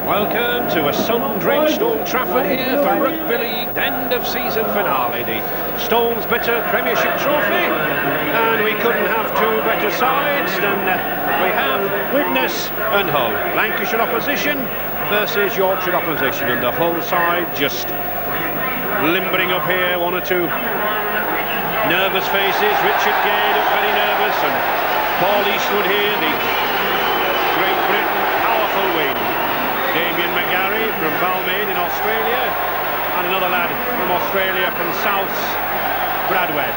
Welcome to a sun-drenched Old Trafford here for Rugby League end-of-season finale, the Stones Bitter Premiership Trophy, and we couldn't have two better sides than we have Widnes and Hull. Lancashire opposition versus Yorkshire opposition, and the Hull side just limbering up here, one or two nervous faces. Richard Gay looked very nervous, and Paul Eastwood here, the Great Britain powerful wing. Damien McGarry from Balmain in Australia, and another lad from Australia from Souths, Brad Webb.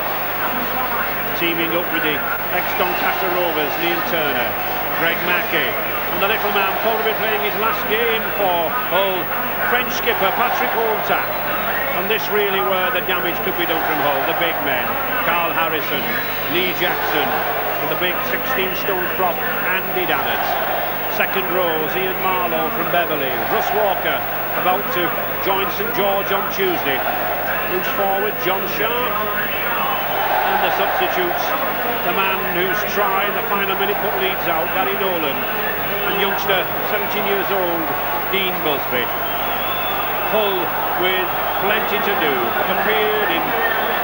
Teaming up with the ex-Doncaster Rovers, Neil Turner, Greg Mackey, and the little man probably playing his last game for Hull, French skipper Patrick Onta. And this really where the damage could be done from Hull, the big men, Carl Harrison, Lee Jackson, and the big 16-stone prop Andy Dannett. Second rows, Ian Marlowe from Beverley, Russ Walker about to join St George on Tuesday. Loose forward, John Sharp, and the substitutes, the man whose try in the final minute put Leeds out, Gary Nolan, and youngster, 17 years old, Dean Busby. Hull with plenty to do, appeared in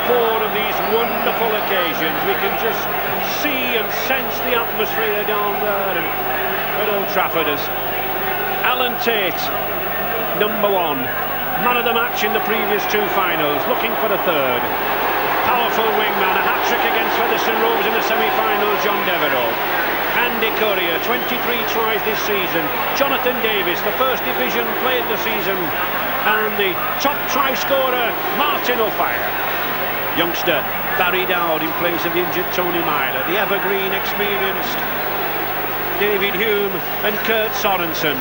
4 of these wonderful occasions. We can just see and sense the atmosphere down there at Old Trafford as Alan Tate, number 1, man of the match in the previous 2 finals, looking for the 3rd. Powerful wingman, a hat-trick against Featherstone Rovers in the semi-final, John Devereux. Andy Courier, 23 tries this season. Jonathan Davis, the first division player of the season, and the top try scorer, Martin O'Fire. Youngster Barry Dowd in place of the injured Tony Myler, the evergreen experienced David Hume and Kurt Sorensen,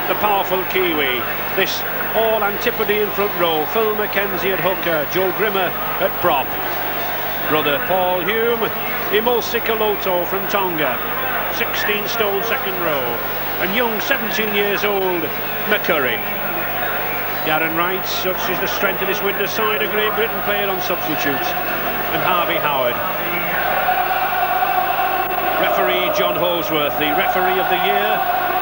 the powerful Kiwi. This all antipody in front row, Phil McKenzie at hooker, Joe Grimmer at prop. Brother Paul Hume, Emulsi Kaloto from Tonga, 16 stone second row, and young 17 years old McCurry. Darren Wright, such is the strength of this Widnes side, a Great Britain player on substitute, and Harvey Howard. Referee John Holsworth, the referee of the year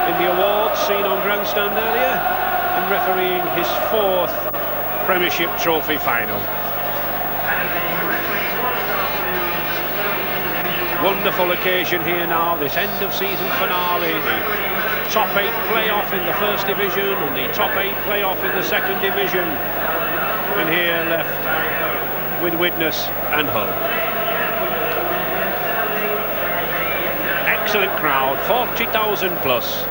in the awards seen on grandstand earlier, and refereeing his 4th Premiership Trophy final. Wonderful occasion here now, this end of season finale, the top 8 playoff in the first division and the top 8 playoff in the second division, and here left with Widnes and Hull. Excellent crowd, 40,000 plus.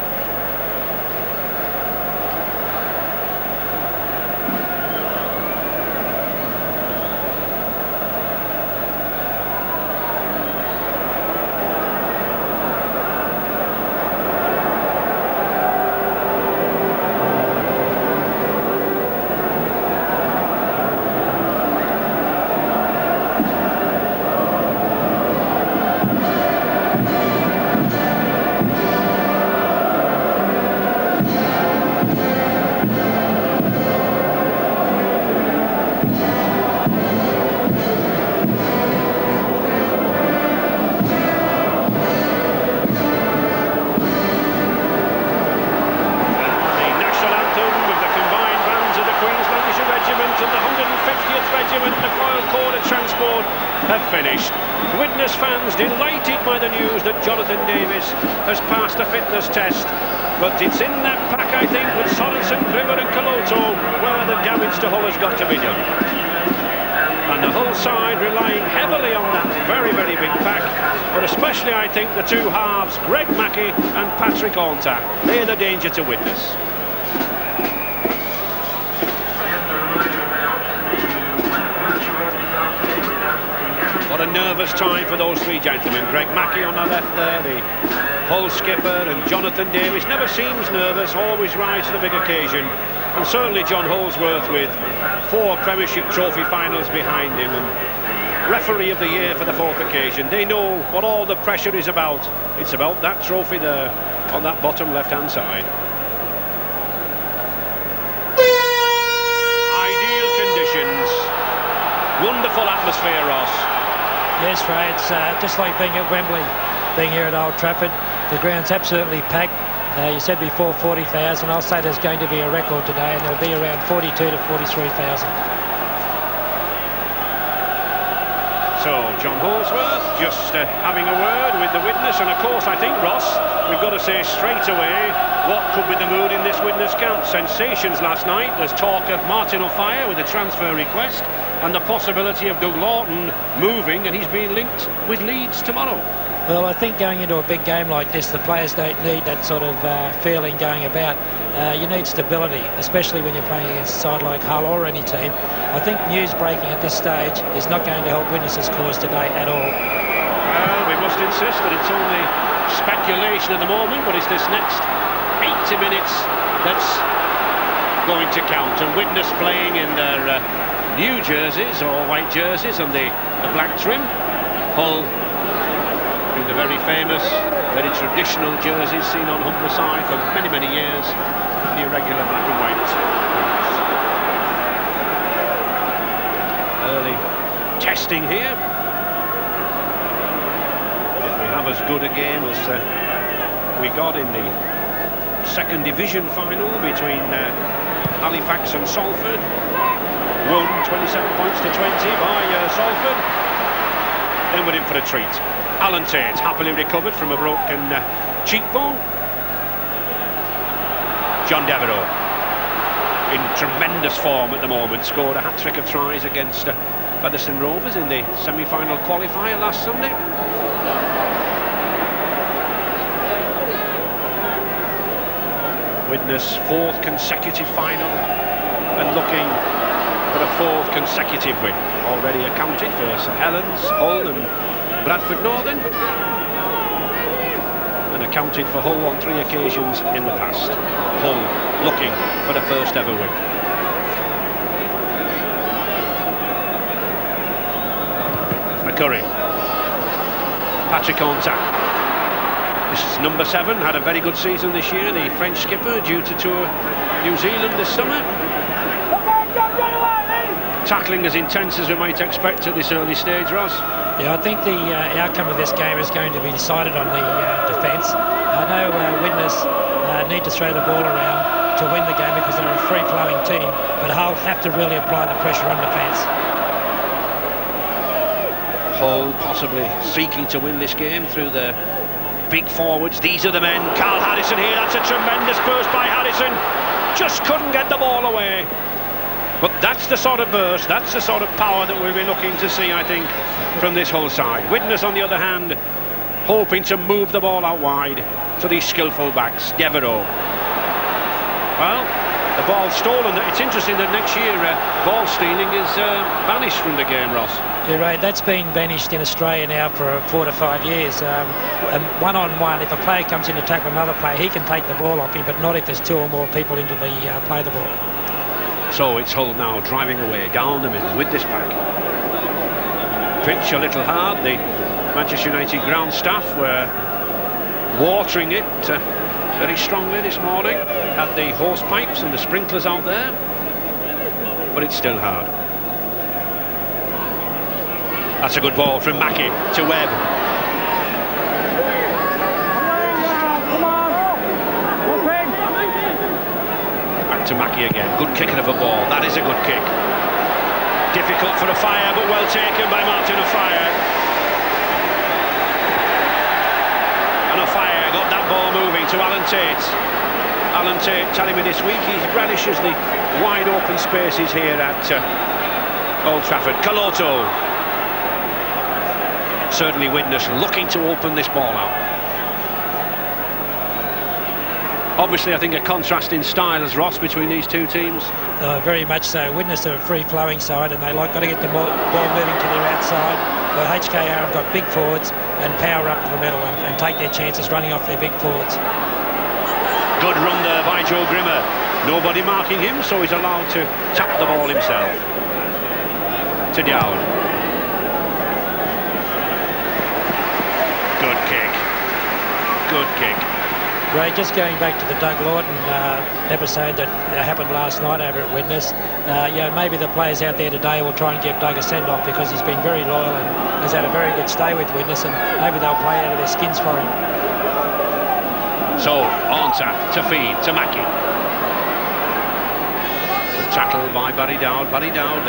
Have finished. Widnes fans delighted by the news that Jonathan Davis has passed the fitness test, but it's in that pack, I think, with Sorensen, Grimmer and Kaloto where the damage to Hull has got to be done. And the Hull side relying heavily on that very, very big pack, but especially I think the 2 halves, Greg Mackey and Patrick Onta. They're the danger to Widnes. What a nervous time for those 3 gentlemen. Greg Mackey on the left there, the Hull skipper, and Jonathan Davis never seems nervous, always rise to the big occasion. And certainly John Holsworth with 4 Premiership Trophy finals behind him, and referee of the year for the 4th occasion. They know what all the pressure is about. It's about that trophy there on that bottom left-hand side. Ideal conditions. Wonderful atmosphere, Ross. Yes, Ray, it's just like being at Wembley, being here at Old Trafford. The ground's absolutely packed. You said before 40,000. I'll say there's going to be a record today, and there'll be around 42 to 43,000. So, John Holsworth just having a word with the witness, and of course I think, Ross, we've got to say straight away what could be the mood in this witness camp. Sensations last night. There's talk of Martin O'Fire with a transfer request and the possibility of Doug Lawton moving, and he's being linked with Leeds tomorrow. Well, I think going into a big game like this, the players don't need that sort of feeling going about. You need stability, especially when you're playing against a side like Hull or any team. I think news breaking at this stage is not going to help Widnes' cause today at all. Well, we must insist that it's only speculation at the moment, but it's this next 80 minutes that's going to count. And Widnes playing in their new jerseys, or white jerseys, and the black trim. Hull in the very famous, very traditional jerseys seen on Humberside for many, many years, the irregular black and white. Early testing here. If we have as good a game as we got in the second division final between Halifax and Salford, won 27 points to 20 by Salford, then we're in for a treat. Alan Tate happily recovered from a broken cheekbone. John Devereux in tremendous form at the moment, scored a hat-trick of tries against Featherstone Rovers in the semi-final qualifier last Sunday. Widnes' fourth consecutive final and looking for a fourth consecutive win. Already accounted for St Helens, Hull and Bradford Northern, and accounted for Hull on 3 occasions in the past. Hull looking for the first ever win. McCurry, Patrick Onta. This is number 7, had a very good season this year, the French skipper, due to tour New Zealand this summer. Tackling as intense as we might expect at this early stage, Ross. Yeah, I think the outcome of this game is going to be decided on the defence. I know Widnes need to throw the ball around to win the game because they're a free-flowing team, but Hull have to really apply the pressure on defence. Hull possibly seeking to win this game through the big forwards. These are the men. Carl Harrison here, that's a tremendous burst by Harrison. Just couldn't get the ball away. But that's the sort of burst, that's the sort of power that we'll be looking to see, I think, from this Hull side. Widnes, on the other hand, hoping to move the ball out wide to these skillful backs. Devereux. Well, the ball stolen. It's interesting that next year ball stealing is banished from the game, Ross. You're right, that's been banished in Australia now for 4 to 5 years. One-on-one, if a player comes in to tackle another player, he can take the ball off him, but not if there's 2 or more people into the play the ball. So it's Hull now driving away down the middle with this pack. Pitch a little hard. The Manchester United ground staff were watering it very strongly this morning. Had the hose pipes and the sprinklers out there, but it's still hard. That's a good ball from Mackie to Webb. To Mackie again, good kicker of a ball, that is a good kick. Difficult for O'Fire, but well taken by Martin O'Fire. And O'Fire got that ball moving to Alan Tate. Alan Tate telling me this week he relishes the wide open spaces here at Old Trafford. Caloto. Certainly Widnes looking to open this ball out. Obviously, I think a contrast in style as Ross between these two teams. Very much so. Widnes are a free-flowing side, and they got to get the ball moving to their outside. But HKR have got big forwards and power up to the middle and take their chances running off their big forwards. Good run there by Joe Grimmer. Nobody marking him, so he's allowed to tap the ball himself. To Down. Good kick. Good kick. Ray, just going back to the Doug Lawton episode that happened last night over at Widnes, maybe the players out there today will try and give Doug a send-off because he's been very loyal and has had a very good stay with Widnes, and maybe they'll play out of their skins for him. So, Onta to feed to Mackie. Good tackle by Barry Dowd. Barry Dowd,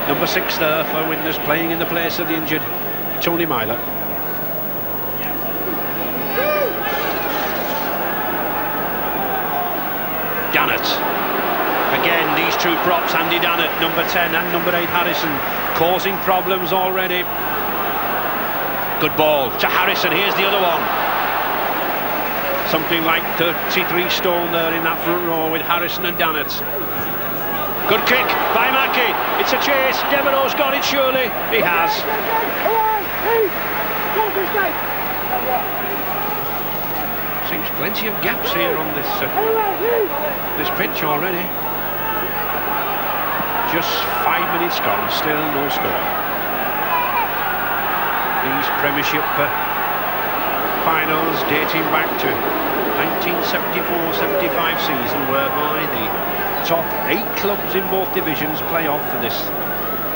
number 6 there for Widnes, playing in the place of the injured Tony Myler. Dannett. Again, these two props, Andy Dannett, number 10 and number 8 Harrison, causing problems already. Good ball to Harrison, here's the other one. Something like 33 stone there in that front row with Harrison and Dannett. Good kick by Mackie, it's a chase, Devereux's got it surely, he has. Seems plenty of gaps here on this pitch already. Just 5 minutes gone, still no score. These Premiership finals dating back to 1974-75 season, whereby the top 8 clubs in both divisions play off for this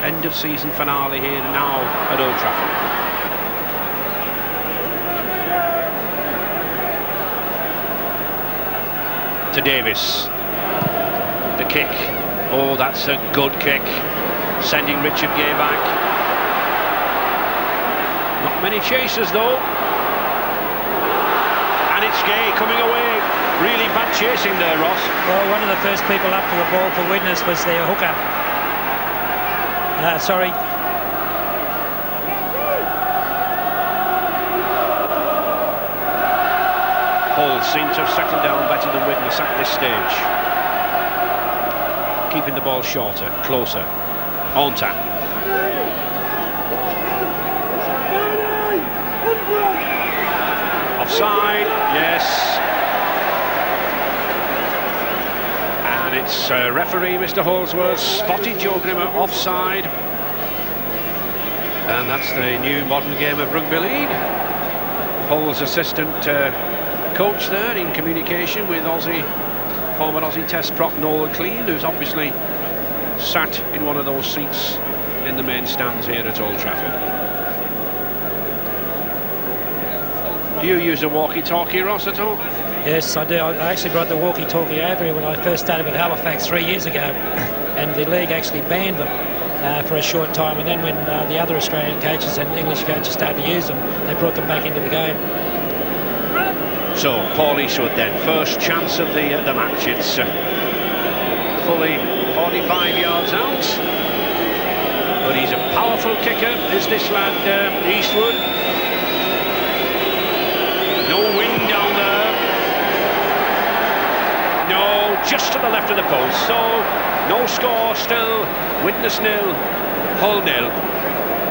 end of season finale here now at Old Trafford. To Davis, the kick, oh that's a good kick, sending Richard Gay back. Not many chasers though, and it's Gay coming away. Really bad chasing there, Ross. Well, one of the first people up for the ball for Widnes was their hooker. Hull seem to have settled down better than Widnes at this stage. Keeping the ball shorter, closer. Onta. Offside, yes. And it's referee Mr. Holsworth spotted Joe Grimmer offside. And that's the new modern game of rugby league. Hull's assistant coach there in communication with former Aussie Test prop Noel Clean, who's obviously sat in one of those seats in the main stands here at Old Trafford. Do you use a walkie-talkie, Ross, at all? Yes, I do. I actually brought the walkie-talkie over here when I first started with Halifax 3 years ago, and the league actually banned them for a short time, and then when the other Australian coaches and English coaches started to use them, they brought them back into the game. So, Paul Eastwood then, first chance of the match. It's fully 45 yards out. But he's a powerful kicker, is this lad Eastwood. No wind down there. No, just to the left of the post. So, no score, still Widnes 0, Hull 0.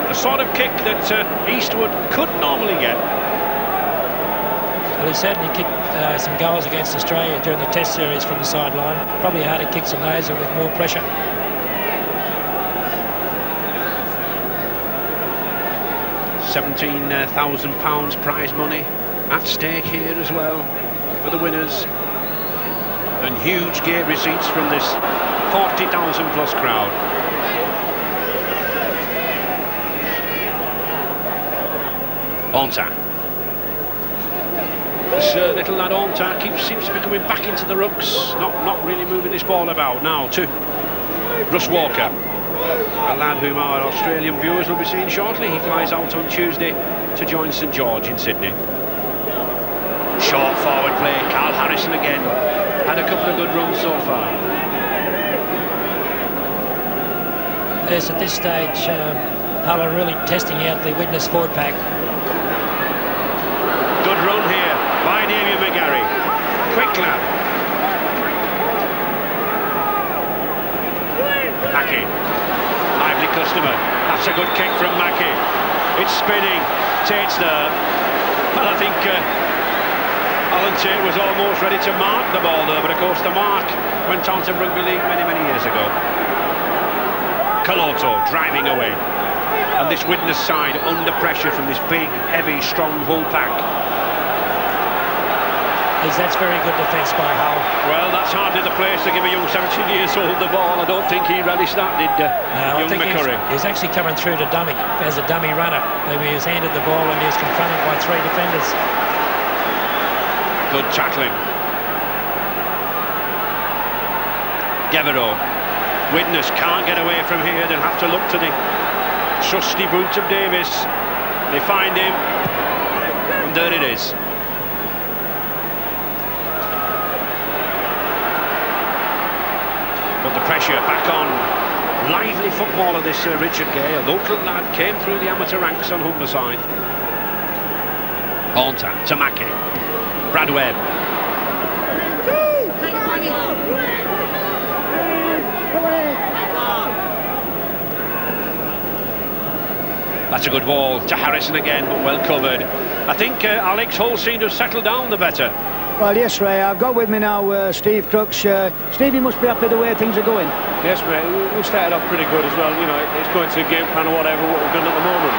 The sort of kick that Eastwood could normally get. Well, he certainly kicked some goals against Australia during the Test series from the sideline. Probably harder kicks than those with more pressure. £17,000 prize money at stake here as well for the winners. And huge gate receipts from this 40,000 plus crowd. Onta. This little lad Onta seems to be coming back into the rucks, not really moving this ball about. Now to Russ Walker, a lad whom our Australian viewers will be seeing shortly. He flies out on Tuesday to join St George in Sydney. Short forward play, Carl Harrison again. Had a couple of good runs so far. Yes, at this stage, Hull are really testing out the Widnes forward pack. Good run here by Damien McGarry. Quick lad. Mackie. Lively customer. That's a good kick from Mackie. It's spinning. Tate's there. Well, I think Alan Tate was almost ready to mark the ball there, but of course the mark went on to rugby league many years ago. Caloto driving away. And this Widnes side under pressure from this big, heavy, strong Hull pack. That's very good defence by Hull. Well, that's hardly the place to give a young 17 years old the ball. I don't think he really started young McCurry. He's actually coming through to dummy as a dummy runner. Maybe he was handed the ball and he was confronted by 3 defenders. Good tackling. Devereux. Widnes can't get away from here. They'll have to look to the trusty boot of Davis. They find him, and there it is. But the pressure back on. Lively footballer, this Richard Gay. A local lad, came through the amateur ranks on Humberside. Haunter to Mackey. Brad Webb. That's a good ball to Harrison again, but well covered. I think Alex Hull seemed to have settled down the better. Well, yes, Ray, I've got with me now Steve Crooks. Steve, you must be happy the way things are going. Yes, mate, we started off pretty good as well. You know, it's going to game plan or whatever, what we've done at the moment.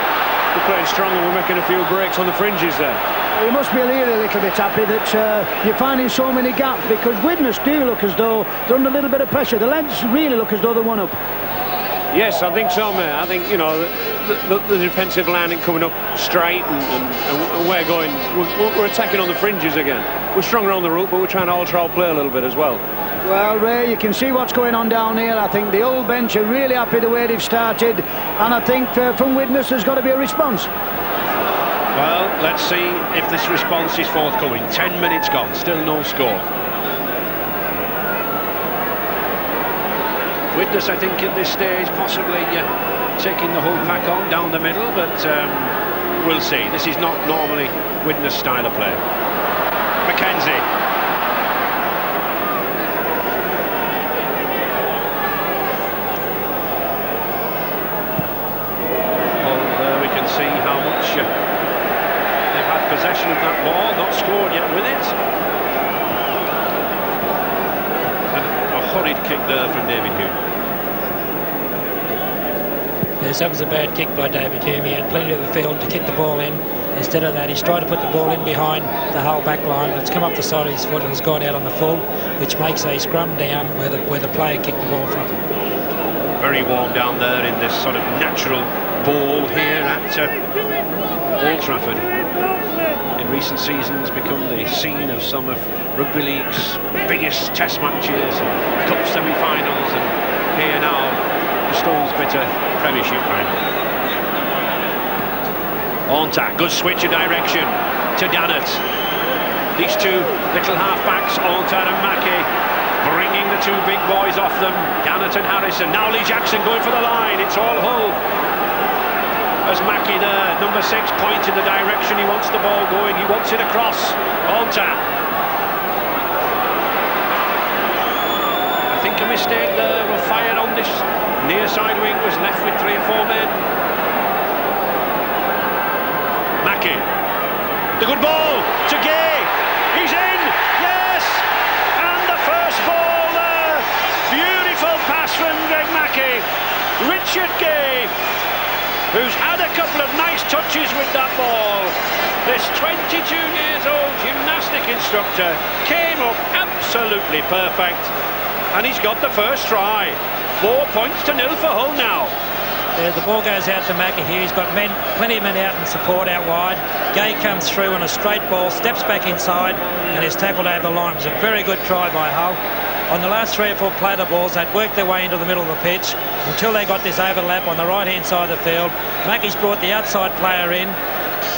We're playing strong and we're making a few breaks on the fringes there. Well, you must be really a little bit happy that you're finding so many gaps, because Widnes do look as though they're under a little bit of pressure. The lads really look as though they're one up. Yes, I think so, mate. I think, you know, the defensive line ain't coming up straight, and we're going, we're attacking on the fringes again. We're stronger on the route, but we're trying to alter our play a little bit as well. Well, Ray, you can see what's going on down here. I think the old bench are really happy the way they've started, and I think from Widnes there's got to be a response. Well, let's see if this response is forthcoming. 10 minutes gone, still no score. Widnes, I think, at this stage, possibly taking the whole pack on down the middle, but we'll see. This is not normally Widnes' style of play. Mackenzie. See how much they've had possession of that ball, not scored yet with it. And a horrid kick there from David Hume. Yes, that was a bad kick by David Hume. He had plenty of the field to kick the ball in. Instead of that, he's tried to put the ball in behind the whole back line. It's come up the side of his foot and has gone out on the full, which makes a scrum down where the player kicked the ball from. Very warm down there in this sort of natural ball here at Old Trafford. In recent seasons become the scene of some of Rugby League's biggest test matches, cup semi-finals, and here now the Stones Bitter Premiership final. Haunter, good switch of direction to Dannett. These two little half-backs, Haunter and Mackey, bringing the two big boys off them, Dannett and Harrison. Now Lee Jackson going for the line, it's all Hull. As Mackey there, number 6, pointing the direction he wants the ball going, he wants it across. Haunter. I think a mistake there, will fire on this near side wing, was left with 3 or 4 men. Mackey. The good ball to Gay. He's in, yes! And the first ball there. Beautiful pass from Greg Mackey. Richard Gay, who's had a couple of nice touches with that ball. This 22 years old gymnastic instructor came up absolutely perfect, and he's got the first try. 4 points to 0 for Hull now. The ball goes out to Mackey here. He's got plenty of men out in support out wide. Gay comes through on a straight ball, steps back inside, and is tackled over the line. It was a very good try by Hull. On the last 3 or 4 play-the balls, they'd worked their way into the middle of the pitch until they got this overlap on the right-hand side of the field. Mackey's brought the outside player in,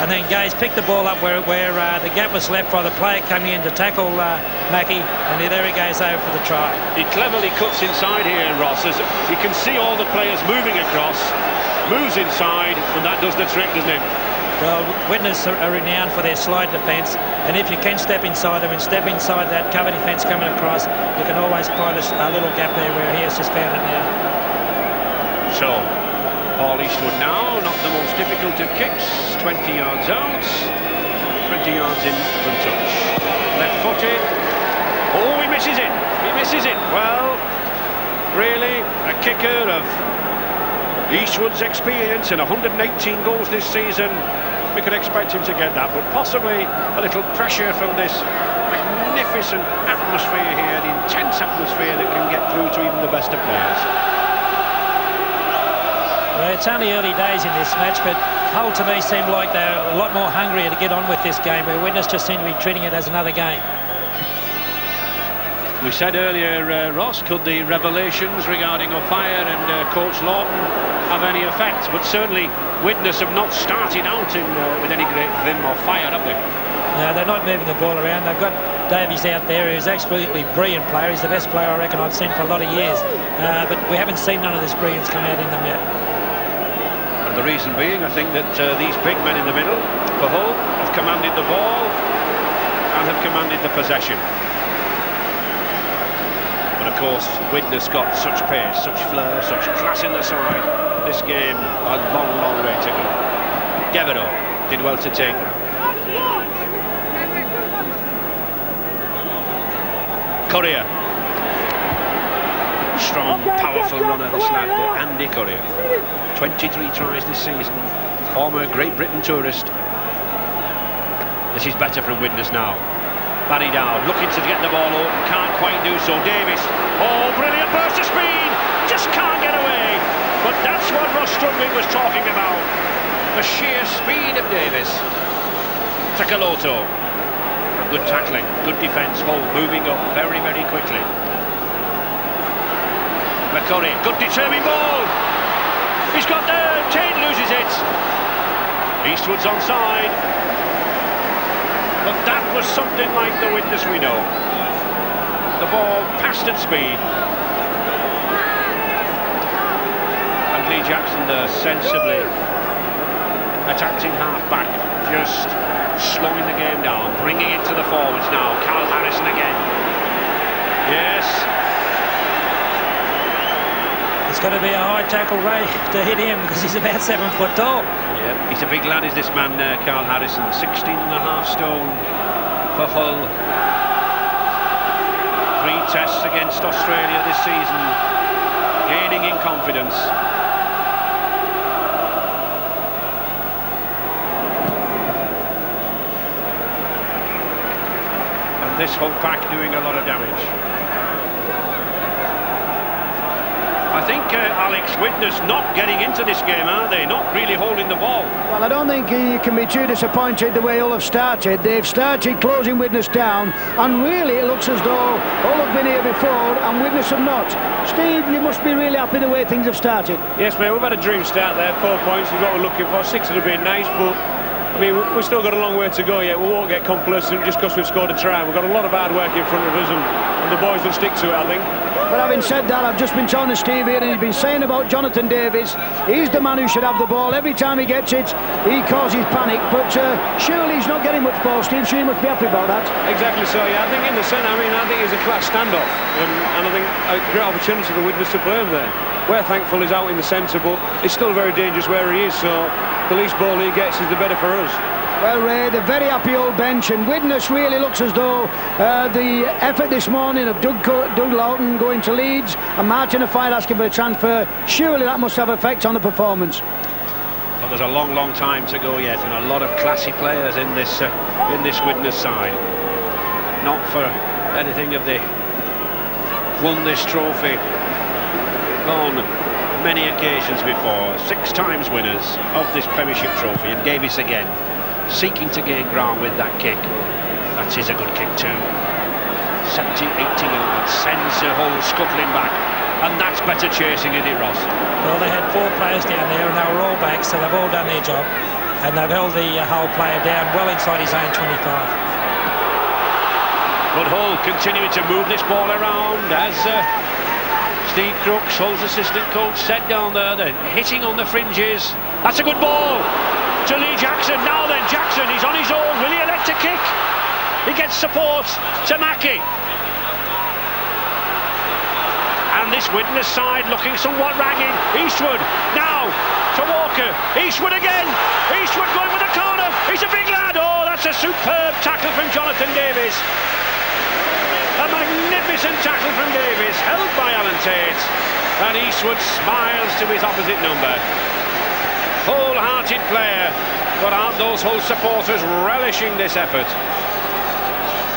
and then Gay's picked the ball up where the gap was left by the player coming in to tackle Mackey, and there he goes over for the try. He cleverly cuts inside here, Ross, as you can see all the players moving across, moves inside, and that does the trick, doesn't it? Well, Widnes are renowned for their slide defence, and if you can step inside them and step inside that cover defence coming across, you can always find a little gap there where he has just found it now. So, Paul Eastwood now, not the most difficult of kicks, 20 yards out, 20 yards in from touch. Left-footed. Oh, he misses it. He misses it. Well, really, a kicker of Eastwood's experience and 118 goals this season, we could expect him to get that, but possibly a little pressure from this magnificent atmosphere here, the intense atmosphere that can get through to even the best of players. Well, it's only early days in this match, but Hull to me seemed like they're a lot more hungrier to get on with this game, where Widnes just seem to be treating it as another game. We said earlier, Ross, could the revelations regarding O'Fire and Coach Lawton have any effect? But certainly Widnes have not started out with any great vim or fire, have they? No, they're not moving the ball around. They've got Davies out there, who's absolutely brilliant player. He's the best player I reckon I've seen for a lot of years. But we haven't seen none of this brilliance come out in them yet. And the reason being, I think that these big men in the middle for Hull have commanded the ball and have commanded the possession. But of course, Widnes got such pace, such flair, such class in the side. This game, a long, long way to go. Devereux did well to take that. Courier. Strong, powerful runner, this lad, Andy Courier. 23 tries this season. Former Great Britain tourist. This is better from Widnes now. Barry down, looking to get the ball open, can't quite do so. Davis, oh, brilliant burst of speed, just can't get away. But that's what Ross Strudwick was talking about, the sheer speed of Davis. Takaloto, good tackling, good defence. Hull moving up very, very quickly. McCurry, good determined ball. He's got there, Tate loses it. Eastwood's onside. But that was something like the Widnes we know. The ball passed at speed. And Lee Jackson there sensibly attacking half-back, just slowing the game down, bringing it to the forwards now. Carl Harrison again. Yes. It's got to be a high tackle, Ray, to hit him, because he's about 7 foot tall. Yeah, he's a big lad, is this man, Carl Harrison. 16.5 stone for Hull. 3 tests against Australia this season, gaining in confidence. And this Hull pack doing a lot of damage. I think, Alex, Widnes not getting into this game, are they? Not really holding the ball. Well, I don't think you can be too disappointed the way Hull have started. They've started closing Widnes down, and really it looks as though Hull have been here before and Widnes have not. Steve, you must be really happy the way things have started. Yes, mate, we've had a dream start there. 4 points is what we're looking for. 6 would have been nice, but I mean, we've still got a long way to go yet. We won't get complacent just because we've scored a try. We've got a lot of hard work in front of us, and the boys will stick to it, I think. But having said that, I've just been talking to Steve here, and he's been saying about Jonathan Davies. He's the man who should have the ball. Every time he gets it, he causes panic. But surely he's not getting much ball, Steve. Sure, you must be happy about that. Exactly so, yeah. I think in the centre, I mean, I think he's a class standoff. And I think a great opportunity for Widnes to play him there. We're thankful he's out in the centre, but it's still very dangerous where he is. So the least ball he gets is the better for us. Well, Ray, the very happy old bench, and Widnes really looks as though the effort this morning of Doug Lawton going to Leeds and Martin O'Fire asking for a transfer, surely that must have effect on the performance. But there's a long, long time to go yet, and a lot of classy players in this Widnes side. Not for anything have they won this trophy on many occasions before. 6 times winners of this Premiership trophy, and Davies again seeking to gain ground with that kick. That is a good kick too. 70, 80 yards, sends the Hull scuttling back, and that's better chasing, isn't it, Ross? Well, they had 4 players down there, and they were all back, so they've all done their job, and they've held the Hull player down well inside his own 25. But Hull continuing to move this ball around as Steve Crooks, Hull's assistant coach, said down there, they're hitting on the fringes. That's a good ball to Lee Jackson. Now then, Jackson, he's on his own. Will he elect to kick? He gets support to Mackie. And this Widnes side looking somewhat ragged. Eastwood now to Walker. Eastwood again. Eastwood going with the corner. He's a big lad. Oh, that's a superb tackle from Jonathan Davies. A magnificent tackle from Davies, held by Alan Tate. And Eastwood smiles to his opposite number. Wholehearted player, but aren't those Hull supporters relishing this effort?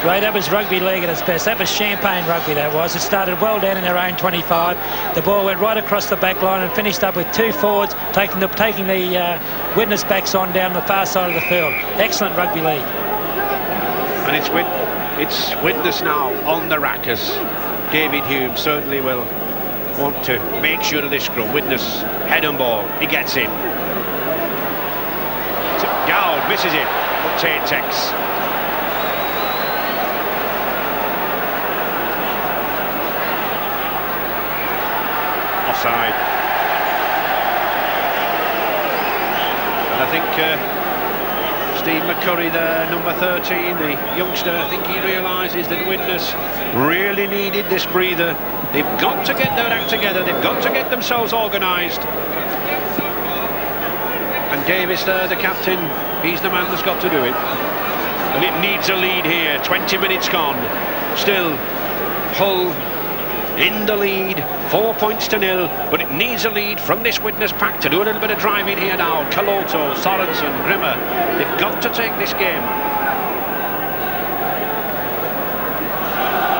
Ray, that was rugby league at its best. That was champagne rugby, that was. It started well down in their own 25. The ball went right across the back line and finished up with 2 forwards taking the Widnes backs on down the far side of the field. Excellent rugby league. And it's Widnes now on the rack, as David Hume certainly will want to make sure of this scrum. Widnes head and ball. He gets in. Dowd misses it, but Tate takes. Offside. And I think Steve McCurry there, number 13, the youngster, I think he realises that Widnes really needed this breather. They've got to get their act together, they've got to get themselves organised. And Davis there, the captain, he's the man that's got to do it. And it needs a lead here, 20 minutes gone. Still, Hull in the lead, 4 points to 0, but it needs a lead from this Widnes pack to do a little bit of driving here now. Kaloto, Sorensen, Grimmer, they've got to take this game.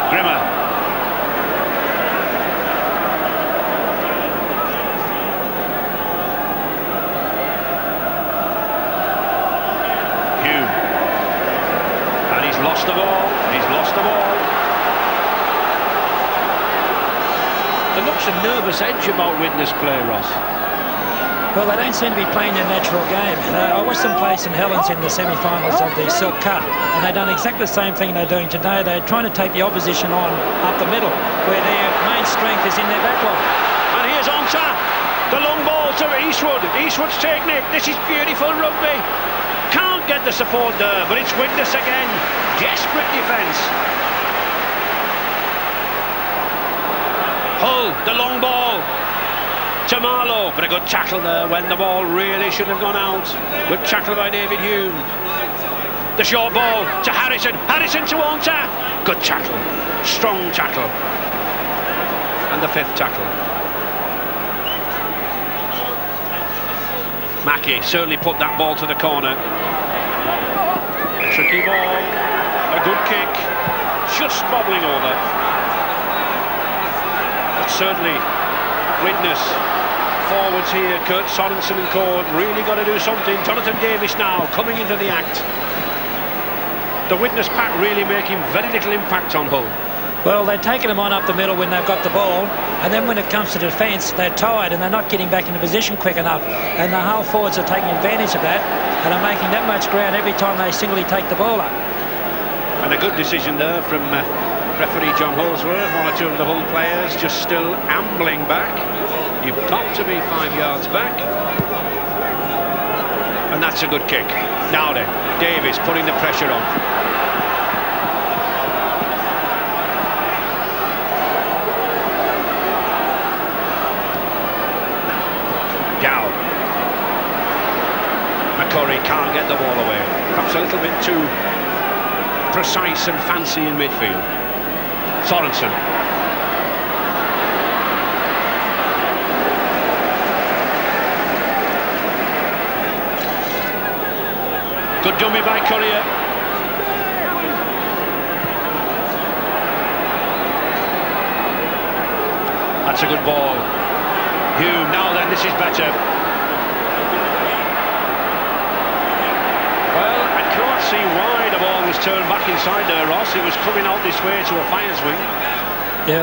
Grimmer. Hume. And he's lost the ball, There looks a nervous edge about Widnes play, Ross. Well, they don't seem to be playing their natural game. I watched them play St Helens in the semi-finals of the Silk Cup, and they've done exactly the same thing they're doing today. They're trying to take the opposition on up the middle, where their main strength is in their back line. And here's Onta, the long ball to Eastwood. Eastwood's taking it. This is beautiful rugby. Can't get the support there, but it's Widnes again. Desperate defence. Hull, the long ball to Marlowe, but a good tackle there when the ball really should have gone out. Good tackle by David Hume. The short ball to Harrison, Harrison to Onta. Good tackle, strong tackle. And the 5th tackle. Mackie certainly put that ball to the corner. A tricky ball, a good kick, just bobbling over. Certainly Widnes forwards here, Kurt Sorensen and co, really got to do something. Jonathan Davis now coming into the act. The Widnes pack really making very little impact on Hull. Well, they're taking them on up the middle when they've got the ball, and then when it comes to defence, they're tired and they're not getting back into position quick enough, and the Hull forwards are taking advantage of that and are making that much ground every time they singly take the ball up. And a good decision there from referee John Holsworth. 1 or 2 of the Hull players just still ambling back. You've got to be 5 yards back. And that's a good kick. Now then, Davis putting the pressure on. Down. McCurry can't get the ball away. Perhaps a little bit too precise and fancy in midfield. Sorensen. Good dummy by Courier. That's a good ball. Hume, now then, this is better. Well, I can't see why the ball was turned back inside there, Ross. It was coming out this way to a fire's wing. Yeah,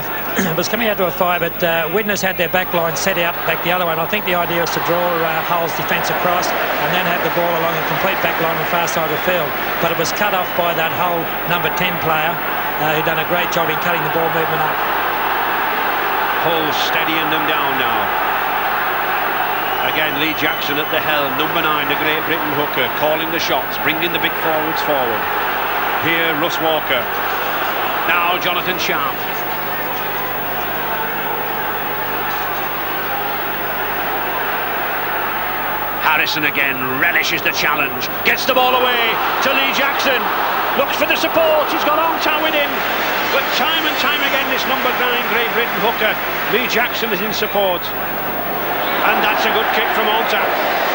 it was coming out to a fire, but Widnes had their back line set out back the other way, and I think the idea was to draw Hull's defence across and then have the ball along a complete back line on the far side of the field. But it was cut off by that Hull number 10 player who done a great job in cutting the ball movement up. Hull steadying them down now. Again, Lee Jackson at the helm, number 9, the Great Britain hooker, calling the shots, bringing the big forwards forward. Here, Russ Walker. Now, Jonathan Sharp. Harrison again relishes the challenge, gets the ball away to Lee Jackson, looks for the support, he's got Onta with him, but time and time again this number 9 Great Britain hooker, Lee Jackson, is in support. And that's a good kick from Onta.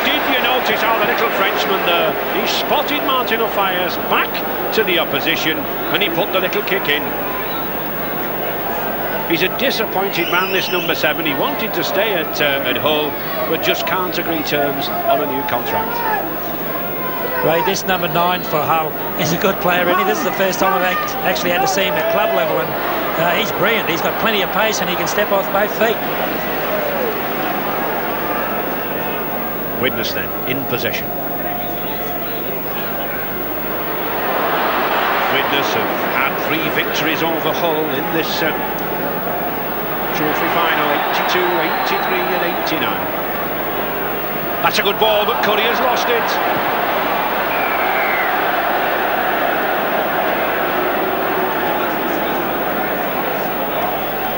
Did you notice how the little Frenchman there, he spotted Martin O'Fire's back to the opposition and he put the little kick in. He's a disappointed man, this number 7. He wanted to stay at Hull, but just can't agree terms on a new contract. Ray, this number 9 for Hull is a good player, isn't he? This is the first time I've actually had to see him at club level, and he's brilliant. He's got plenty of pace and he can step off both feet. Widnes then, in possession. Widnes have had 3 victories over Hull in this trophy final, 82, 83 and 89. That's a good ball, but Curry has lost it.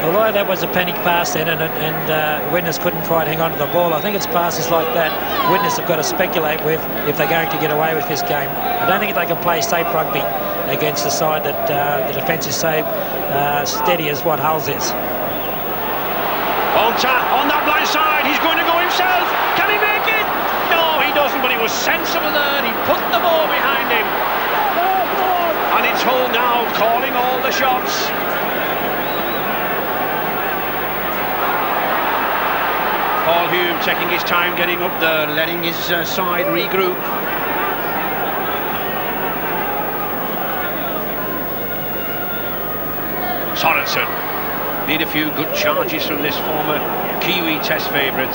Although that was a panic pass then, and Widnes couldn't quite hang on to the ball, I think it's passes like that Widnes have got to speculate with if they're going to get away with this game. I don't think they can play safe rugby against a side that the defence is so steady as what Hull's is. Onta on that blind side, he's going to go himself. Can he make it? No, he doesn't, but he was sensible there. He put the ball behind him. And it's Hull now calling all the shots. Paul Hume taking his time getting up there, letting his side regroup. Sorensen. Need a few good charges from this former Kiwi Test favourite.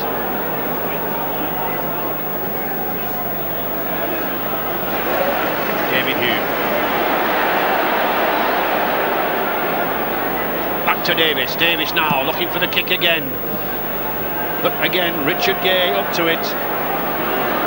David Hume. Back to Davis. Davis now looking for the kick again. But again, Richard Gay up to it.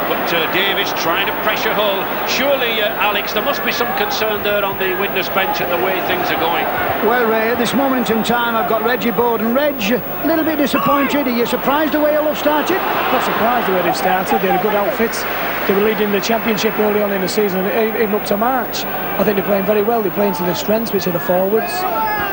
But Davis trying to pressure Hull. Surely, Alex, there must be some concern there on the Widnes bench at the way things are going. Well, Ray, at this moment in time, I've got Reggie Bowden. Reg, a little bit disappointed. Are you surprised the way Hull have started? Not surprised the way they've started. They had a good outfit. They were leading the championship early on in the season, even up to March. I think they're playing very well. They're playing to their strengths, which are the forwards.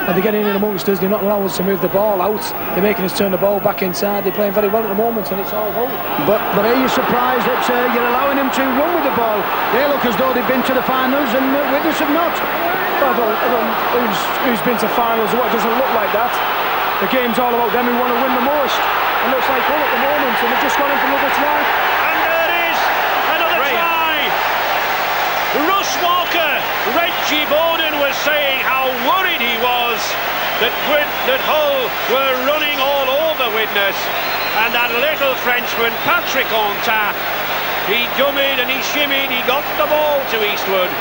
And they're getting in amongst us. They're not allowing us to move the ball out. They're making us turn the ball back inside. They're playing very well at the moment, and it's all Hull. But are you surprised that you're allowing them to run with the ball? They look as though they've been to the finals, and Widnes have not. I don't who's been to finals or what. It doesn't look like that. The game's all about them who want to win the most. It looks like Hull at the moment, and they've just gone in for another try. And there is another try. Russ Walker. Reggie Bowden was saying how worried he was that Hull were running all over Widnes, and that little Frenchman Patrick Onta, he dummied and he shimmied, he got the ball to Eastwood.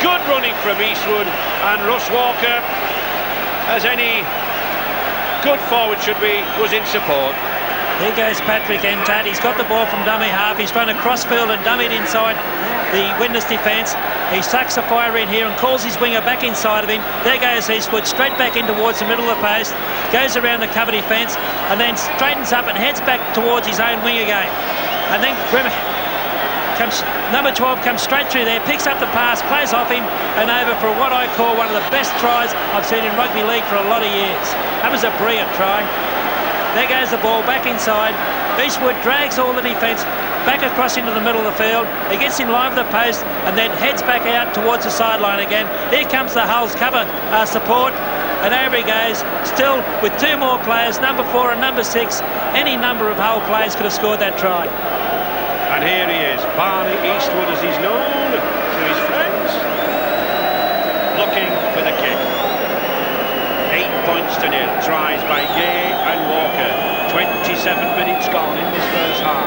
Good running from Eastwood, and Russ Walker, as any good forward should be, was in support. Here goes Patrick Onta. He's got the ball from dummy half. He's trying to cross field and dummy it inside the Widnes defence. He sucks the fire in here and calls his winger back inside of him. There goes Eastwood, straight back in towards the middle of the post, goes around the cover defence, and then straightens up and heads back towards his own wing again. And then number 12 comes straight through there, picks up the pass, plays off him, and over for what I call one of the best tries I've seen in rugby league for a lot of years. That was a brilliant try. There goes the ball back inside. Eastwood drags all the defence back across into the middle of the field. He gets in line with the post and then heads back out towards the sideline again. Here comes the Hull's cover support, and over he goes, still with 2 more players, number 4 and number 6. Any number of Hull players could have scored that try. And here he is, Barney Eastwood, as he's known to his friends, looking for the kick. 8-0. Tries by Gay and Walker. 27 minutes gone in this first half.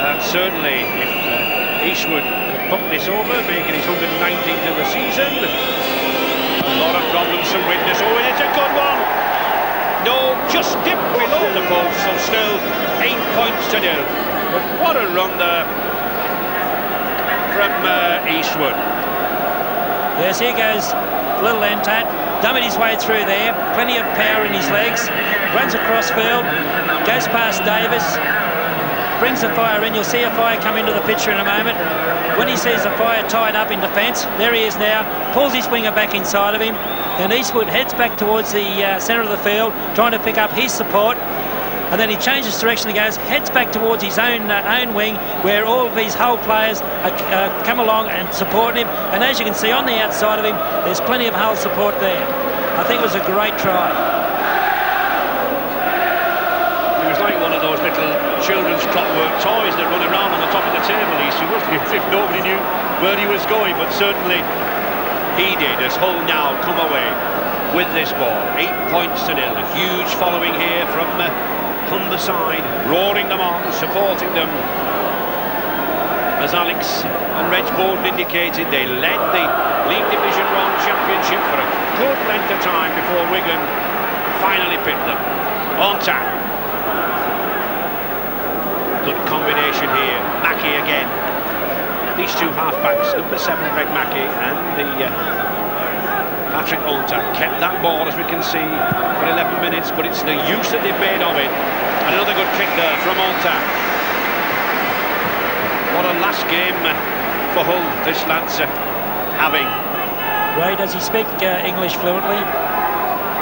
And certainly, if Eastwood could put this over, making his 119th of the season, a lot of problems from Widnes. Oh, and it's a good one. No, just dipped below the post, so still 8-0. But what a run there from Eastwood. Yes, here goes little Onta. Dummied his way through there, plenty of power in his legs, runs across field, goes past Davis, brings the fire in. You'll see a fire come into the picture in a moment. When he sees the fire tied up in defence, there he is now, pulls his winger back inside of him, and Eastwood heads back towards the centre of the field, trying to pick up his support. and then he changes direction and heads back towards his own wing, where all of these Hull players come along and support him. And as you can see on the outside of him, there's plenty of Hull support there. I think it was a great try. It was like one of those little children's clockwork toys that run around on the top of the table. He was as if nobody knew where he was going, but certainly he did, as Hull now come away with this ball. 8 points to 0. A huge following here from Humberside, roaring them on, supporting them. As Alex and Reg Bowden indicated, they led the League Division 1 Championship for a good length of time before Wigan finally picked them. On tap. Good combination here. Mackey again. These two half-backs, number 7 Greg Mackey and the Patrick Ontak, kept that ball, as we can see, for 11 minutes, but it's the use that they've made of it. And another good kick there from Ontak. What a last game for Hull this lad's having. Ray, does he speak English fluently?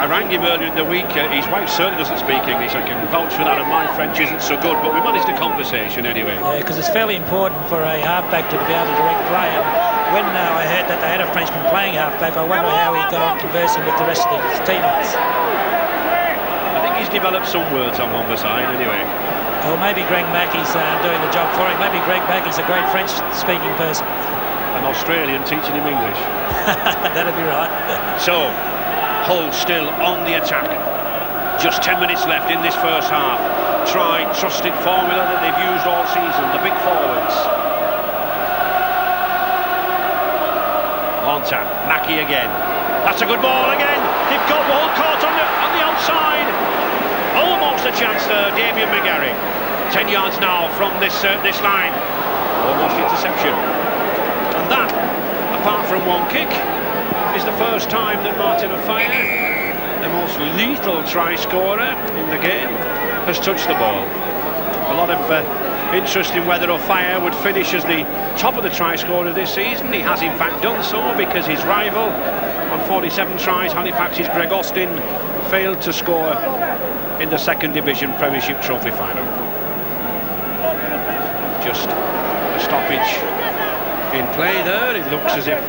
I rang him earlier in the week. His wife certainly doesn't speak English. I can vouch for that, and my French isn't so good, but we managed a conversation anyway. Yeah, because it's fairly important for a halfback to be able to direct play. And when I heard that they had a Frenchman playing halfback, I wonder how he got on conversing with the rest of his teammates. I think he's developed some words on Humberside anyway. Well, maybe Greg Mackey's doing the job for him. Maybe Greg Mackey's a great French-speaking person. An Australian teaching him English. That'd be right. So, Hull still on the attack. Just 10 minutes left in this first half. Tried, trusted formula that they've used all season, the big forwards. On tap, Mackey again. That's a good ball again. They've got one caught on the outside. Almost a chance there, Damien McGarry. 10 yards now from this line. Almost interception. And that, apart from one kick, is the first time that Martin Offiah, the most lethal try scorer in the game, has touched the ball. A lot of interest in whether Offiah would finish as the top of the try scorer this season. He has in fact done so, because his rival on 47 tries, Halifax's Greg Austin, failed to score in the second division Premiership Trophy final. Just a stoppage in play there. It looks as if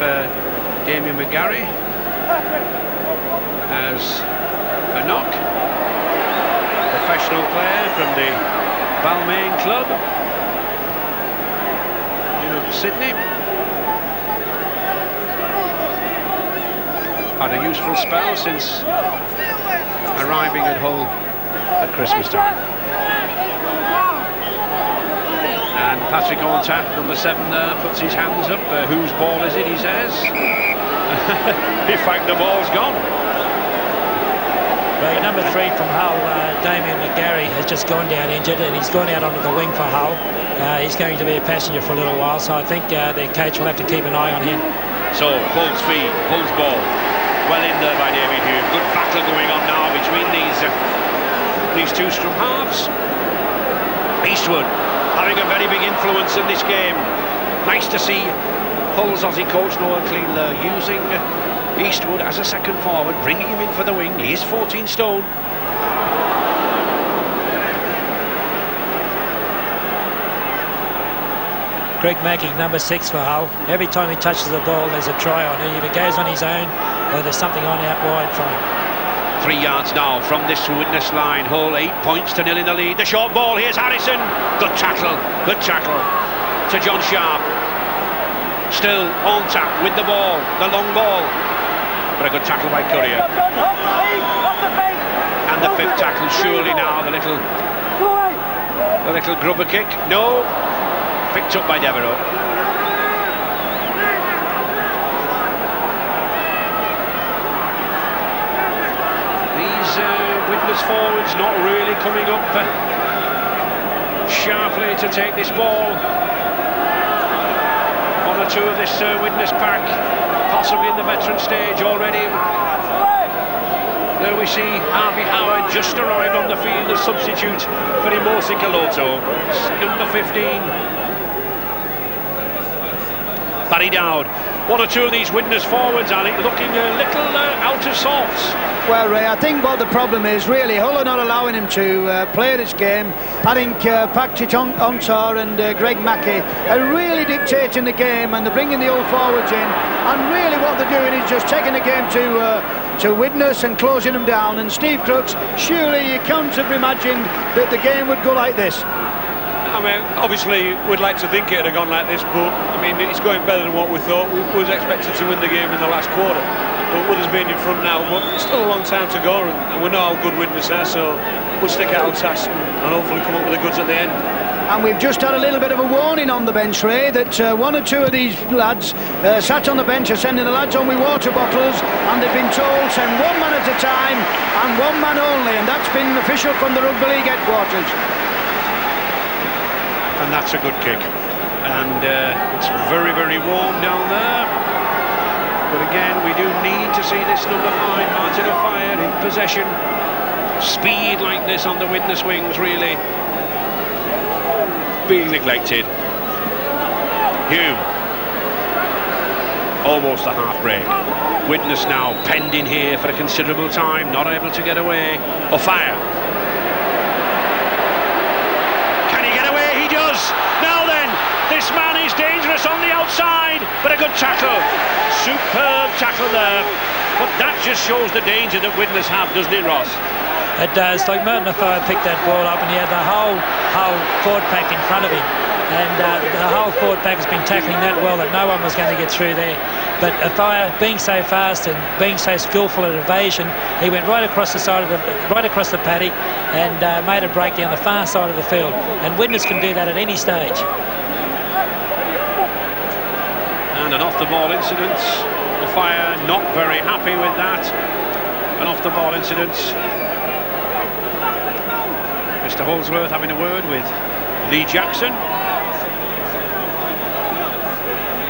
Damien McGarry has a knock. Professional player from the Balmain club in Sydney. Had a useful spell since arriving at Hull at Christmas time. And Patrick Ontak, number 7 there, puts his hands up. Whose ball is it, he says? In fact, the ball's gone. Right, number 3 from Hull, Damien McGarry, has just gone down injured, and he's gone out onto the wing for Hull. He's going to be a passenger for a little while, so I think their coach will have to keep an eye on him. So, Hull's feed, Hull's ball. Well in there by David Hume. Good battle going on now between these two scrum halves. Eastwood having a very big influence in this game. Nice to see Hull's Aussie coach Noel Clean using Eastwood as a second forward, bringing him in for the wing. He is 14 stone. Greg Mackey, number 6 for Hull. Every time he touches the ball, there's a try on it. If it goes on his own, or there's something on out wide from him. 3 yards now from this witness line. Hull 8 points to 0 in the lead. The short ball, here's Harrison. Good tackle to John Sharp. Still on tap with the ball, the long ball. But a good tackle by Courier. And the 5th tackle, surely now, the little grubber kick. No, picked up by Devereux. Widnes forwards not really coming up sharply to take this ball. 1 or 2 of this Widnes pack, possibly in the veteran stage already. There we see Harvey Howard just arrived on the field as substitute for Imosi Kaloto, number 15. Barry Dowd. 1 or 2 of these Widnes forwards, Ali, looking a little out of sorts. Well, Ray, I think what the problem is, really, Hull are not allowing him to play this game. I think Patrick Onsor and Greg Mackey are really dictating the game, and they're bringing the old forwards in. And really what they're doing is just taking the game to Widnes and closing them down. And Steve Crooks, surely you can't have imagined that the game would go like this. I mean, obviously, we'd like to think it had gone like this, but, I mean, it's going better than what we thought. We was expected to win the game in the last quarter. But with us being in front now, but still a long time to go, and we know how good Widnes are, so we'll stick out our task and hopefully come up with the goods at the end. And we've just had a little bit of a warning on the bench, Ray, that one or two of these lads sat on the bench are sending the lads on with water bottles, and they've been told send one man at a time and one man only, and that's been official from the Rugby League headquarters. And that's a good kick. And it's very, very warm down there. But again, we do need to see this number 5, Martin O'Fire, in possession. Speed like this on the Widnes wings, really being neglected. Hume. Almost the half break. Widnes now pending here for a considerable time, not able to get away. O'Fire. Can he get away? He does. Now then, this man is dangerous on the outside, but a good tackle. Superb tackle there. But that just shows the danger that Widnes have, doesn't it, Ross? It does. Like Martin O'Fire picked that ball up, and he had the whole forward pack in front of him, and the whole forward pack has been tackling that well that no one was going to get through there. But O'Fire, being so fast and being so skillful at evasion, he went right across the side of right across the paddock and made a break down the far side of the field. And Widnes can do that at any stage. And an off-the-ball incident. O'Fire not very happy with that. An off-the-ball incident. Mr. Holdsworth having a word with Lee Jackson.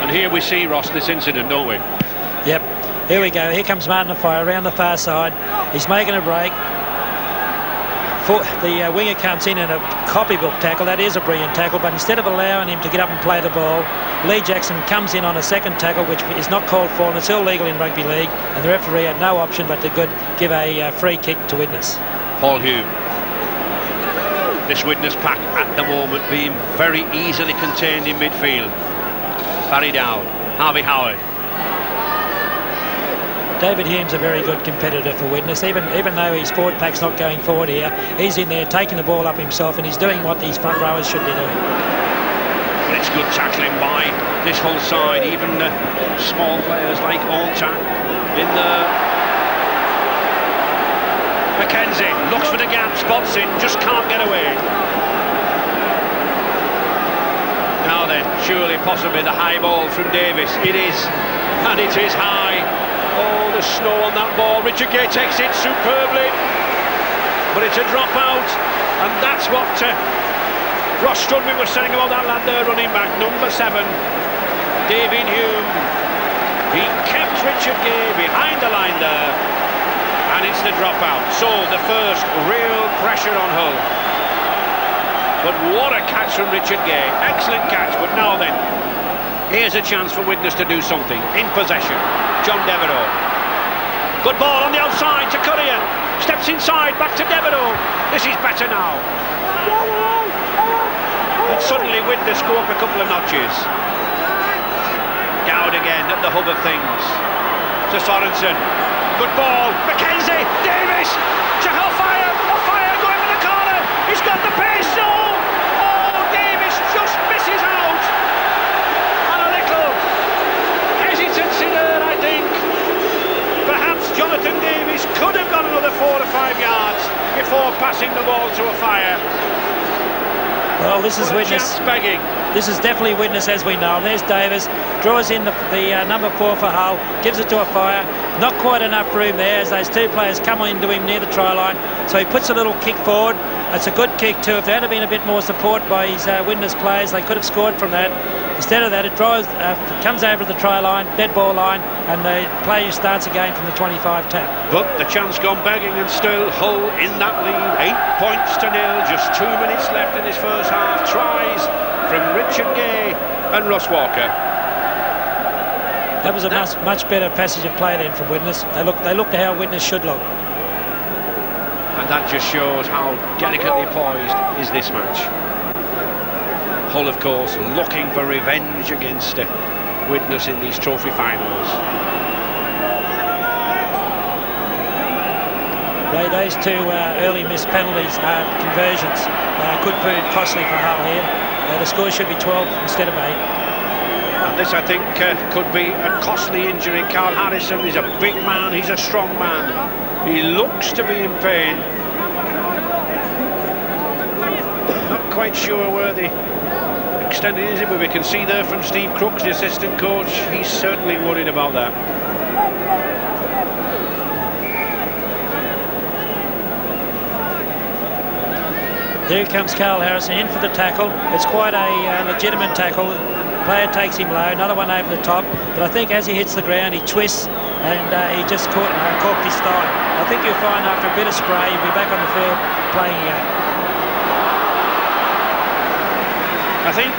And here we see, Ross, this incident, don't we? Yep. Here we go. Here comes Martin O'Fire around the far side. He's making a break. The winger comes in and a copybook tackle. That is a brilliant tackle, but instead of allowing him to get up and play the ball, Lee Jackson comes in on a second tackle, which is not called for, and it's illegal in rugby league, and the referee had no option but to give a free kick to Widnes. Paul Hume. This Widnes pack at the moment being very easily contained in midfield. Barry Dowd, Harvey Howard. David Hume's a very good competitor for Widnes, even though his forward pack's not going forward here. He's in there taking the ball up himself, and he's doing what these front rowers should be doing. But it's good tackling by this whole side, even small players like Alta in the... McKenzie looks for the gap, spots it, just can't get away. Now then, surely possibly the high ball from Davis. It is, and it is high. Oh, the snow on that ball. Richard Gay takes it superbly, but it's a dropout, and that's what Ross Strudwick was saying about that lad there, running back, number 7, David Hume. He kept Richard Gay behind the line there, and it's the dropout. So the first real pressure on Hull. But what a catch from Richard Gay. Excellent catch. But now then, here's a chance for Widnes to do something. In possession, John Devereux. Good ball on the outside to Courier. Steps inside, back to Devereux. This is better now. And suddenly Widnes go up a couple of notches. Dowd again at the hub of things. To Sorensen. Good ball, McKenzie, Davis, to O'Fire, O'Fire going for the corner, he's got the pace, no! Oh, Davis just misses out, and a little hesitancy there, I think. Perhaps Jonathan Davis could have gone another 4 or 5 yards before passing the ball to O'Fire. Well, this is Widnes. Begging. This is definitely Widnes as we know. There's Davis, draws in the number 4 for Hull, gives it to O'Fire. Not quite enough room there as those two players come into him near the try line. So he puts a little kick forward. It's a good kick too. If there had been a bit more support by his Widnes players, they could have scored from that. Instead of that, it comes over the try line, dead ball line, and the player starts again from the 25 tap. But the chance gone begging, and still Hull in that lead. 8 points to 0. Just 2 minutes left in this first half. Tries from Richard Gay and Ross Walker. That was a much better passage of play then from Widnes. They looked how Widnes should look. and that just shows how delicately poised is this match. Hull, of course, looking for revenge against Widnes in these trophy finals. Those two early missed penalties, conversions, could prove costly for Hull here. The score should be 12 instead of 8. And this, I think, could be a costly injury. Carl Harrison is a big man, he's a strong man. He looks to be in pain. Not quite sure where the extent is, but we can see there from Steve Crooks, the assistant coach, he's certainly worried about that. Here comes Carl Harrison in for the tackle. It's quite a legitimate tackle. The player takes him low, another one over the top, but I think as he hits the ground he twists and he just corked his thigh. I think you'll find after a bit of spray he'll be back on the field playing again. I think,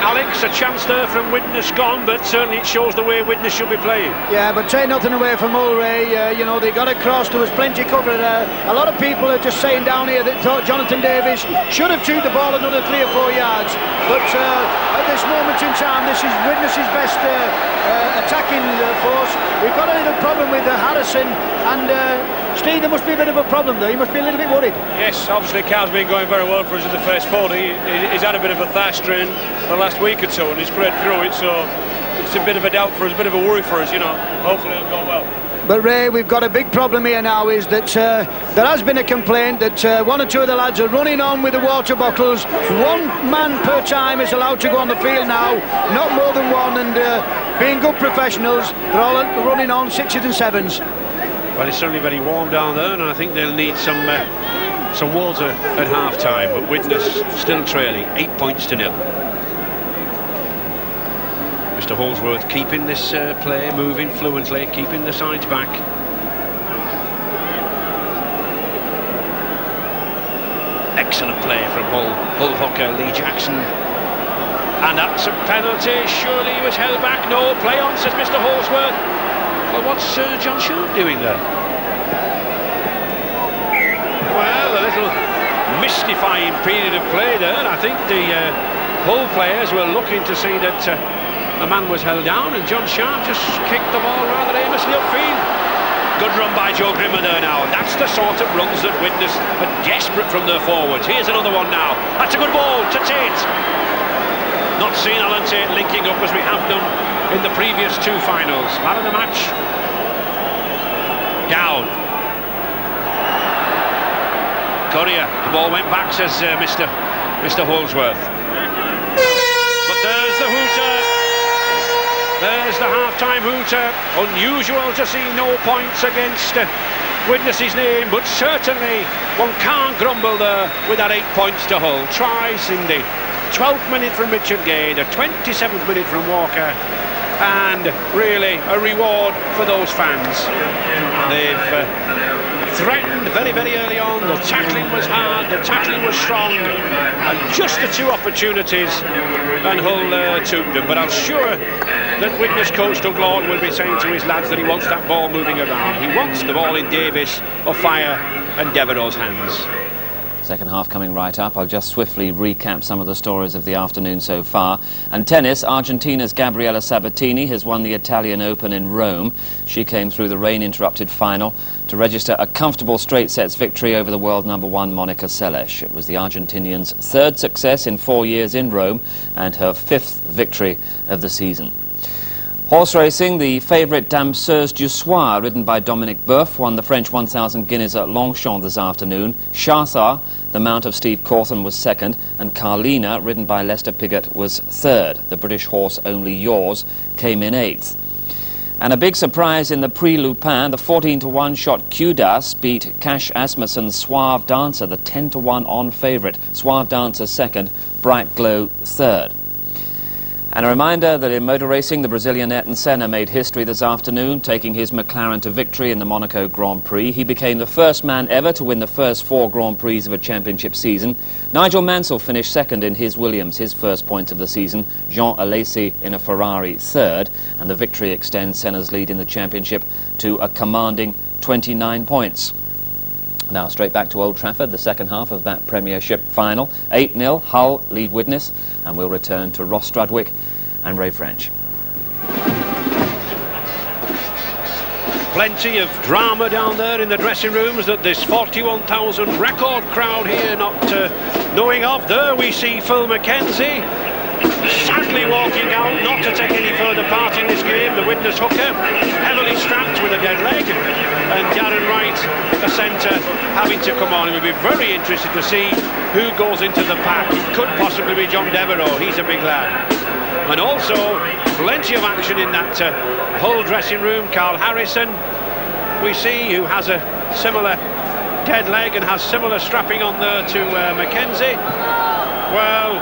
Alex, a chance there from Widnes gone, but certainly it shows the way Widnes should be playing. Yeah, but take nothing away from Mulray. You know, they got across, there was plenty cover there. A lot of people are just saying down here that thought Jonathan Davies should have chewed the ball another 3 or 4 yards. But at this moment in time, this is Widnes' best attacking force. We've got a little problem with Harrison, and Steve, there must be a bit of a problem there. You must be a little bit worried. Yes, obviously Carl's been going very well for us in the first 40. He's had a bit of a thigh strain the last week or so, and he's played through it, so it's a bit of a doubt for us, a bit of a worry for us, you know. Hopefully it'll go well. But Ray, we've got a big problem here now, is that there has been a complaint that 1 or 2 of the lads are running on with the water bottles. 1 man per time is allowed to go on the field now, not more than 1, and being good professionals, they're all running on 6s and 7s. Well, it's certainly very warm down there, and I think they'll need some water at half-time, but Widnes still trailing 8 points to 0. Mr. Holsworth keeping this play moving fluently, keeping the sides back. Excellent play from Hull hooker Lee Jackson. And that's a penalty. Surely he was held back. No, play on, says Mr. Holsworth. Well, what's John Sharp doing there? Well, a little mystifying period of play there. I think the Hull players were looking to see that a man was held down, and John Sharp just kicked the ball rather aimlessly upfield. Good run by Joe Grimmer there now. That's the sort of runs that Widnes are desperate from their forwards. Here's another one now. That's a good ball to Tate. Not seen Alan Tate linking up as we have done in the previous 2 finals. Man of the match. Down. Courier. The ball went back, says Mr. Holsworth. But there's the hooter. There's the half-time hooter. Unusual to see no points against Widnes' name, but certainly one can't grumble there with that 8 points to Hull. Tries in the 12th minute from Richard Gay, the 27th minute from Walker, and really a reward for those fans. They've threatened very, very early on. The tackling was hard, the tackling was strong, and just the 2 opportunities, and Hull took them. But I'm sure that Widnes coach Doug Lord will be saying to his lads that he wants that ball moving around. He wants the ball in Davis, Ofire and Devereux's hands. Second half coming right up. I'll just swiftly recap some of the stories of the afternoon so far. And tennis, Argentina's Gabriela Sabatini has won the Italian Open in Rome. She came through the rain-interrupted final to register a comfortable straight sets victory over the world number 1 Monica Seles. It was the Argentinian's 3rd success in 4 years in Rome and her 5th victory of the season. Horse racing, the favourite Dameseuse du Soir, ridden by Dominique Boeuf, won the French 1,000 guineas at Longchamp this afternoon. Charthar, the mount of Steve Cawthon, was 2nd, and Carlina, ridden by Lester Piggott, was 3rd. The British horse Only Yours came in 8th. And a big surprise in the Prix Lupin, the 14-to-1 shot Kudas beat Cash Asmussen's Suave Dancer, the 10-to-1 on favourite. Suave Dancer 2nd, Bright Glow 3rd. And a reminder that in motor racing, the Brazilian Ayrton Senna made history this afternoon, taking his McLaren to victory in the Monaco Grand Prix. He became the first man ever to win the first 4 Grand Prix of a championship season. Nigel Mansell finished 2nd in his Williams, his first points of the season. Jean Alesi in a Ferrari 3rd. And the victory extends Senna's lead in the championship to a commanding 29 points. Now straight back to Old Trafford, the second half of that Premiership final. 8-0, Hull lead Widnes, and we'll return to Ross Strudwick and Ray French. Plenty of drama down there in the dressing rooms that this 41,000 record crowd here not knowing of. There we see Phil Mackenzie sadly walking out, not to take any further part in this game. The Widnes hooker, heavily strapped with a dead leg, and Darren Wright, a centre, having to come on. We'll be very interested to see who goes into the pack. It could possibly be John Devereux, he's a big lad. And also, plenty of action in that Hull dressing room. Carl Harrison, we see, who has a similar dead leg and has similar strapping on there to Mackenzie. Well,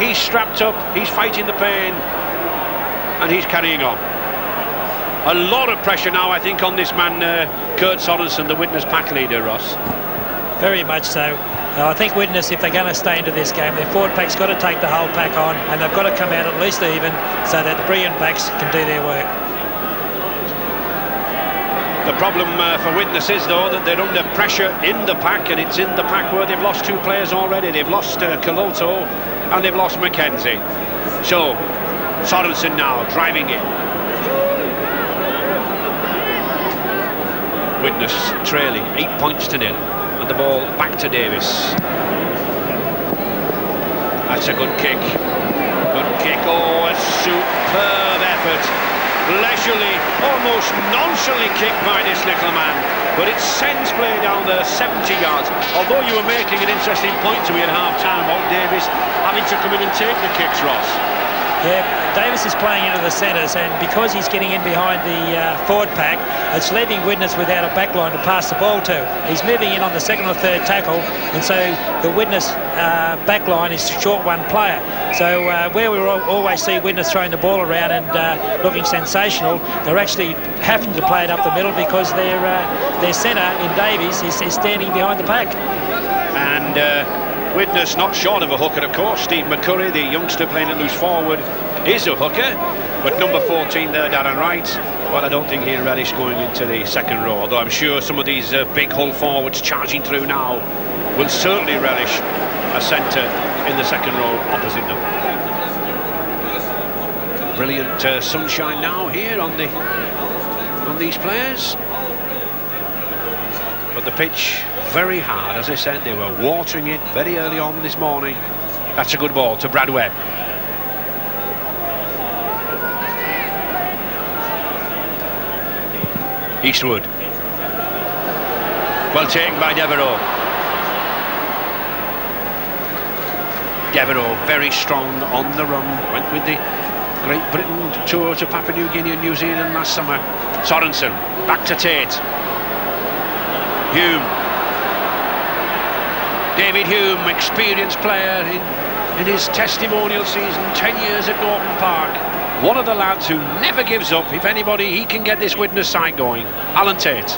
he's strapped up, he's fighting the pain, and he's carrying on. A lot of pressure now, I think, on this man, Kurt Sorensen, the Widnes pack leader, Ross. Very much so. I think Widnes, if they're going to stay into this game, their forward pack's got to take the whole pack on, and they've got to come out at least even, so that the brilliant backs can do their work. The problem for Widnes is, though, that they're under pressure in the pack, and it's in the pack where they've lost two players already. They've lost Coloto and they've lost Mackenzie. So, Sorensen now driving in. Widnes trailing 8 points to 0, and the ball back to Davis. That's a good kick. Good kick. Oh, a superb effort. Leisurely, almost nonchalantly kicked by this little man, but it sends play down there 70 yards. Although you were making an interesting point to me at half-time about Davis having to come in and take the kicks, Ross. Yeah, Davis is playing into the centres, and because he's getting in behind the forward pack, it's leaving Widnes without a backline to pass the ball to. He's moving in on the second or third tackle, and so the Widnes backline is short one player. So where we always see Widnes throwing the ball around and looking sensational, they're actually having to play it up the middle because their centre in Davies is standing behind the pack. And Widnes not short of a hooker, of course. Steve McCurry, the youngster playing at loose forward, is a hooker. But number 14 there, Darren Wright, well, I don't think he'll relish going into the second row, although I'm sure some of these big Hull forwards charging through now will certainly relish a centre in the second row opposite them. Brilliant sunshine now here on these players, but the pitch very hard. As I said, they were watering it very early on this morning. That's a good ball to Brad Webb. Eastwood, well taken by Devereux. Devereux very strong on the run, went with the Great Britain tour to Papua New Guinea and New Zealand last summer. Sorensen, back to Tate. Hume, David Hume, experienced player in his testimonial season 10 years at Gorton Park. One of the lads who never gives up. If anybody, he can get this Widnes side going. Alan Tate.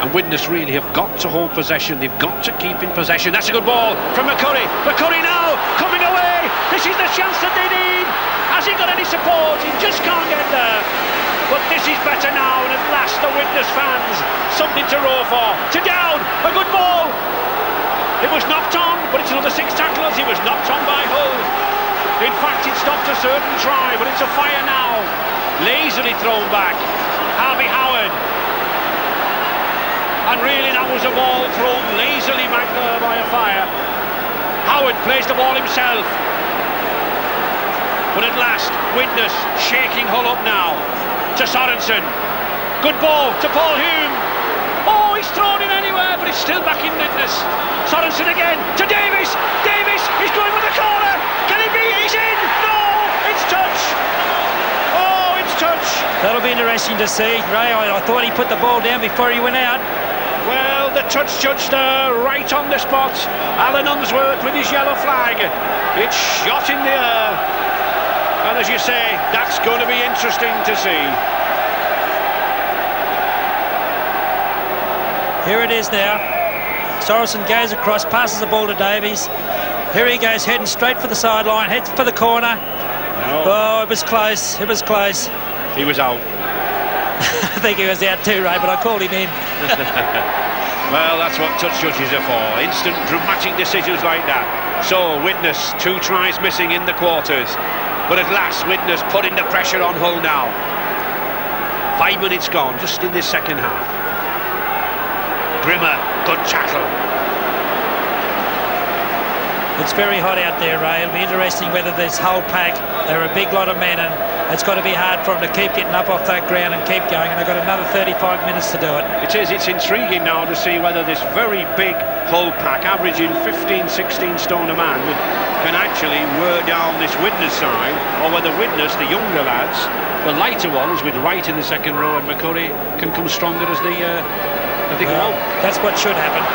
And Widnes really have got to hold possession. They've got to keep in possession. That's a good ball from McCurry. McCurry now coming away. This is the chance that they need. Has he got any support? He just can't get there. But this is better now, and at last the Widnes fans something to roar for. To Dowd, a good ball. It was knocked on, but it's another 6 tacklers. He was knocked on by Hull. In fact, it stopped a certain try, but it's a fire now. Lazily thrown back. Harvey Howard. And really that was a ball thrown lazily back there by a fire. Howard plays the ball himself. But at last, Widnes shaking Hull up now. To Sorensen. Good ball to Paul Hume. Oh, he's thrown it anywhere, but it's still back in Widnes. Sorensen again to Davis. Davis, he's going for the corner. Can it be? He's in. No, it's touch. Oh, it's touch. That'll be interesting to see. Ray, I thought he put the ball down before he went out. Well, the touch judge there, right on the spot. Alan Unsworth with his yellow flag. It's shot in the air. And as you say, that's going to be interesting to see. Here it is now. Sorensen goes across, passes the ball to Davies. Here he goes, heading straight for the sideline, heads for the corner. No. Oh, it was close, it was close. He was out. I think he was out too, Ray, but I called him in. Well, that's what touch judges are for. Instant dramatic decisions like that. So, Widnes, 2 tries missing in the quarters. But at last, Widnes putting the pressure on Hull now. 5 minutes gone, just in this second half. Grimmer, good tackle. It's very hot out there, Ray. It'll be interesting whether this whole pack, they're a big lot of men, and it's got to be hard for them to keep getting up off that ground and keep going, and they've got another 35 minutes to do it. It is, it's intriguing now to see whether this very big Hull pack, averaging 15, 16 stone a man, can actually wear down this Widnes side, or whether Widnes, the younger lads, the lighter ones, with Wright in the second row and McCurry, can come stronger as they go on. That's what should happen.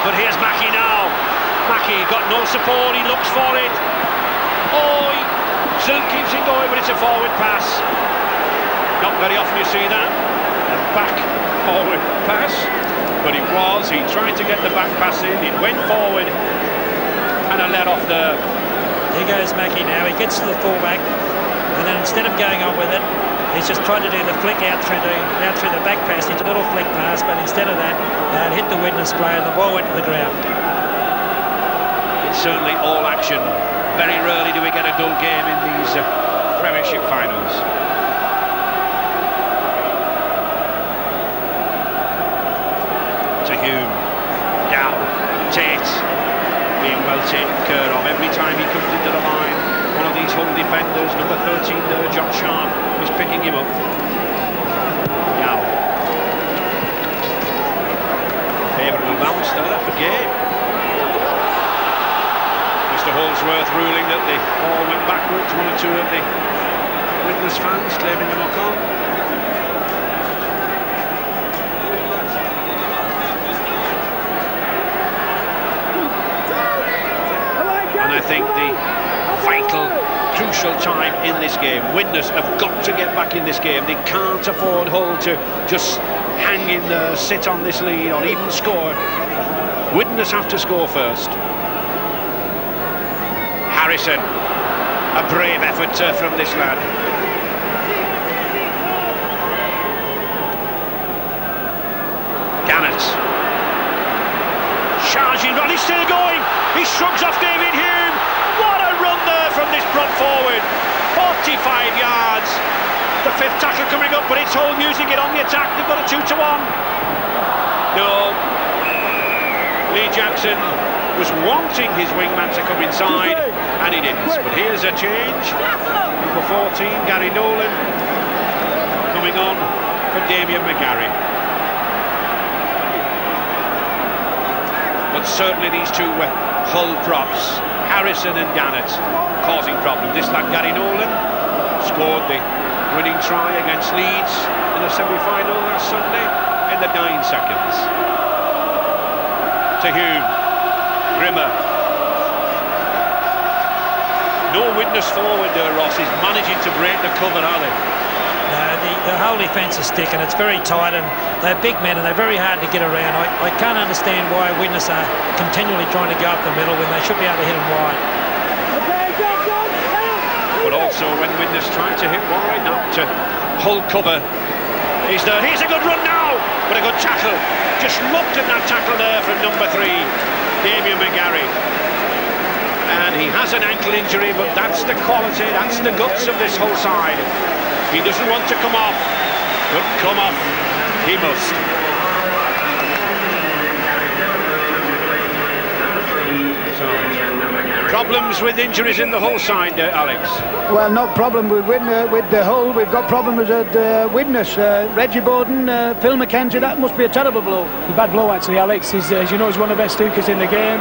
But here's Mackie now. Mackie got no support, he looks for it. Oh, he still keeps it going, but it's a forward pass. Not very often you see that. A back forward pass. But it was, he tried to get the back pass in, it went forward and a let off there. Here goes Mackie now, he gets to the fullback, and then instead of going on with it, he's just tried to do the flick out through the back pass into a little flick pass, but instead of that, it hit the Widnes player and the ball went to the ground. It's certainly all action. Very rarely do we get a dull game in these Premiership finals. To Hume, down, Tate, being well taken care of every time he comes into the line. One of these Hull defenders, number 13 there, John Sharp, is picking him up. Now, favourable bounce there for Gay. Mr. Holdsworth ruling that the ball went backwards. One or two of the Widnes fans claiming the knock-on. And I think the vital, crucial time in this game, Widnes have got to get back in this game. They can't afford Hull to just hang in there, sit on this lead or even score. Widnes have to score first. Harrison, a brave effort from this lad. Gannett, charging on, he's still going, he shrugs off David Hume. What a run there from this prop forward, 45 yards. The 5th tackle coming up, but it's Hull using it on the attack. They've got a 2-1. No, Lee Jackson was wanting his wingman to come inside, and he didn't. But here's a change. Number 14, Gary Nolan, coming on for Damien McGarry. But certainly these two were Hull props, Harrison and Gannett, causing problems. This lad, Gary Nolan, scored the winning try against Leeds in the semi-final last Sunday in the 9 seconds. To Hume. Grimmer. No Widnes forward there, Ross, is managing to break the cover, are they? No, the whole defence is thick and it's very tight, and they're big men and they're very hard to get around. I can't understand why Widnes are continually trying to go up the middle when they should be able to hit them wide. But also when Widnes tried to hit wide, not to Hull cover. He's there. Here's a good run now, but a good tackle. Just looked at that tackle there from number 3. Damien McGarry, and he has an ankle injury, but that's the quality, that's the guts of this whole side. He doesn't want to come off, but come off he must. Problems with injuries in the Hull side, Alex? Well, not problem with the Hull. We've got problems at Widnes. Reggie Bowden, Phil McKenzie, that must be a terrible blow. A bad blow, actually, Alex. He's, as you know, he's one of the best hookers in the game,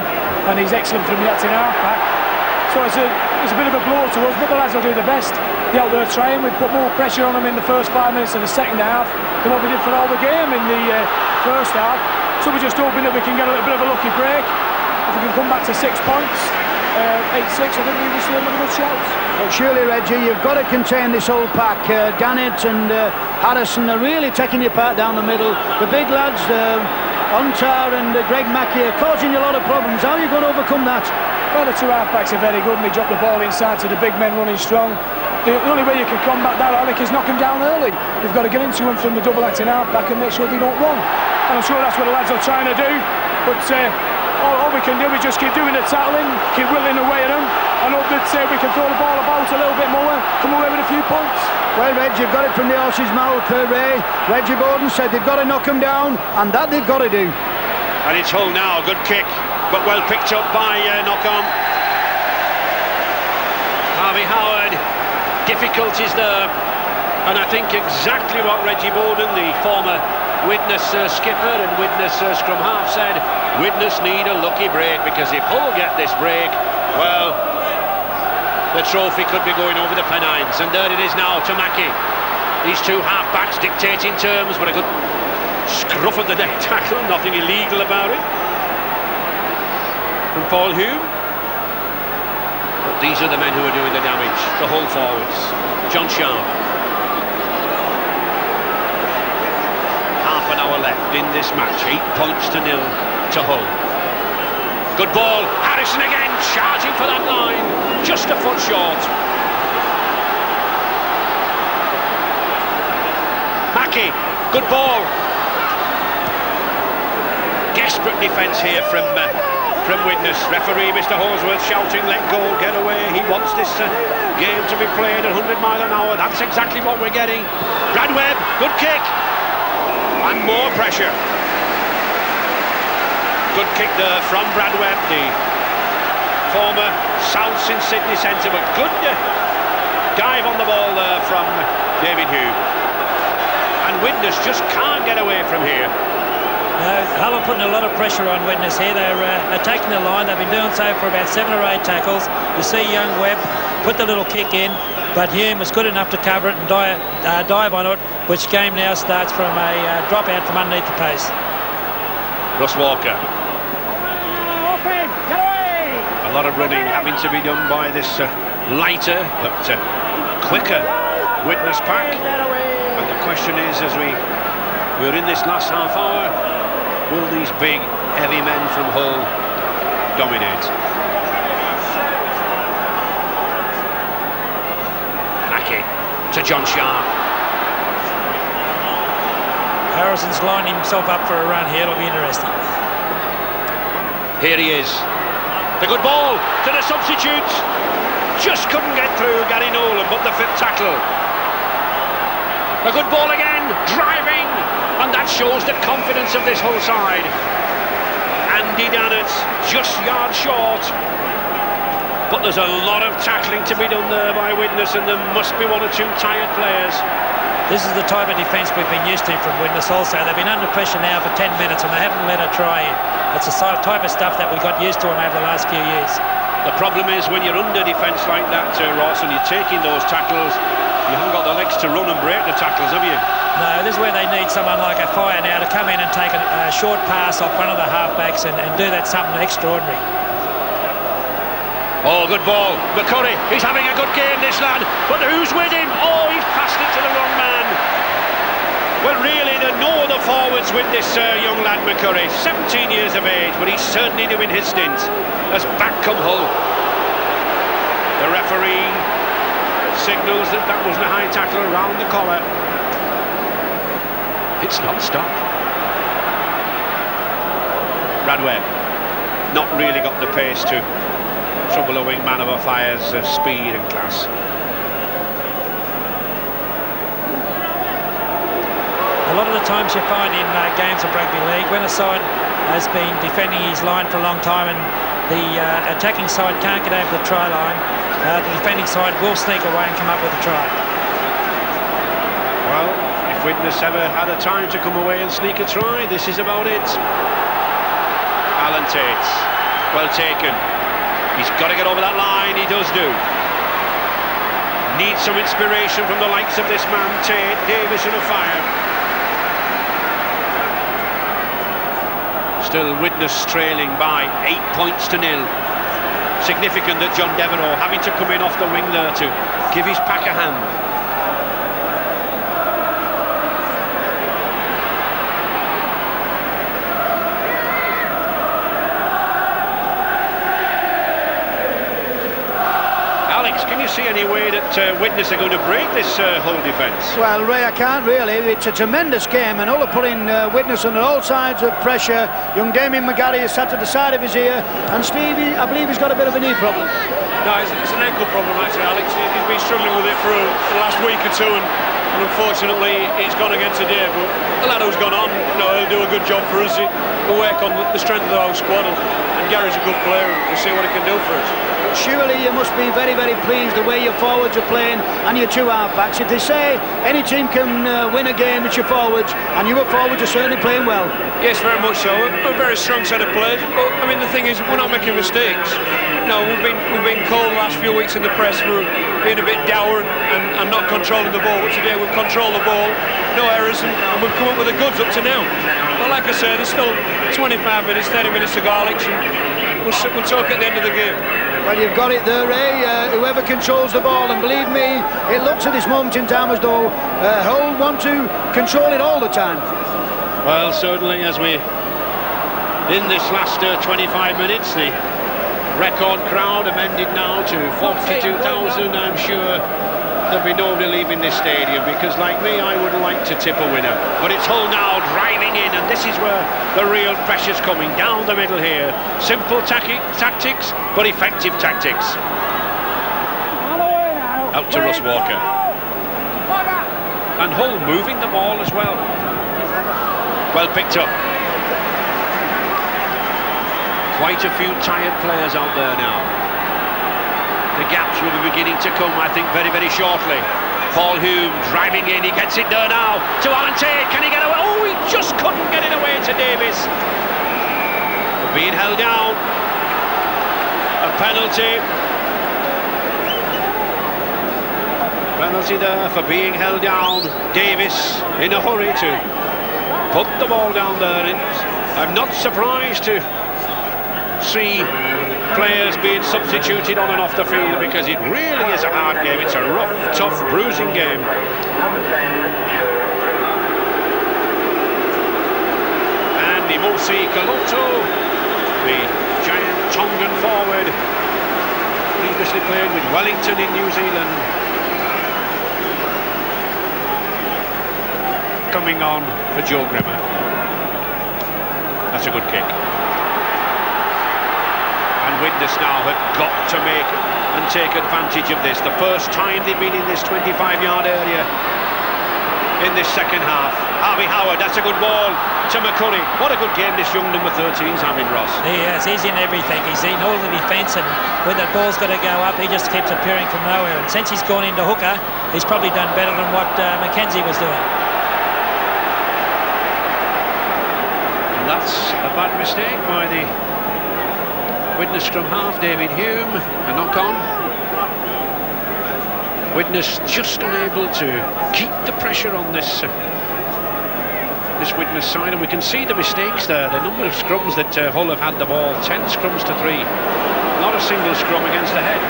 and he's excellent from the acting half-back. So it's a bit of a blow to us, but the lads will do the best. They're out there trying. We've put more pressure on them in the first 5 minutes of the second half than what we did for all the game in the first half. So we're just hoping that we can get a little bit of a lucky break. If we can come back to 6 points, 8-6, I think we will still have a good shouts. Well, surely, Reggie, you've got to contain this whole pack. Gannett and Harrison are really taking you apart down the middle. The big lads, Ontar and Greg Mackey, are causing you a lot of problems. How are you going to overcome that? Well, the 2 half-backs are very good, and they drop the ball inside to the big men running strong. The only way you can combat that, Alec, is knock them down early. You've got to get into them from the double acting half back and make sure they don't run. And I'm sure that's what the lads are trying to do. But all we can do is just keep doing the tackling, keep whittling away at them, and hope that we can throw the ball about a little bit more, come away with a few points. Well, Reg, you've got it from the horse's mouth, Ray. Reggie Bowden said they've got to knock them down, and that they've got to do. And it's Hull now, good kick, but well picked up by knock-on. Harvey Howard, difficulties there, and I think exactly what Reggie Bowden, the former Widnes skipper and Widnes scrum half, said. Widnes need a lucky break, because if Hull get this break, well, the trophy could be going over the Pennines. And there it is now to Mackie. These two half-backs dictating terms, but a good scruff of the neck tackle, nothing illegal about it. From Paul Hume. But these are the men who are doing the damage, the Hull forwards. John Sharp. Half an hour left in this match, 8 points to 0 to Hull. Good ball, Harrison again, charging for that line, just a foot short. Mackie, good ball. Desperate defence here from Widnes. Referee Mr Holsworth shouting, let go, get away. He wants this game to be played at 100 miles an hour. That's exactly what we're getting. Brad Webb, good kick. And more pressure. Good kick there from Brad Webb, the former South Sin Sydney centre, but good dive on the ball there from David Hume. And Widnes just can't get away from here. No, Hull are putting a lot of pressure on Widnes here. They're attacking the line. They've been doing so for about 7 or 8 tackles. You see young Webb put the little kick in, but Hume was good enough to cover it and dive on it, which game now starts from a drop out from underneath the post. Russ Walker. A lot of running having to be done by this lighter but quicker Widnes pack. And the question is, as we're in this last half hour, will these big, heavy men from Hull dominate? Mackie to John Sharp. Harrison's lining himself up for a run here. It'll be interesting. Here he is. The good ball to the substitutes. Just couldn't get through Gary Nolan, but the 5th tackle. A good ball again, driving, and that shows the confidence of this Hull side. Andy Dannett just yards short, but there's a lot of tackling to be done there by Widnes, and there must be 1 or 2 tired players. This is the type of defence we've been used to from Widnes also. They've been under pressure now for 10 minutes and they haven't let a try in. It's the type of stuff that we got used to them over the last few years. The problem is when you're under defence like that, Ross, and you're taking those tackles, you haven't got the legs to run and break the tackles, have you? No, this is where they need someone like a Fire now to come in and take a short pass off one of the halfbacks and do that something extraordinary. Oh, good ball. McCurry, he's having a good game, this lad. But who's with him? Oh, he's passed it to the wrong man. Well, really, there are no other forwards with this young lad, McCurry. 17 years of age, but he's certainly doing his stint as back come Hull. The referee signals that that wasn't a high tackle around the collar. It's non-stop. Brad Webb, not really got the pace to trouble a wingman of a Fire's speed and class. A lot of the times you find in games of rugby league, when a side has been defending his line for a long time and the attacking side can't get over the try line, the defending side will sneak away and come up with a try. Well, if Widnes ever had a time to come away and sneak a try, this is about it. Alan Tate, well taken. He's got to get over that line, he does do. Needs some inspiration from the likes of this man, Tate, Davis and a Fire. Still Widnes trailing by 8 points to 0. Significant that John Devereux having to come in off the wing there to give his pack a hand. can you see any way that Widnes are going to break this Hull defence? Well, Ray, I can't really. It's a tremendous game, and Hull are putting Widnes under all sides of pressure. Young Damien McGarry is sat at the side of his ear, and Stevie, I believe he's got a bit of a knee problem. No, it's an ankle problem actually, Alex. He's been struggling with it for the last week or two, and unfortunately it's gone again today. But the lad who's gone on, he'll do a good job for us. He'll work on the strength of our squad, and Gary's a good player, and we'll see what he can do for us. Surely you must be very, very pleased the way your forwards are playing and your two half-backs. If they say any team can win a game, it's your forwards, and your forwards are certainly playing well. Yes, very much so. We're a very strong set of players. But I mean, the thing is, we're not making mistakes. We've been called the last few weeks in the press for being a bit dour and not controlling the ball. But today we've controlled the ball, no errors, and we've come up with the goods up to now. But like I said, there's still 25 minutes, 30 minutes to go, Alex, and we'll talk at the end of the game. Well, you've got it there, Ray. Whoever controls the ball, and believe me, it looks at this moment in time as though Hull want to control it all the time. Well, certainly, as we in this last 25 minutes, the record crowd amended now to 42,000. I'm sure there'll be nobody leaving this stadium, because like me, I would like to tip a winner. But it's Hull now driving in, and this is where the real pressure's coming down the middle here. Simple tactics, but effective tactics. Out to Russ Walker. And Hull moving the ball as well. Well picked up. Quite a few tired players out there now. The gaps will be beginning to come, I think, very, very shortly. Paul Hume driving in, he gets it there now to Ante. Can he get away? Oh, he just couldn't get it away to Davis. Being held down. A penalty. Penalty there for being held down. Davis in a hurry to put the ball down there. I'm not surprised to see players being substituted on and off the field, because it really is a hard game. It's a rough, tough, bruising game. And Imosi Kaloto, the giant Tongan forward, previously played with Wellington in New Zealand, coming on for Joe Grimmer. That's a good kick. Widnes now have got to make and take advantage of this. The first time they've been in this 25-yard area in this second half. Harvey Howard, that's a good ball to McCurry. What a good game this young number 13's having, Ross. Yes, he's in everything. He's in all the defence, and when that ball's got to go up, he just keeps appearing from nowhere. And since he's gone into hooker, he's probably done better than what Mackenzie was doing. And that's a bad mistake by the Widnes scrum half, David Hume, a knock-on. Widnes just unable to keep the pressure on this Widnes side, and we can see the mistakes there. The number of scrums that Hull have had the ball, 10 scrums to 3. Not a single scrum against the head.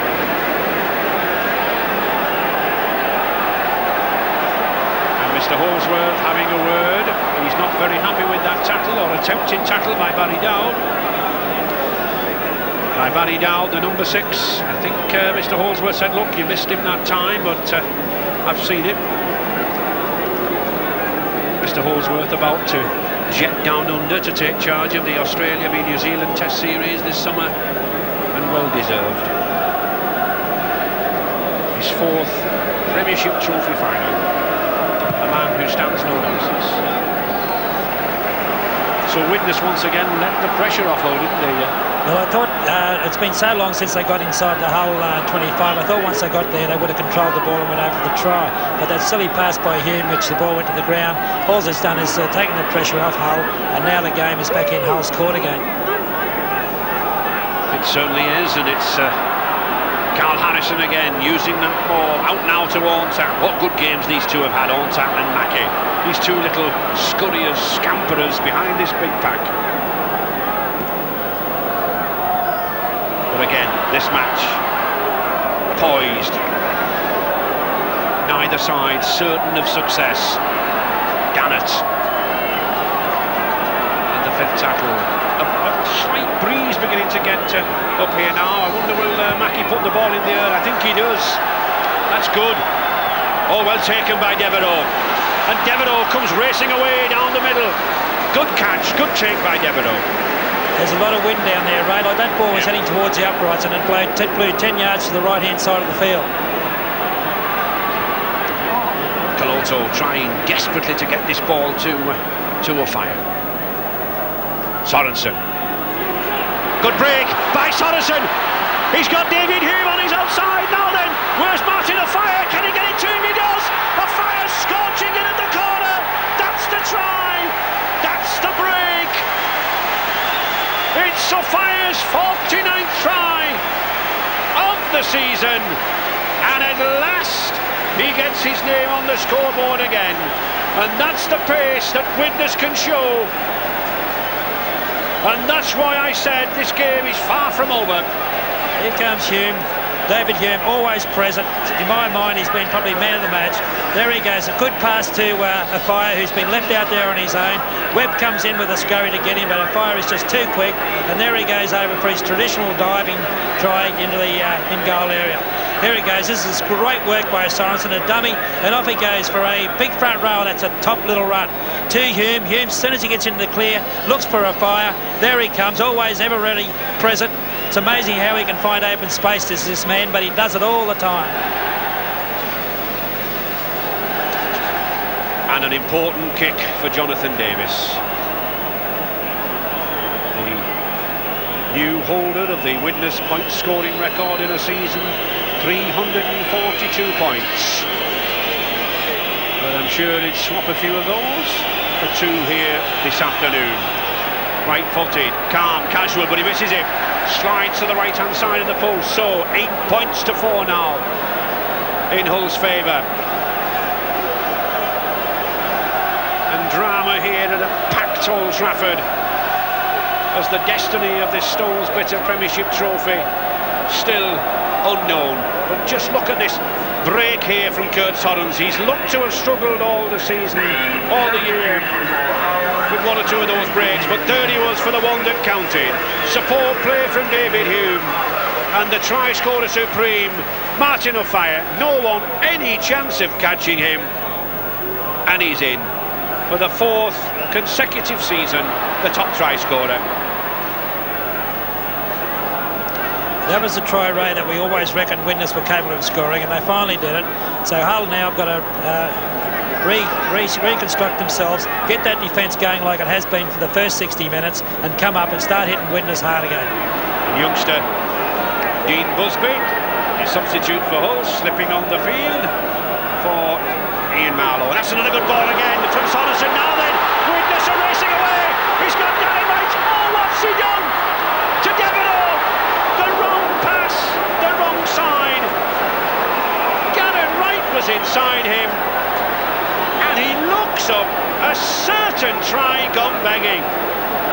And Mr. Holsworth having a word. He's not very happy with that tackle, or attempted tackle by Barry Dowd. By Barry Dowd, the number 6. I think Mr. Holsworth said, look, you missed him that time, but I've seen it. Mr. Holsworth about to jet down under to take charge of the Australia v New Zealand Test Series this summer, and well deserved. His 4th Premiership Trophy final. A man who stands no nonsense. So Widnes once again let the pressure off Hull, didn't they? Well, I thought it's been so long since they got inside the Hull 25. I thought once they got there, they would have controlled the ball and went over the try. But that silly pass by Hume, which the ball went to the ground, all it's done is taken the pressure off Hull, and now the game is back in Hull's court again. It certainly is, and it's Carl Harrison again using that ball out now to Orntat. What good games these two have had, Orntat and Mackey. These two little scurriers, scamperers behind this big pack. But again, this match poised, neither side certain of success. Gannett, and the fifth tackle. A slight breeze beginning to get up here now. I wonder will Mackie put the ball in the air? I think he does. That's good. Oh, well taken by Devereux. And Devereux comes racing away down the middle. Good catch, good take by Devereux. There's a lot of wind down there, Ray. Like that ball was heading towards the uprights and it blew 10 yards to the right-hand side of the field. Caloto trying desperately to get this ball to a fire. Sorensen. Good break by Sorensen. He's got David Hume on his outside. Now then, where's Martin O'Fire? Can he get it to him? He does. O'Fire scorching in at the corner. That's the try. That's the break. It's O'Fire's 49th try of the season. And at last, he gets his name on the scoreboard again. And that's the pace that Widnes can show. And that's why I said this game is far from over. Here comes Hume. David Hume, always present. In my mind, he's been probably man of the match. There he goes, a good pass to O'Fire, who's been left out there on his own. Webb comes in with a scurry to get him, but O'Fire is just too quick. And there he goes over for his traditional diving try into the in-goal area. Here he goes. This is great work by Sorensen, a dummy, and off he goes for a big front row. That's a top little run to Hume. Hume, as soon as he gets into the clear, looks for O'Fire. There he comes, always ever ready, present. It's amazing how he can find open space, this man, but he does it all the time. And an important kick for Jonathan Davis. The new holder of the Widnes point scoring record in a season, 342 points. But I'm sure he'd swap a few of those for two here this afternoon. Right-footed, calm, casual, but he misses it. Slides to the right-hand side of the post. So 8 points to 4 now in Hull's favour. And drama here at a packed Old Trafford as the destiny of this Stones Bitter Premiership trophy still unknown. But just look at this break here from Kurt Soddens. He's looked to have struggled all the season, all the year, with one or two of those breaks, but there he was for the one that counted. Support play from David Hume, and the try scorer supreme, Martin O'Fire. No one any chance of catching him, and he's in for the 4th consecutive season, the top try scorer. That was the try, Ray, that we always reckoned Widnes were capable of scoring, and they finally did it. So Hull now have got to reconstruct themselves, get that defence going like it has been for the first 60 minutes, and come up and start hitting Widnes hard again. Youngster Dean Busby, a substitute for Hull, slipping on the field for Ian Marlowe. And that's another good ball again from Sorensen. Now then, Widnes are racing away. He's got Gary Wright. Oh, what's he done to Devereux? The wrong pass, the wrong side. Gary Wright was inside him. He looks up, a certain try gone begging.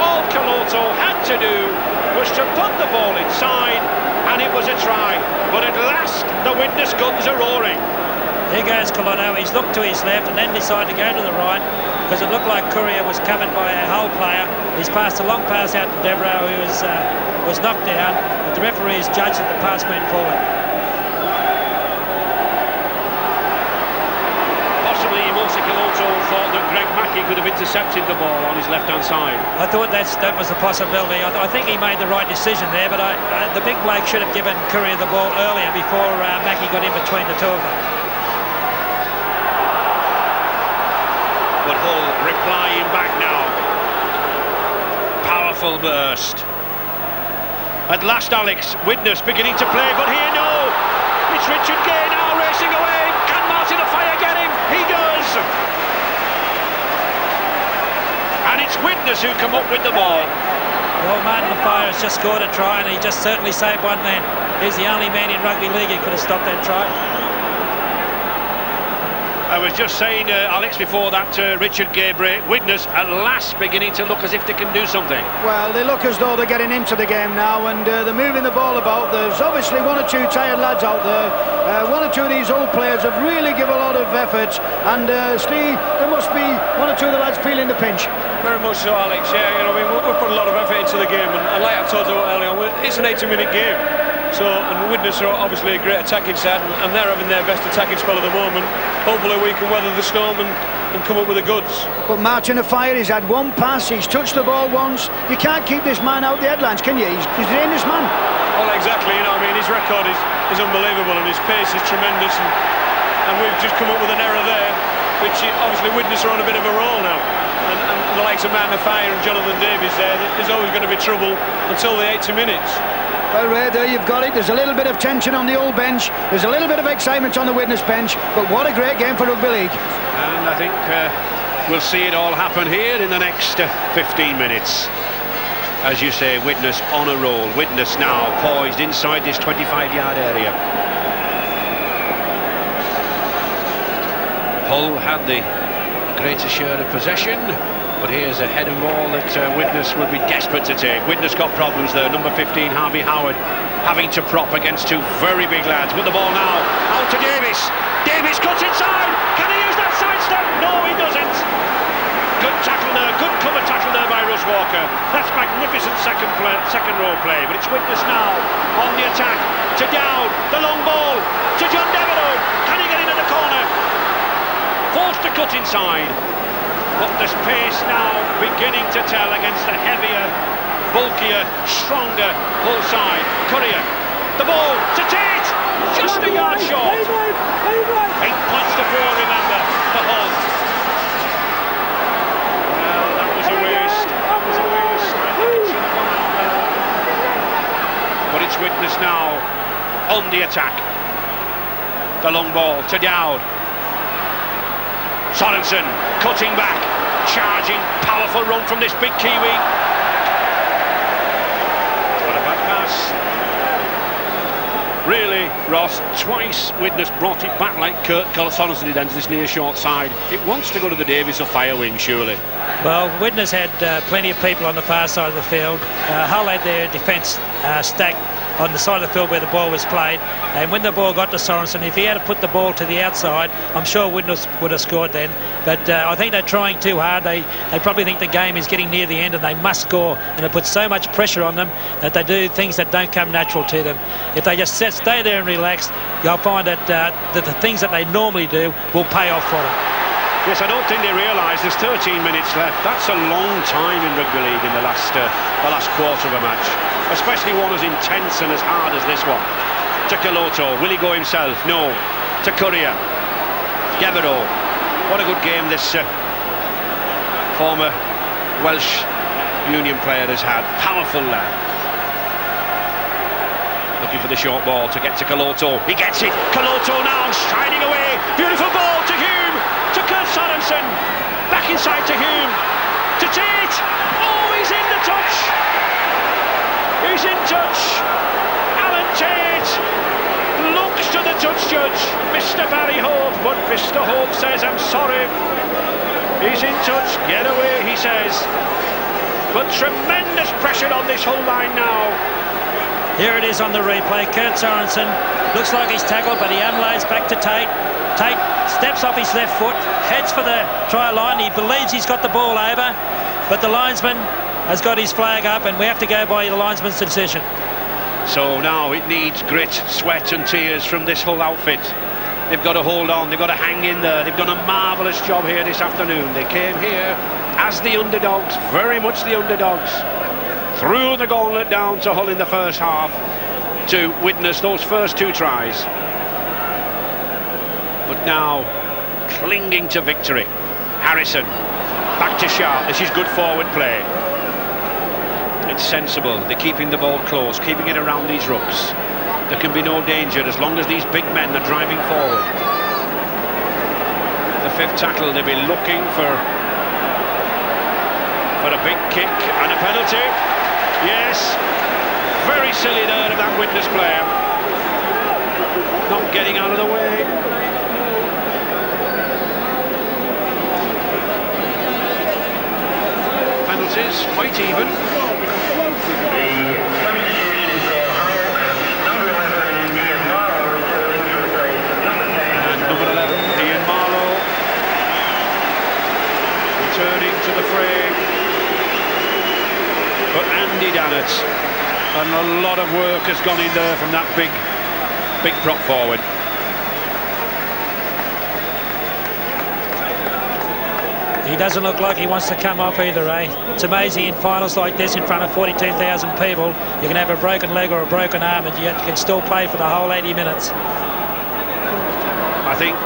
All Caloto had to do was to put the ball inside, and it was a try. But at last, the Widnes guns are roaring. Here goes Caloto. He's looked to his left and then decided to go to the right because it looked like Courier was covered by a Hull player. He's passed a long pass out to Devereux, who was knocked down, but the referee has judged that the pass went forward. Caloto thought that Greg Mackie could have intercepted the ball on his left-hand side. I thought that was a possibility. I think he made the right decision there, but the big bloke should have given Courier the ball earlier before Mackie got in between the two of them. But Hull replying back now. Powerful burst. At last, Alex, Widnes beginning to play, but here no. It's Richard Gay now racing away. Can Martin O'Fire get him? He does. And it's Widnes who come up with the ball. Well, Martin O'Fire has just scored a try, and he just certainly saved one man. He's the only man in rugby league who could have stopped that try. I was just saying, Alex, before that Richard Gay break, Widnes at last beginning to look as if they can do something. Well, they look as though they're getting into the game now, and they're moving the ball about. There's obviously one or two tired lads out there. One or two of these old players have really given a lot of effort, and Steve, they must must be one or two of the lads feeling the pinch. Very much so, Alex. Yeah, you know, I mean, we've put a lot of effort into the game, and like I've told you earlier on, it's an 80-minute game. So, and Widnes are obviously a great attacking side, and they're having their best attacking spell at the moment. Hopefully we can weather the storm and come up with the goods. But Martin of Fire, he's had one pass, he's touched the ball once. You can't keep this man out the headlines, can you? He's a dangerous man. Well, exactly, you know, I mean, his record is unbelievable, and his pace is tremendous, and we've just come up with an error there, which obviously Widnes are on a bit of a roll now. And the likes of Martin of Fire and Jonathan Davies there's always going to be trouble until the 80 minutes. Well, Ray, there you've got it. There's a little bit of tension on the old bench. There's a little bit of excitement on the Widnes bench. But what a great game for Rugby League. And I think we'll see it all happen here in the next 15 minutes. As you say, Widnes on a roll. Widnes now poised inside this 25-yard area. Hull had the greater share of possession, but here's a head and ball that Widnes will be desperate to take. Widnes got problems there. Number 15, Harvey Howard, having to prop against two very big lads. With the ball now, out to Davies. Davies cuts inside. Can he use that sidestep? No, he doesn't. Good tackle there, good cover tackle there by Russ Walker. That's magnificent second row play. But it's Widnes now on the attack. To Dowd, the long ball to John Devereux. Can he get into the corner? Forced to cut inside. But there's pace now beginning to tell against the heavier, bulkier, stronger Hull side. Courier, the ball to Tate, just a yard short. 8 points to 4, remember, for Hull. Well, that was a waste. That was a waste. I think it should have gone out there. But it's Widnes now on the attack. The long ball to Dowd. Sorensen cutting back, charging, powerful run from this big Kiwi. What a bad pass. Really, Ross, twice Widnes brought it back like Kurt Sorensen did into this near short side. It wants to go to the Davies or fire wing, surely. Well, Widnes had plenty of people on the far side of the field. Hull had their defence stacked on the side of the field where the ball was played, and when the ball got to Sorensen, if he had to put the ball to the outside, I'm sure Widnes would have scored then. But I think they're trying too hard. They probably think the game is getting near the end and they must score, and it puts so much pressure on them that they do things that don't come natural to them. If they just stay there and relax, you'll find that the things that they normally do will pay off for them. Yes, I don't think they realise there's 13 minutes left. That's a long time in rugby league in the last quarter of a match, especially one as intense and as hard as this one. To Kaloto, will he go himself? No. To Courier. Devereux. What a good game this former Welsh Union player has had. Powerful lad. Looking for the short ball to get to Kaloto. He gets it. Kaloto now striding away. Beautiful ball to Hume. To Kurt Sorensen. Back inside to Hume. To Tate. Oh, he's in the touch. He's in touch. Alan Tate looks to the touch judge, Mr. Barry Hope, but Mr. Hope says, I'm sorry. He's in touch. Get away, he says. But tremendous pressure on this whole line now. Here it is on the replay. Kurt Sorensen looks like he's tackled, but he unloads back to Tate. Tate steps off his left foot, heads for the try line. He believes he's got the ball over, but the linesman has got his flag up, and we have to go by the linesman's decision. So now it needs grit, sweat and tears from this whole outfit. They've got to hold on, they've got to hang in there. They've done a marvellous job here this afternoon. They came here as the underdogs, very much the underdogs. Threw the gauntlet down to Hull in the first half to witness those first 2 tries. But now, clinging to victory. Harrison, back to Sharp. This is good forward play. It's sensible. They're keeping the ball close, keeping it around these rucks. There can be no danger as long as these big men are driving forward. The 5th tackle, they'll be looking for a big kick and a penalty. Yes, very silly there of that Widnes player. Not getting out of the way. Penalties, quite even. And number 11, Ian Marlowe. Andy Dannett, and a lot of work has gone in there from that big prop forward. He doesn't look like he wants to come off either, eh? It's amazing in finals like this in front of 42,000 people, you can have a broken leg or a broken arm and yet you can still play for the whole 80 minutes. I think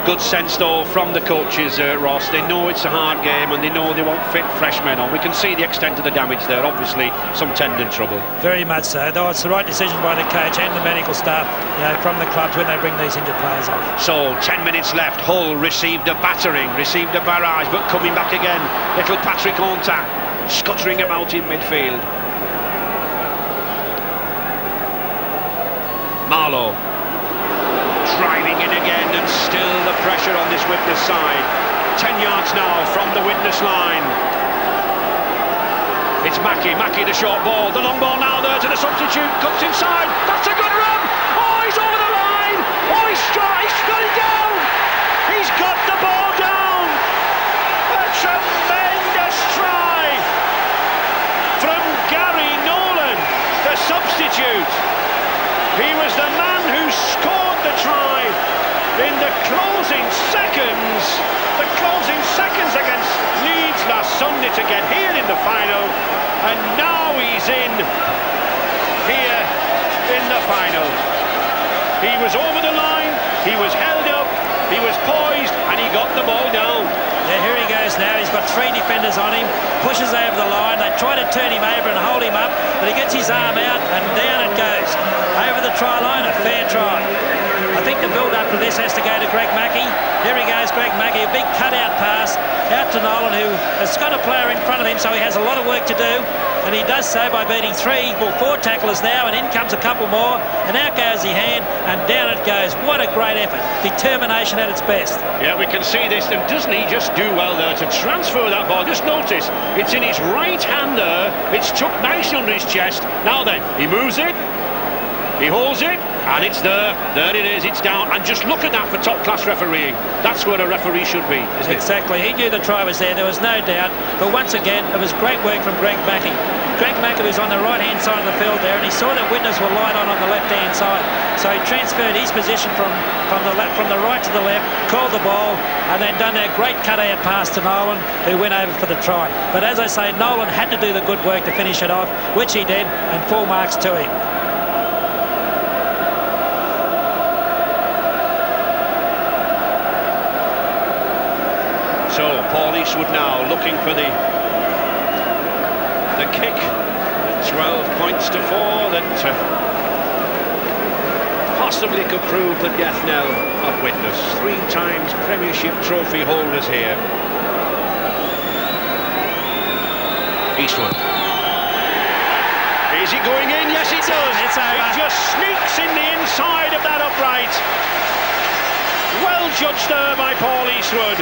good sense though from the coaches, Ross. They know it's a hard game and they know they won't fit fresh men on. We can see the extent of the damage there, obviously some tendon trouble. Very much so, though it's the right decision by the coach and the medical staff, you know, from the clubs when they bring these injured players off. So 10 minutes left. Hull received a battering, received a barrage, but coming back again. Little Patrick Onta scuttering about in midfield. Marlowe driving in again, and still the pressure on this Widnes side. 10 yards now from the Widnes line. It's Mackie the short ball, the long ball now there to the substitute, cuts inside, that's a good run, oh he's over the line, oh he's got it down, he's got the ball down, a tremendous try from Gary Nolan, the substitute. He was the man who scored the try in the closing seconds against Leeds last Sunday to get here in the final, and now he's in here in the final. He was over the line, he was held up, he was poised, and he got the ball down. Yeah, here he goes now. He's got 3 defenders on him, pushes over the line. They try to turn him over and hold him up, but he gets his arm out and down it goes. Over the try line, a fair try. I think the build-up to this has to go to Greg Mackie. Here he goes, Greg Mackie, a big cut-out pass out to Nolan, who has got a player in front of him, so he has a lot of work to do. And he does so by beating 4 tacklers now, and in comes a couple more, and out goes the hand, and down it goes. What a great effort. Determination at its best. Yeah, we can see this, and doesn't he just do well there to transfer that ball? Just notice, it's in his right hand there, it's tucked nice under his chest. Now then, he moves it, he holds it, and it's there. There it is, it's down. And just look at that for top-class refereeing. That's where a referee should be, isn't it? Exactly. He knew the try was there was no doubt. But once again, it was great work from Greg Mackie. Greg Mackie was on the right-hand side of the field there, and he saw that Widnes were light on the left-hand side. So he transferred his position from the right to the left, called the ball, and then done that great cut-out pass to Nolan, who went over for the try. But as I say, Nolan had to do the good work to finish it off, which he did, and 4 marks to him. So Paul Eastwood now looking for the kick. 12 points to 4 that possibly could prove the death knell of Widnes. 3 times Premiership trophy holders here. Eastwood. Is he going in? Yes, he does. It's over. It just sneaks in the inside of that upright. Well judged there by Paul Eastwood.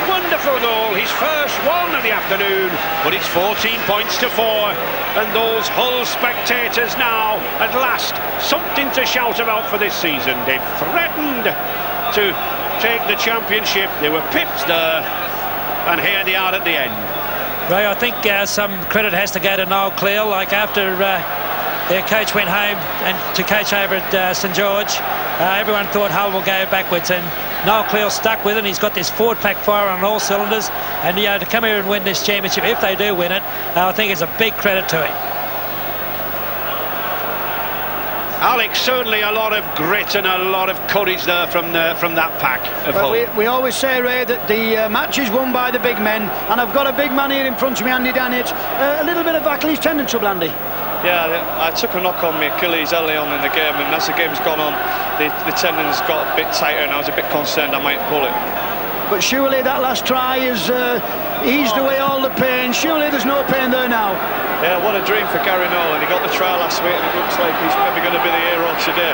Wonderful goal, his first one of the afternoon, but it's 14 points to 4, and those Hull spectators now, at last, something to shout about for this season. They've threatened to take the championship, they were pipped there, and here they are at the end. Ray, I think some credit has to go to Noel Cleal, like after their coach went home and to coach over at St George, everyone thought Hull will go backwards, and Noel Cleal stuck with it. He's got this forward pack fire on all cylinders, and to come here and win this championship, if they do win it, I think it's a big credit to him. Alex, certainly a lot of grit and a lot of courage there from that pack of Hull. We always say, Ray, that the match is won by the big men, and I've got a big man here in front of me, Andy Dannett. A little bit of Achilles tendon trouble, Andy. Yeah, I took a knock on my Achilles early on in the game, and as the game's gone on, the tendons got a bit tighter, and I was a bit concerned I might pull it. But surely that last try has eased away all the pain. Surely there's no pain there now. Yeah, what a dream for Gary Nolan. He got the try last week, and it looks like he's maybe going to be the hero today.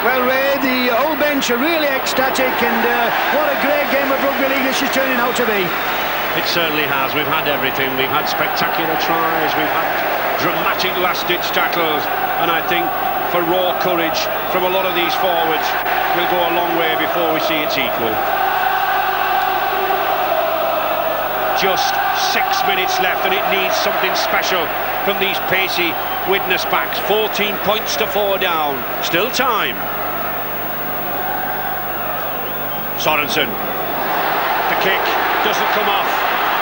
Well, Ray, the whole bench are really ecstatic, and what a great game of rugby league this is turning out to be. It certainly has. We've had everything. We've had spectacular tries. We've had dramatic last-ditch tackles, and I think for raw courage from a lot of these forwards will go a long way before we see its equal. just 6 minutes left, and it needs something special from these pacey Widnes backs. 14 points to 4 down. Still time. Sorensen. The kick doesn't come off.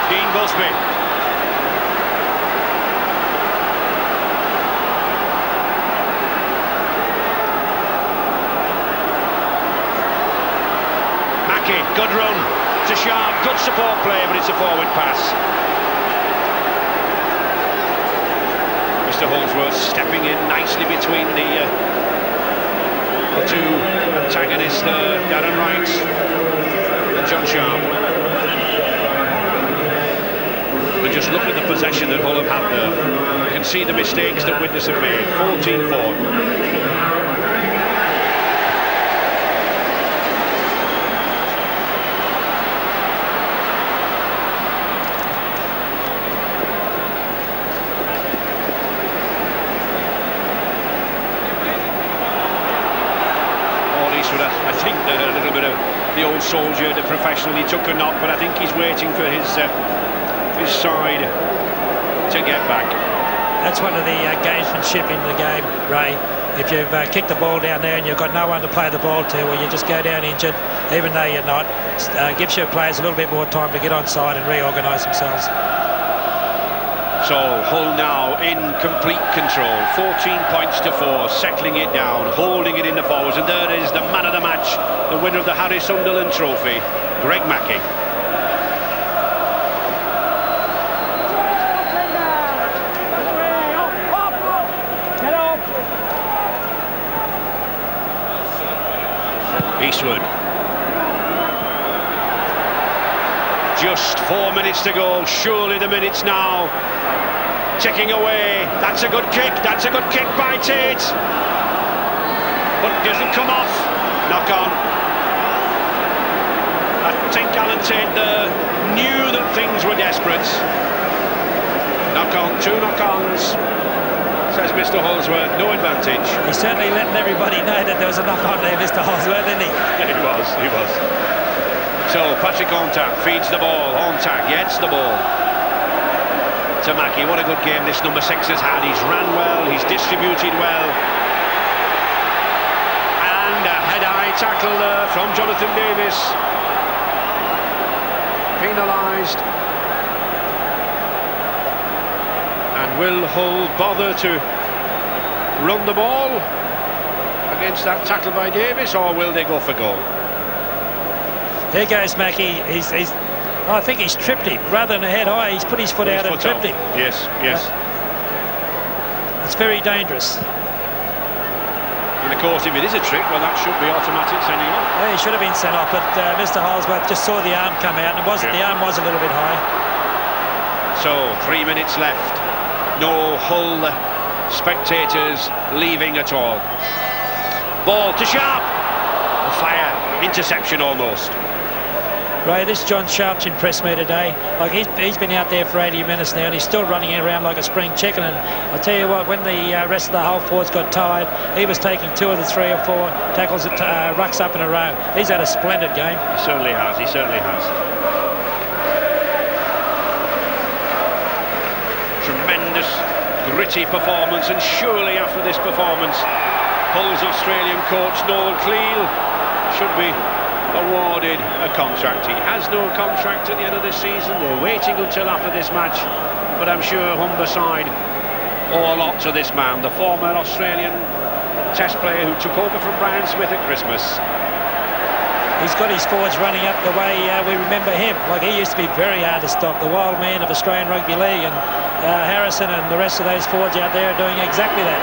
Dean Busby. Mackey, good run. To Sharp, good support play, but it's a forward pass. Mr. Holdsworth stepping in nicely between the two antagonists there, Darren Wright and John Sharp. And just look at the possession that Hull have had there. You can see the mistakes that Widnes have made. 14-4. I think that a little bit of the old soldier, the professional, he took a knock, but I think he's waiting for his side to get back. That's one of the gamesmanship in the game, Ray. If you've kicked the ball down there and you've got no one to play the ball to, or you just go down injured, even though you're not, gives your players a little bit more time to get on side and reorganise themselves. So Hull now in complete control. 14 points to 4, settling it down, holding it in the forwards, and there is the man of the match, the winner of the Harry Sunderland Trophy, Greg Mackey. Eastwood. Just 4 minutes to go. Surely the minutes now ticking away. That's a good kick. That's a good kick by Tate. But doesn't come off. Knock on. I think Alan Tate knew that things were desperate. Knock on. 2 knock-ons. Says Mr. Holdsworth. No advantage. He's certainly letting everybody know that there was a knock-on there, Mr. Holdsworth, isn't he? He was. He was. So Patrick Onta feeds the ball. Onta gets the ball to Mackey. What a good game this number 6 has had. He's ran well, he's distributed well, and a head-high tackle there from Jonathan Davis. Penalised. And will Hull bother to run the ball against that tackle by Davis, or will they go for goal? Here goes Mackey. I think he's tripped him. Rather than a head high, he's put his foot out and tripped him. Yes, yes. It's very dangerous. And of course, if it is a trick, well, that should be automatic sending off. Yeah, he should have been sent off, but Mr. Holdsworth just saw the arm come out, and the arm was a little bit high. So 3 minutes left. No Hull spectators leaving at all. Ball to Sharp. A fire interception almost. Ray, this John Sharp's impressed me today. Like he's been out there for 80 minutes now, and he's still running around like a spring chicken. And I tell you what, when the rest of the Hull forwards got tired, he was taking 2 of the 3 or 4 tackles at rucks up in a row. He's had a splendid game. He certainly has. He certainly has. Tremendous, gritty performance, and surely after this performance, Hull's Australian coach Noel Cleal should be awarded a contract. He has no contract at the end of this season. They're waiting until after this match, but I'm sure Humberside owe a lot to this man, the former Australian Test player who took over from Brian Smith at Christmas. He's got his forwards running up the way we remember him. Like, he used to be very hard to stop, the wild man of Australian Rugby League, and Harrison and the rest of those forwards out there are doing exactly that.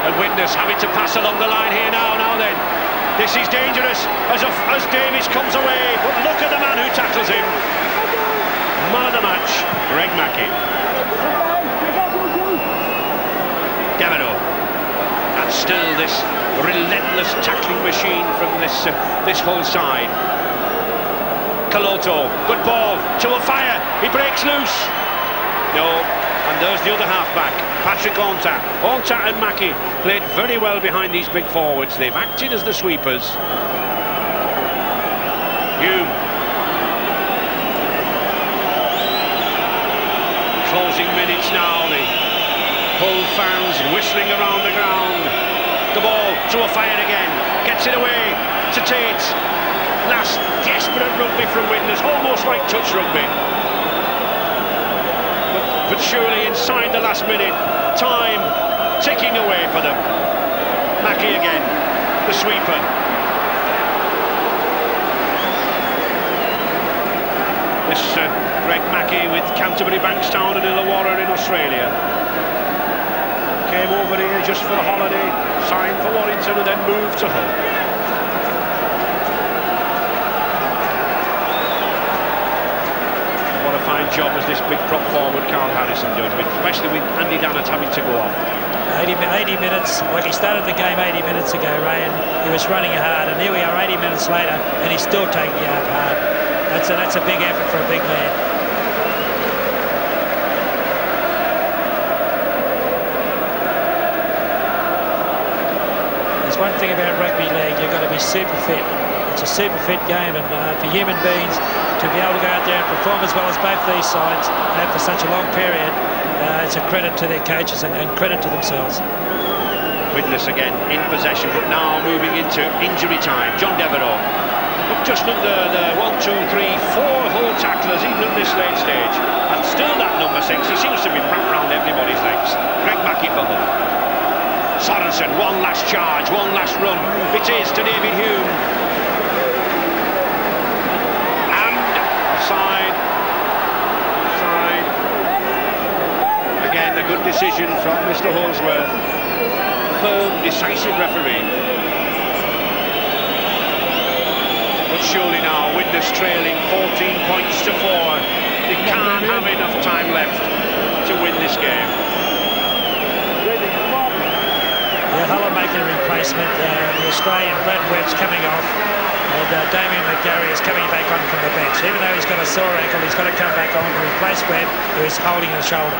And Widnes having to pass along the line here now then. This is dangerous as Davis comes away, but look at the man who tackles him. Man of the match, Greg Mackey. Devereaux. And still this relentless tackling machine from this Hull side. Caloto, good ball, to a fire, he breaks loose. No, and there's the other half-back, Patrick Onta. Onta and Mackey played very well behind these big forwards. They've acted as the sweepers. Hume. closing minutes now. The Hull fans whistling around the ground. The ball to a fire again. Gets it away to Tate. Last desperate rugby from Widnes, almost like touch rugby. But surely inside the last minute, time ticking away for them. Mackey again, the sweeper. This Greg Mackey with Canterbury Bankstown and Illawarra in Australia. Came over here just for a holiday, signed for Warrington and then moved to Hull. What a fine job as this big prop forward Carl Harrison doing, especially with Andy Dannett having to go off. 80 minutes, like he started the game 80 minutes ago, Ray, and he was running hard, and here we are 80 minutes later, and he's still taking it out hard. That's a big effort for a big man. There's one thing about rugby league, you've got to be super fit. It's a super fit game, and for human beings to be able to go out there and perform as well as both these sides after such a long period, it's a credit to their coaches and credit to themselves. Widnes again in possession, but now moving into injury time. John Devereux up just under the 1, 2, 3, 4 Hull tacklers, even at this late stage. And still that number 6, he seems to be wrapped around everybody's legs. Greg Mackey for Hull. Sorensen, one last charge, one last run. It is to David Hume. And offside. Offside. Again, a good decision from Mr. Holsworth. Firm, decisive referee. But surely now, Widnes trailing 14 points to 4. They can't have enough time left to win this game. Yeah, Hull are making a replacement. The Australian Brad Webb's coming off, and Damien McGarry is coming back on from the bench. Even though he's got a sore ankle, he's got to come back on to replace Webb, who is holding the shoulder.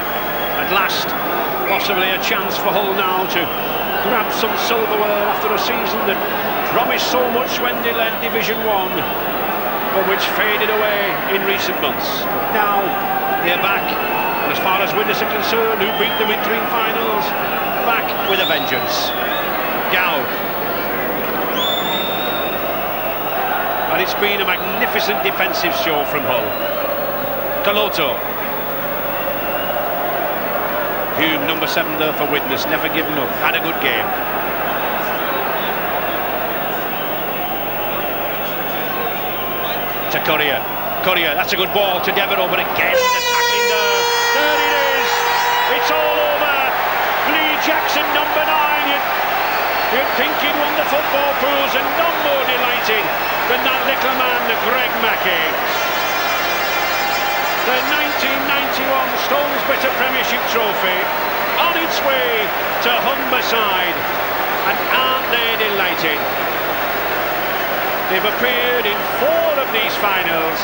At last, possibly a chance for Hull now to grab some silverware after a season that promised so much when they led Division 1, but which faded away in recent months. Now they're back, and as far as Widnes are concerned, who beat them in 3 finals, back with a vengeance. Gow. And it's been a magnificent defensive show from Hull. Caloto. Hume, number 7 there for Widnes, never given up, had a good game. To Courier, that's a good ball to Devereux, but again the tackling there. There it is, it's all over. Lee Jackson, number 9. You'd think he'd won the football pools, and none more delighted than that little man, Greg Mackey. The 1991 Stones Bitter Premiership Trophy on its way to Humberside, and aren't they delighted? They've appeared in 4 of these finals.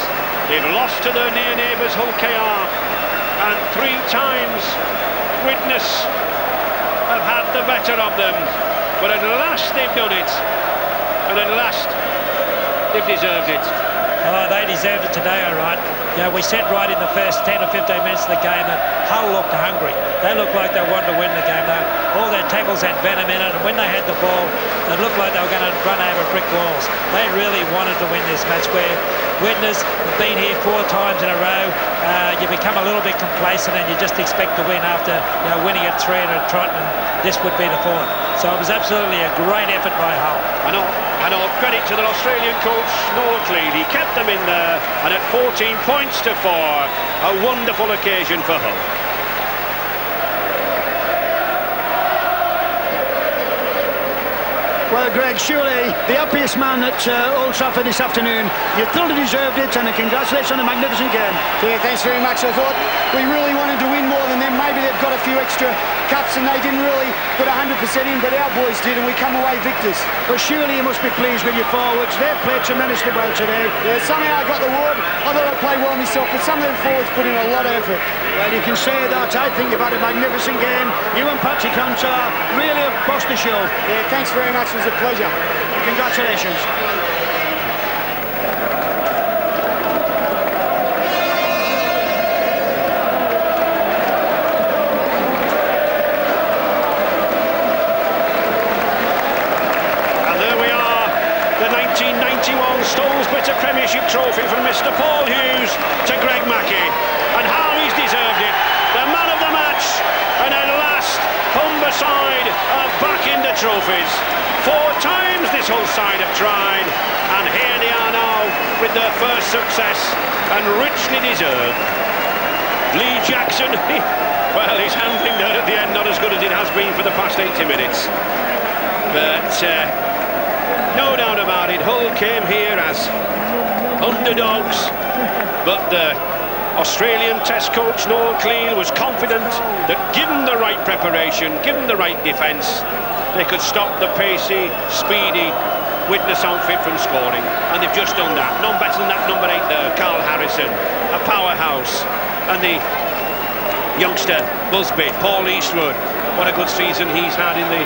They've lost to their near neighbours Hull KR, and 3 times Widnes have had the better of them. But at last they've done it, and at last they've deserved it. Oh, they deserved it today, all right. You know, we said right in the first 10 or 15 minutes of the game that Hull looked hungry. They looked like they wanted to win the game. All their tackles had venom in it, and when they had the ball, it looked like they were going to run over brick walls. They really wanted to win this match, where Widnes have been here 4 times in a row. You become a little bit complacent, and you just expect to win after winning at 3 in a trot, and this would be the 4th. So it was absolutely a great effort by Hull. I know, credit to the Australian coach, Noel Cleed. He kept them in there, and at 14 points to 4, a wonderful occasion for Hull. Well, Greg, surely the happiest man at Old Trafford this afternoon. You thoroughly deserved it, and congratulations on a magnificent game. Yeah, thanks very much. I thought we really wanted to win more than them. Maybe they've got a few extra cups and they didn't really put 100% in, but our boys did, and we come away victors. But surely you must be pleased with your forwards. They've played tremendously well today. Yeah, somehow I got the award. I thought I played well myself, but some of them forwards put in a lot of effort. Well, you can say that. I think you've had a magnificent game. You and Patrick Hunter really have bossed the show. Yeah, thanks very much. It was a pleasure. Congratulations. Premiership trophy from Mr. Paul Hughes to Greg Mackey, and how he's deserved it. The man of the match, and at last Humberside are back in the trophies. 4 times this whole side have tried, and here they are now with their first success, and richly deserved. Lee Jackson, well, his handling there at the end not as good as it has been for the past 80 minutes. But no doubt about it, Hull came here as underdogs, but the Australian Test coach Noel Clean was confident that given the right preparation, given the right defence, they could stop the pacey, speedy Widnes outfit from scoring, and they've just done that. None better than that number 8 there, Carl Harrison, a powerhouse, and the youngster Busby, Paul Eastwood. What a good season he's had in the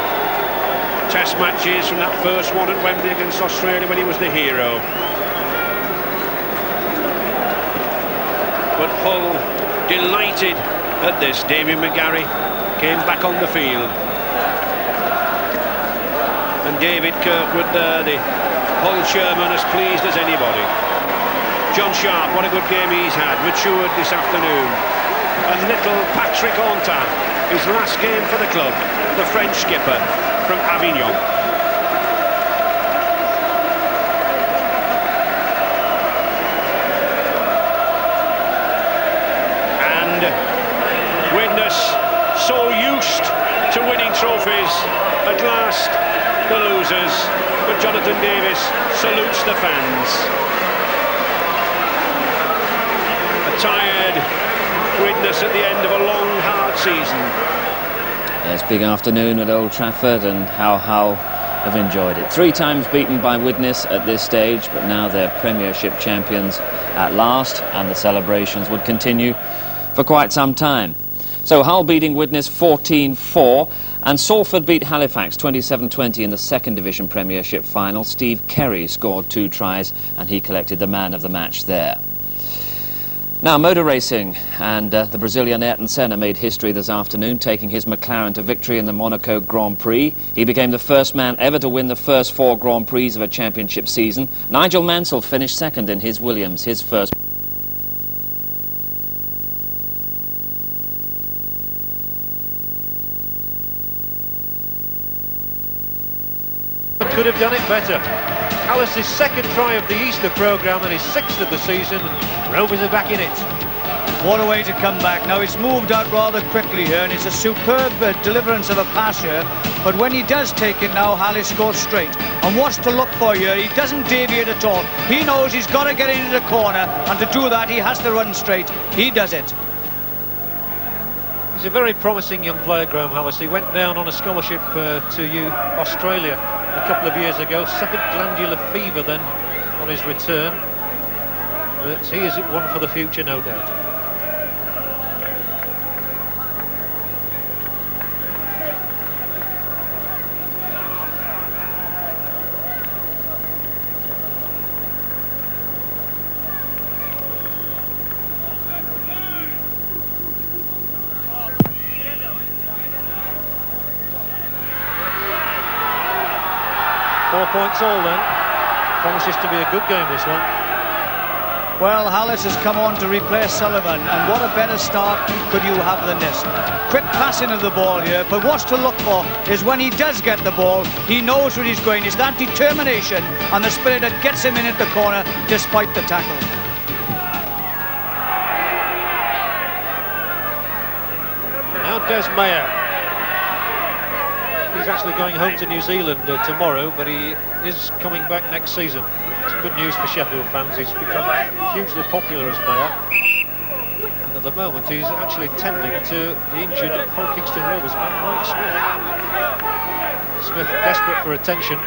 Test matches, from that first one at Wembley against Australia when he was the hero. But Hull delighted at this. Damien McGarry came back on the field, and David Kirkwood there, the Hull chairman, as pleased as anybody. John Sharp, what a good game he's had, matured this afternoon. And little Patrick Onta, his last game for the club, the French skipper from Avignon. And Widnes, so used to winning trophies, at last the losers, but Jonathan Davis salutes the fans. A tired Widnes at the end of a long, hard season. Yes, big afternoon at Old Trafford, and how Hull have enjoyed it. 3 times beaten by Widnes at this stage, but now they're Premiership champions at last, and the celebrations would continue for quite some time. So Hull beating Widnes 14-4, and Salford beat Halifax 27-20 in the second division Premiership final. Steve Kerry scored 2 tries, and he collected the man of the match there. Now, motor racing, and the Brazilian Ayrton Senna made history this afternoon, taking his McLaren to victory in the Monaco Grand Prix. He became the first man ever to win the first 4 Grand Prix of a championship season. Nigel Mansell finished second in his Williams, his first. Could have done it better. Alice's second try of the Easter programme and his 6th of the season. Rovers are back in it. What a way to come back. Now, it's moved out rather quickly here, and it's a superb deliverance of a pass here. But when he does take it now, Hallis scores straight. And what's to look for here? He doesn't deviate at all. He knows he's got to get into the corner, and to do that, he has to run straight. He does it. He's a very promising young player, Graham Hallis. He went down on a scholarship to Australia a couple of years ago, suffered glandular fever then on his return, but he is one for the future, no doubt. Points all then. Promises to be a good game, this one. Well, Hallis has come on to replace Sullivan, and what a better start could you have than this. Quick passing of the ball here, but what's to look for is when he does get the ball, he knows where he's going. It's that determination and the spirit that gets him in at the corner despite the tackle. Now Des Mayer. He's actually going home to New Zealand tomorrow, but he is coming back next season. It's good news for Sheffield fans. He's become hugely popular as Mayer. And at the moment, he's actually tending to the injured Hull Kingston Rovers man, Mike Smith. Smith desperate for attention.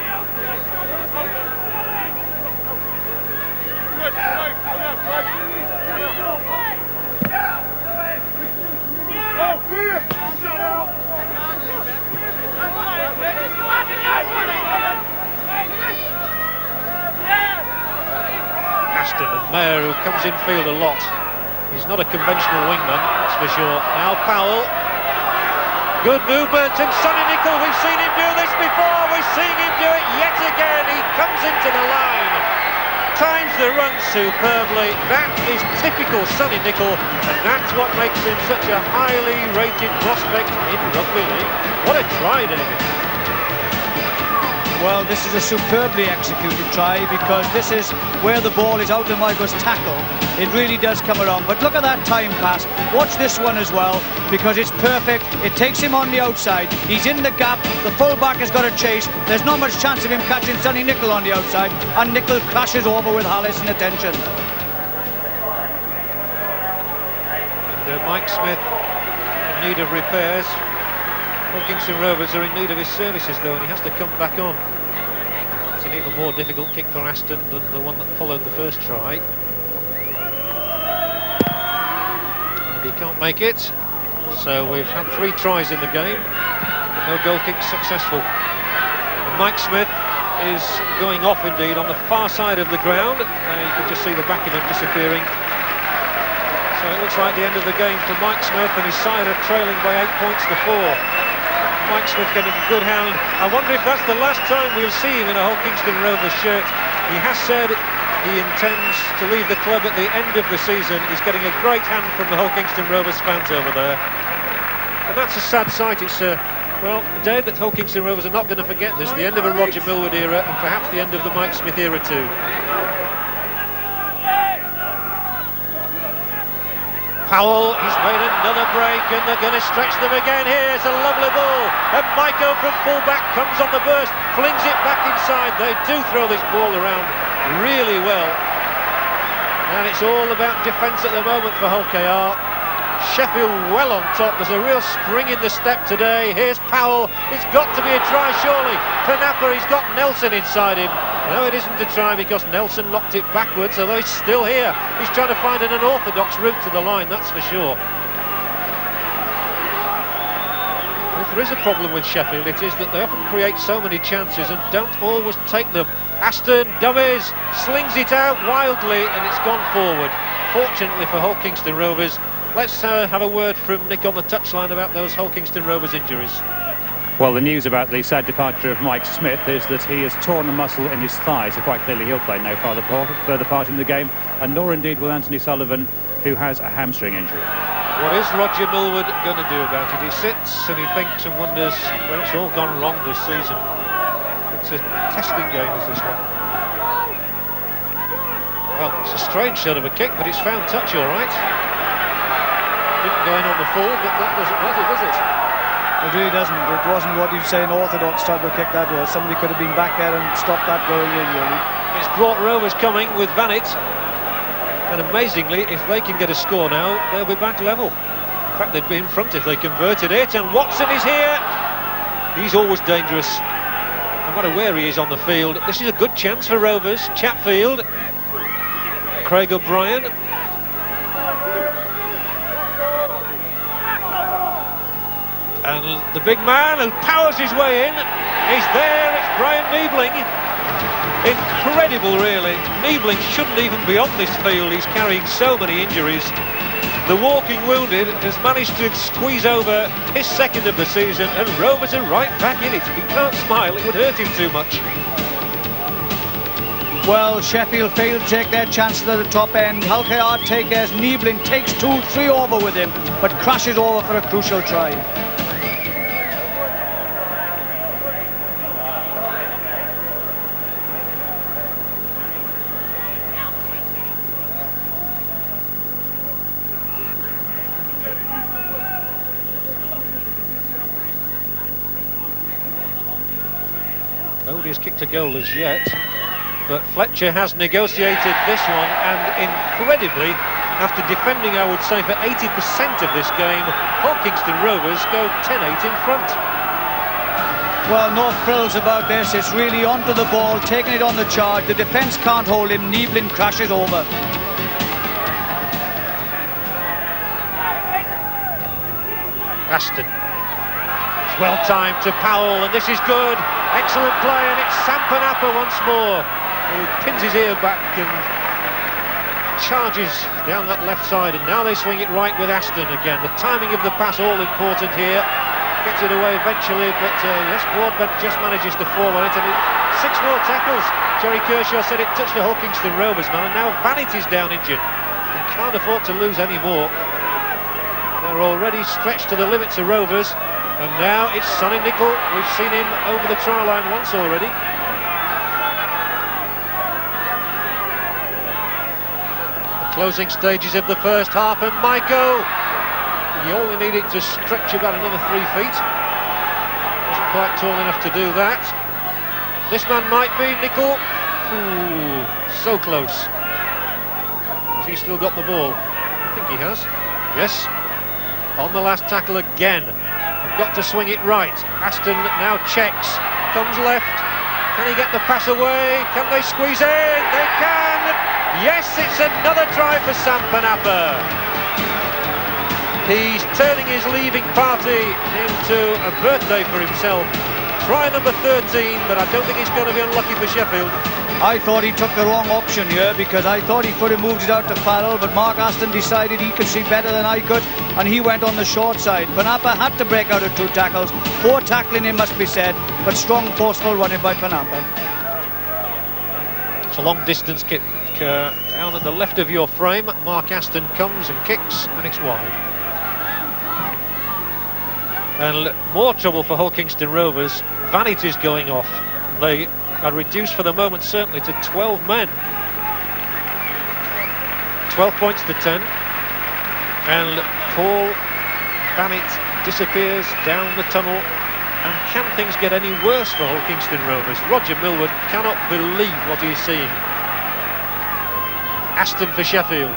And Mayer, who comes in field a lot. He's not a conventional wingman, that's for sure. Now Powell. Good movement, and Sonny Nicol, we've seen him do this before, we're seeing him do it yet again. He comes into the line times the run superbly. That is typical Sonny Nicol, and that's what makes him such a highly rated prospect in rugby league. What a try, David. Well, this is a superbly executed try, because this is where the ball is out and wide was tackle. It really does come around. But look at that time pass. Watch this one as well, because it's perfect. It takes him on the outside. He's in the gap. The full-back has got to chase. There's not much chance of him catching Sonny Nicol on the outside. And Nicol crashes over with Hallis in attention. And Mike Smith in need of repairs. Kingston Rovers are in need of his services though, and he has to come back on. It's an even more difficult kick for Aston than the one that followed the first try. And he can't make it. So we've had 3 tries in the game, but no goal kick successful. And Mike Smith is going off indeed on the far side of the ground. You can just see the back of him disappearing. So it looks like the end of the game for Mike Smith, and his side are trailing by 8 points to 4. Mike Smith getting a good hand. I wonder if that's the last time we'll see him in a Hull Kingston Rovers shirt. He has said he intends to leave the club at the end of the season. He's getting a great hand from the Hull Kingston Rovers fans over there. And that's a sad sight. It's well, a day that Hull Kingston Rovers are not going to forget this. The end of a Roger Millward era, and perhaps the end of the Mike Smith era too. Powell, he's made another break, and they're going to stretch them again. Here's a lovely ball, and Maiko from full-back comes on the burst, flings it back inside. They do throw this ball around really well, and it's all about defence at the moment for Hull KR. Sheffield well on top. There's a real spring in the step today. Here's Powell. It's got to be a try, surely. For Napa, he's got Nelson inside him. No, it isn't a try, because Nelson locked it backwards, although he's still here. He's trying to find an unorthodox route to the line, that's for sure. If there is a problem with Sheffield, it is that they often create so many chances and don't always take them. Aston dummies, slings it out wildly, and it's gone forward. Fortunately for Hull Kingston Rovers. Let's have a word from Nick on the touchline about those Hull Kingston Rovers injuries. Well, the news about the sad departure of Mike Smith is that he has torn a muscle in his thigh, so quite clearly he'll play no further part in the game, and nor indeed will Anthony Sullivan, who has a hamstring injury. What is Roger Millward going to do about it? He sits and he thinks and wonders where it's all gone wrong this season. It's a testing game, is this one? Well, it's a strange sort of a kick, but it's found touch all right. Didn't go in on the full, but that doesn't matter, does it? It really doesn't. It wasn't what you'd say an orthodox type of kick that was. Somebody could have been back there and stopped that going in, really. It's brought Rovers coming with Vanett. And amazingly, if they can get a score now, they'll be back level. In fact, they'd be in front if they converted it. And Watson is here. He's always dangerous, no matter where he is on the field. This is a good chance for Rovers. Chatfield, Craig O'Brien. And the big man who powers his way in, he's there, it's Brian Niebling. Incredible, really. Niebling shouldn't even be on this field, he's carrying so many injuries. The walking wounded has managed to squeeze over his second of the season, and Rovers are right back in it. He can't smile, it would hurt him too much. Well, Sheffield failed to take their chances at the top end. Hull KR take theirs. Niebling takes 2-3 over with him, but crashes over for a crucial try. Nobody's kicked a goal as yet, but Fletcher has negotiated this one, and incredibly, after defending, I would say, for 80% of this game, Hull Kingston Rovers go 10-8 in front. Well, no frills about this. It's really onto the ball, taking it on the charge. The defence can't hold him. Niebling crashes over. Aston. It's well timed to Powell, and this is good. Excellent play, and it's Sampanapa once more. He pins his ear back and charges down that left side, and now they swing it right with Aston again. The timing of the pass all important here. gets it away eventually, but yes, Broadbent just manages to fall on it, and 6 more tackles. Jerry Kershaw said it touched the Hulkingston Rovers man, and now Vanity's down injured. He can't afford to lose any more. They're already stretched to the limits of Rovers, and now it's Sonny Nicol. We've seen him over the try line once already. The closing stages of the first half, and Michael, he only needed to stretch about another 3 feet. Wasn't quite tall enough to do that. This man might be Nicol. Ooh, so close. Has he still got the ball? I think he has. Yes. On the last tackle again. We've got to swing it right. Aston now checks. Comes left. Can he get the pass away? Can they squeeze in? They can! Yes, it's another try for Sam Panapa. He's turning his leaving party into a birthday for himself. Try number 13, but I don't think it's going to be unlucky for Sheffield. I thought he took the wrong option here, because I thought he could have moved it out to Farrell, but Mark Aston decided he could see better than I could, and he went on the short side. Panapa had to break out of 2 tackles. Poor tackling, it must be said, but strong, forceful running by Panapa. It's a long distance kick down at the left of your frame. Mark Aston comes and kicks, and it's wide. And more trouble for Hulkingston Rovers. Vanity's going off. They are reduced for the moment certainly to 12 men. 12 points to 10. And Paul Bannett disappears down the tunnel. And can things get any worse for Hulkingston Rovers? Roger Millward cannot believe what he's seeing. Aston for Sheffield.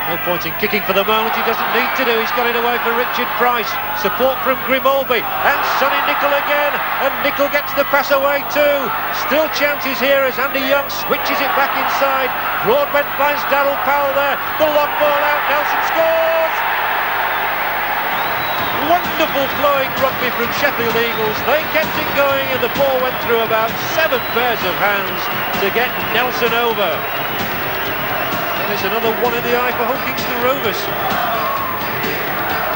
No point in kicking for the moment, he doesn't need to do. He's got it away for Richard Price. Support from Grimaldi, and Sonny Nicol again, and Nicol gets the pass away too. Still chances here as Andy Young switches it back inside. Broadbent finds Darryl Powell there. The long ball out, Nelson scores! Wonderful flowing rugby from Sheffield Eagles. They kept it going, and the ball went through about 7 pairs of hands to get Nelson over. There's another one in the eye for Hulkingston Rovers.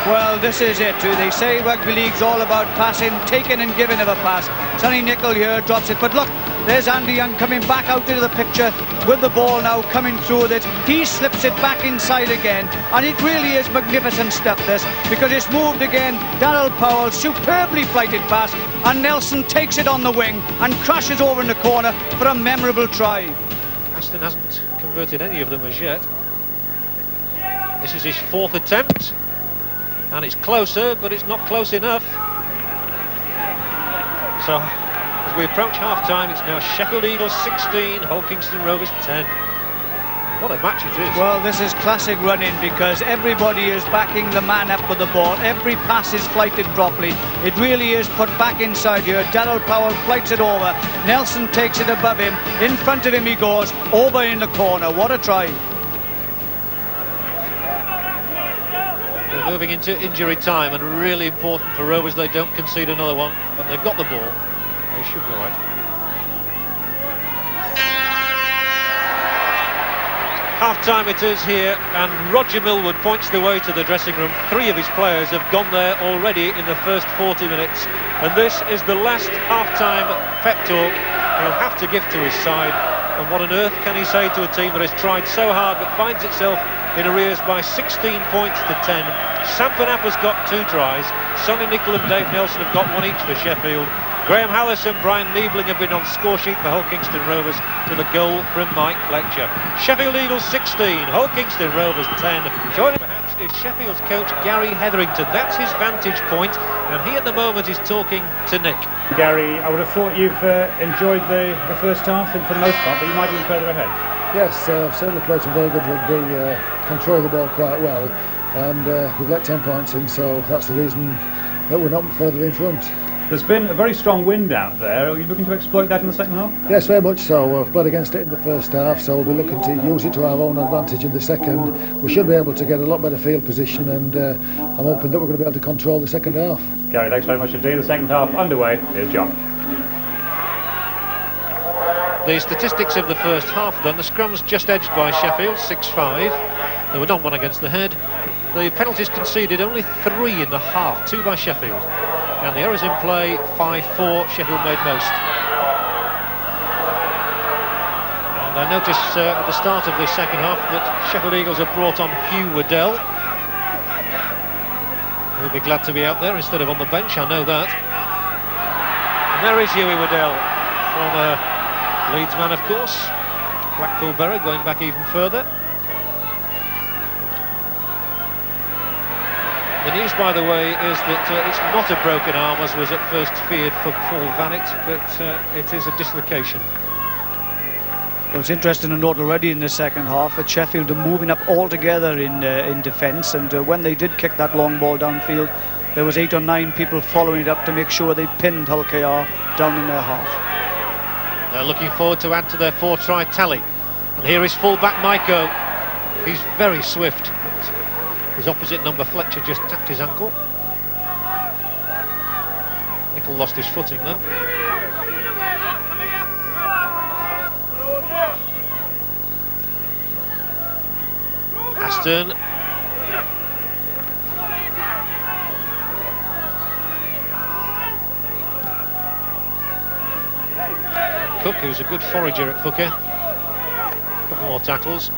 Well, this is it. They say rugby league's all about passing, taking and giving of a pass. Sonny Nicol here drops it, but look, there's Andy Young coming back out into the picture with the ball now coming through with it. He slips it back inside again, and it really is magnificent stuff, this, because it's moved again. Darryl Powell, superbly flighted pass, and Nelson takes it on the wing and crashes over in the corner for a memorable try. Aston hasn't converted any of them as yet. This is his 4th attempt, and it's closer, but it's not close enough. So as we approach half-time, it's now Sheffield Eagles 16, Hulkingston Rovers 10. What a match it is. Well, this is classic running, because everybody is backing the man up with the ball. Every pass is flighted properly. It really is put back inside here. Darryl Powell flights it over. Nelson takes it above him. In front of him he goes, over in the corner. What a try. They're moving into injury time, and really important for Rovers they don't concede another one, but they've got the ball. They should be right. Half-time it is here, and Roger Millward points the way to the dressing room. 3 of his players have gone there already in the first 40 minutes, and this is the last half-time pep talk he'll have to give to his side. And what on earth can he say to a team that has tried so hard but finds itself in arrears by 16 points to 10? Sam Panapa's got 2 tries. Sonny Nicol and Dave Nelson have got 1 each for Sheffield. Graham Hallis and Brian Niebling have been on score sheet for Hulkingston Rovers with a goal from Mike Fletcher. Sheffield Eagles 16, Hulkingston Rovers 10. Joining perhaps is Sheffield's coach Gary Hetherington. That's his vantage point, and he at the moment is talking to Nick. Gary, I would have thought you've enjoyed the first half for the most part, but you might be further ahead. Yes, certainly played some very good rugby, controlled the ball quite well, and we've let 10 points in, so that's the reason that we're not further in front. There's been a very strong wind out there. Are you looking to exploit that in the second half? Yes, very much so. We've played against it in the first half, so we'll be looking to use it to our own advantage in the second. We should be able to get a lot better field position, and I'm hoping that we're going to be able to control the second half. Gary, thanks very much indeed. The second half underway. Here's John. The statistics of the first half then, the scrums just edged by Sheffield, 6-5. There were not one against the head. The penalties conceded, only 3 in the half, 2 by Sheffield. And the errors in play, 5-4, Sheffield made most. And I noticed at the start of the second half that Sheffield Eagles have brought on Hugh Waddell. He'll be glad to be out there instead of on the bench, I know that. And there is Hughie Waddell, former Leeds man, of course. Blackpool Borough going back even further. The news, by the way, is that it's not a broken arm, as was at first feared for Paul Vannitt, but it is a dislocation. Well, it's interesting to note already in the second half that Sheffield are moving up altogether in defence, and when they did kick that long ball downfield, there was 8 or 9 people following it up to make sure they pinned Hull KR down in their half. They're looking forward to add to their 4-try tally. And here is full-back Maiko. He's very swift. His opposite number, Fletcher, just tapped his ankle. Nicol lost his footing then. Aston. Cook, who's a good forager at hooker. A couple more tackles.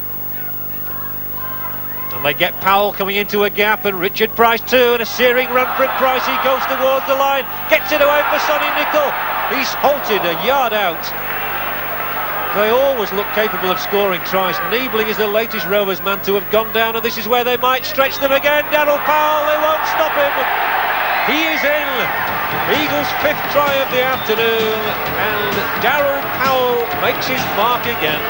And they get Powell coming into a gap, and Richard Price too, and a searing run from Price. He goes towards the line, gets it away for Sonny Nicol. He's halted a yard out. They always look capable of scoring tries. Niebling is the latest Rovers man to have gone down, and this is where they might stretch them again. Daryl Powell, they won't stop him. He is in. Eagles' 5th try of the afternoon, and Daryl Powell makes his mark again.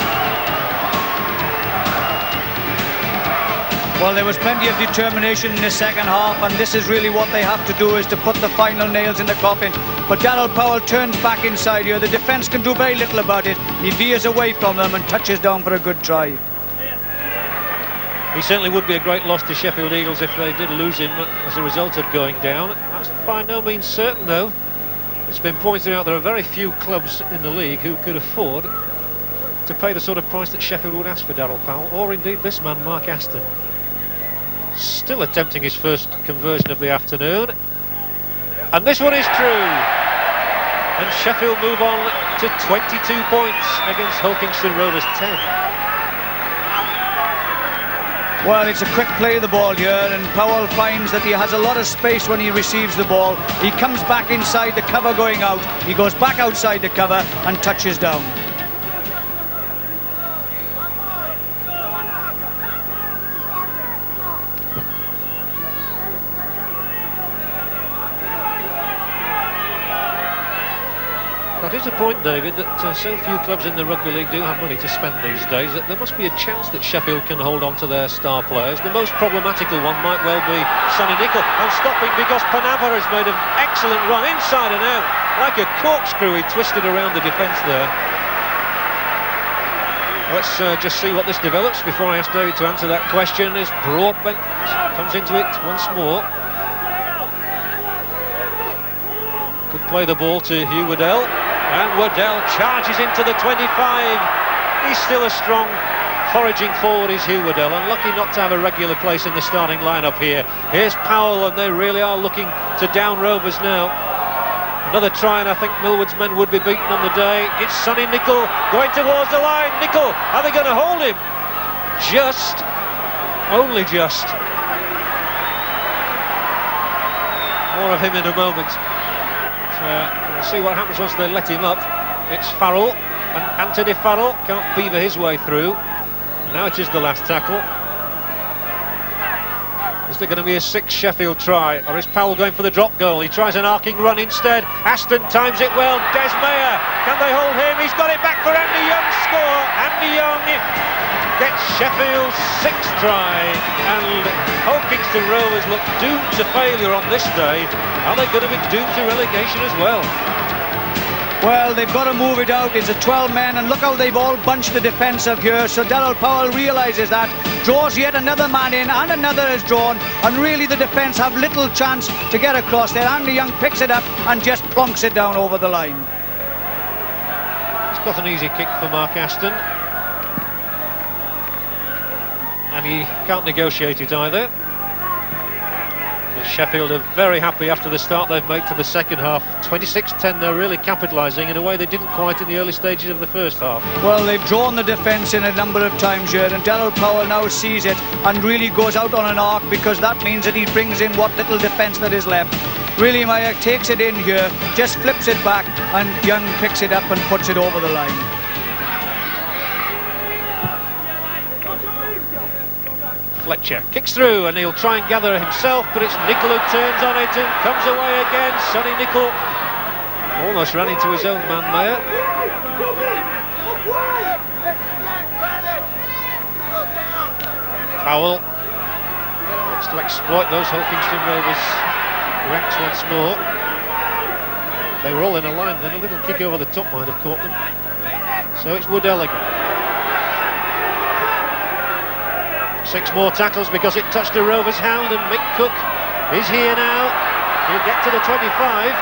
Well, there was plenty of determination in the second half, and this is really what they have to do, is to put the final nails in the coffin. But Daryl Powell turns back inside here. The defence can do very little about it. He veers away from them and touches down for a good try. He certainly would be a great loss to Sheffield Eagles if they did lose him as a result of going down. That's by no means certain, though. It's been pointed out there are very few clubs in the league who could afford to pay the sort of price that Sheffield would ask for Daryl Powell, or indeed this man, Mark Aston. Still attempting his first conversion of the afternoon, and this one is true, and Sheffield move on to 22 points against Hull Kingston Rovers 10. Well, it's a quick play of the ball here, and Powell finds that he has a lot of space when he receives the ball. He comes back inside the cover going out, he goes back outside the cover and touches down. That is a point, David, that so few clubs in the Rugby League do have money to spend these days, that there must be a chance that Sheffield can hold on to their star players. The most problematical one might well be Sonny Nicol, and stopping because Panava has made an excellent run inside and out. Like a corkscrew, he twisted around the defence there. Let's just see what this develops before I ask David to answer that question. As Broadbent comes into it once more. Could play the ball to Hugh Waddell. And Waddell charges into the 25. He's still a strong foraging forward, is Hugh Waddell, and lucky not to have a regular place in the starting lineup here. Here's Powell, and they really are looking to down Rovers now. Another try, and I think Millward's men would be beaten on the day. It's Sonny Nicol going towards the line. Nicol, are they going to hold him? Just. Only just. More of him in a moment. We'll see what happens once they let him up. It's Farrell, and Anthony Farrell can't beaver his way through. Now it is the last tackle. Is there going to be a 6th Sheffield try, or is Powell going for the drop goal? He tries an arcing run instead. Aston times it well. Des Meyer, can they hold him? He's got it back for Andy Young's score. Andy Young gets Sheffield's 6th try, and Hull Kingston Rovers look doomed to failure on this day. Are they going to be doomed to relegation as well? Well, they've got to move it out. It's a 12 men, and look how they've all bunched the defence up here. So Daryl Powell realises that, draws yet another man in, and another is drawn, and really the defence have little chance to get across there. Andy Young picks it up and just plonks it down over the line. It's not an easy kick for Mark Aston, and he can't negotiate it either. Sheffield are very happy after the start they've made to the second half. 26-10, they're really capitalising in a way they didn't quite in the early stages of the first half. Well, they've drawn the defence in a number of times here, and Darryl Powell now sees it and really goes out on an arc, because that means that he brings in what little defence that is left. Really, Meyer takes it in here, just flips it back, and Young picks it up and puts it over the line. Fletcher kicks through and he'll try and gather himself, but it's Nicol who turns on it and comes away again. Sonny Nicol almost ran into his own man, Meyer. Powell wants to exploit those Hulkingston Rovers ranks once more. They were all in a line then, a little kick over the top might have caught them. So it's Woodell again. 6 more tackles because it touched the Rovers' hand, and Mick Cook is here now. He'll get to the 25.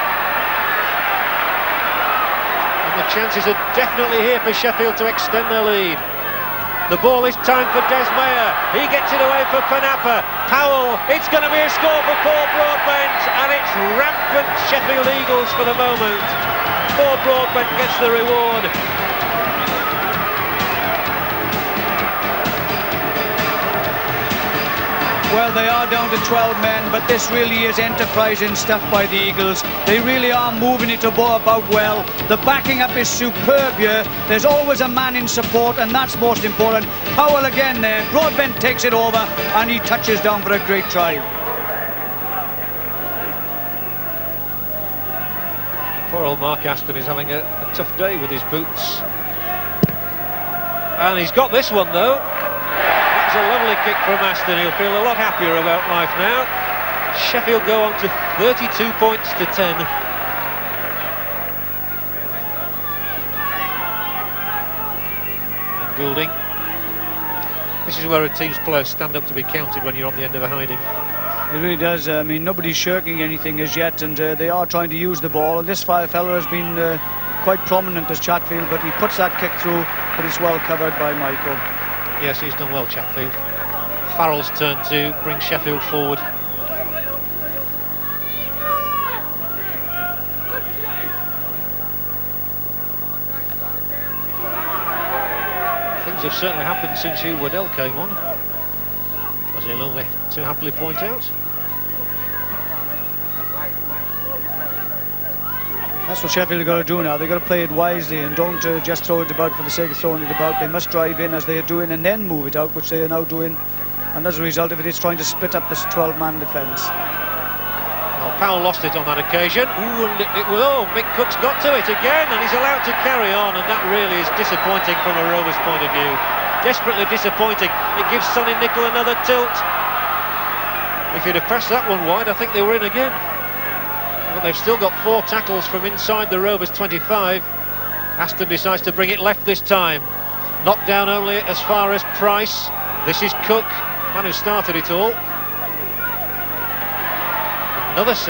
And the chances are definitely here for Sheffield to extend their lead. The ball is timed for Des Meyer. He gets it away for Panapa. Powell, it's going to be a score for Paul Broadbent, and it's rampant Sheffield Eagles for the moment. Paul Broadbent gets the reward. Well, they are down to 12 men, but this really is enterprising stuff by the Eagles. They really are moving it about well. The backing up is superb here. There's always a man in support, and that's most important. Powell again there. Broadbent takes it over, and he touches down for a great try. Poor old Mark Aston is having a tough day with his boots. And he's got this one, though. It's a lovely kick from Aston. He'll feel a lot happier about life now. Sheffield go on to 32 points to 10. And Goulding. This is where a team's players stand up to be counted when you're on the end of a hiding. It really does. I mean, nobody's shirking anything as yet, and they are trying to use the ball. And this fella has been quite prominent as Chatfield, but he puts that kick through, but it's well covered by Michael. Yes, he's done well, Chatfield. Farrell's turn to bring Sheffield forward. Things have certainly happened since Hugh Waddell came on, as he'll only too happily point out. That's what Sheffield have got to do now. They've got to play it wisely and don't just throw it about for the sake of throwing it about. They must drive in as they are doing and then move it out, which they are now doing. And as a result of it, it's trying to split up this 12-man defence. Well, Powell lost it on that occasion. Ooh, and Mick Cook's got to it again, and he's allowed to carry on, and that really is disappointing from a Rovers point of view. Desperately disappointing. It gives Sonny Nicol another tilt. If he'd have pressed that one wide, I think they were in again. But they've still got 4 tackles from inside the Rovers 25. Aston decides to bring it left this time. Knocked down only as far as Price. This is Cook, man who started it all. Another 6.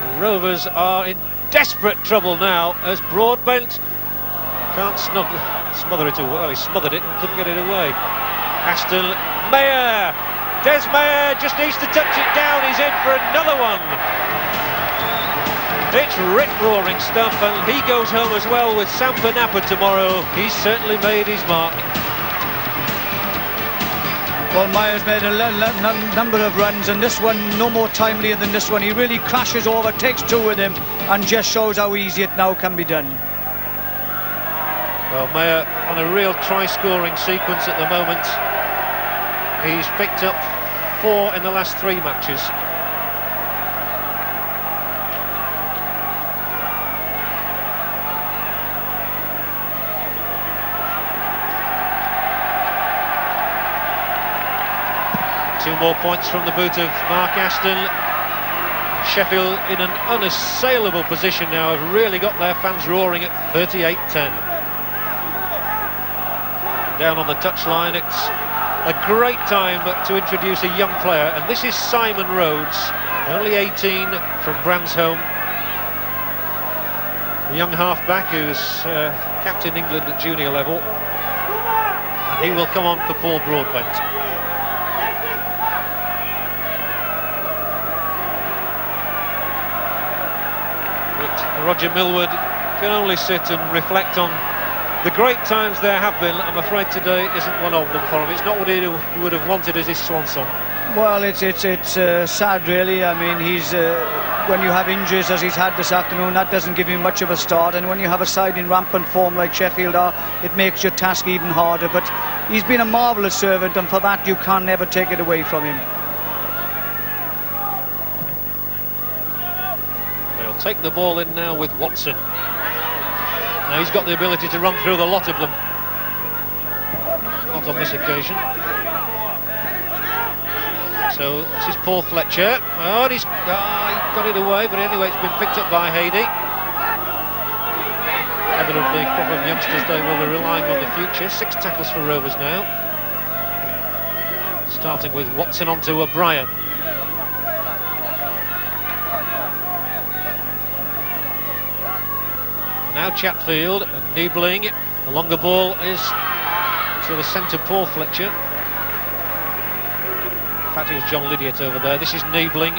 The Rovers are in desperate trouble now as Broadbent can't smother it away. Well, he smothered it and couldn't get it away. Aston, Meyer! Des Meyer just needs to touch it down. He's in for another one. It's rip-roaring stuff, and he goes home as well with Sam Panapa tomorrow. He's certainly made his mark. Well, Meyer's made a number of runs, and this one no more timelier than this one. He really crashes over, takes 2 with him, and just shows how easy it now can be done. Well, Meyer on a real try-scoring sequence at the moment. He's picked up 4 in the last 3 matches. Two more points from the boot of Mark Aston. Sheffield in an unassailable position now, have really got their fans roaring at 38-10. Down on the touchline, it's a great time to introduce a young player, and this is Simon Rhodes, only 18, from Bransholm. The young half-back who's captain England at junior level, and he will come on for Paul Broadbent. Roger Millward can only sit and reflect on the great times there have been. I'm afraid today isn't one of them for him. It's not what he would have wanted as his swan song. Well, it's sad, really. I mean, he's when you have injuries as he's had this afternoon, that doesn't give you much of a start. And when you have a side in rampant form like Sheffield are, it makes your task even harder. But he's been a marvellous servant, and for that you can never take it away from him. They'll take the ball in now with Watson. Now he's got the ability to run through the lot of them. Not on this occasion. So this is Paul Fletcher. Oh, he got it away, but anyway, it's been picked up by Hady. Evidently, a couple of youngsters they will be relying on the future. 6 tackles for Rovers now. Starting with Watson onto O'Brien. Now Chatfield and Niebling. The longer ball is to the centre, Paul Fletcher. In fact, it was John Lydiate over there. This is Niebling.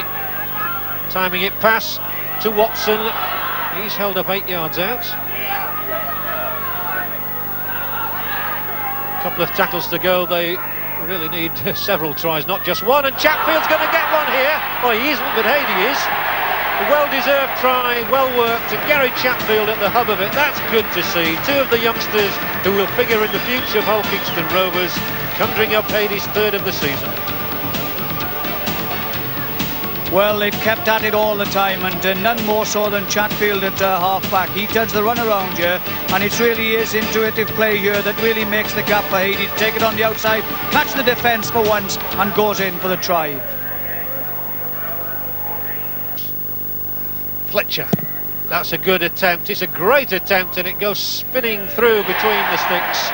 Timing it pass to Watson. He's held up 8 yards out. A couple of tackles to go. They really need several tries, not just one. And Chatfield's going to get one here. Well, he isn't, but Hady is. A well-deserved try, well worked, and Gary Chatfield at the hub of it. That's good to see. 2 of the youngsters who will figure in the future of Hull Kingston Rovers, conjuring up Hady's 3rd of the season. Well, they've kept at it all the time, and none more so than Chatfield at half-back. He does the run around here, and it really is intuitive play here that really makes the gap for Hady to take it on the outside, catch the defence for once, and goes in for the try. Fletcher, that's a good attempt. It's a great attempt, and it goes spinning through between the sticks.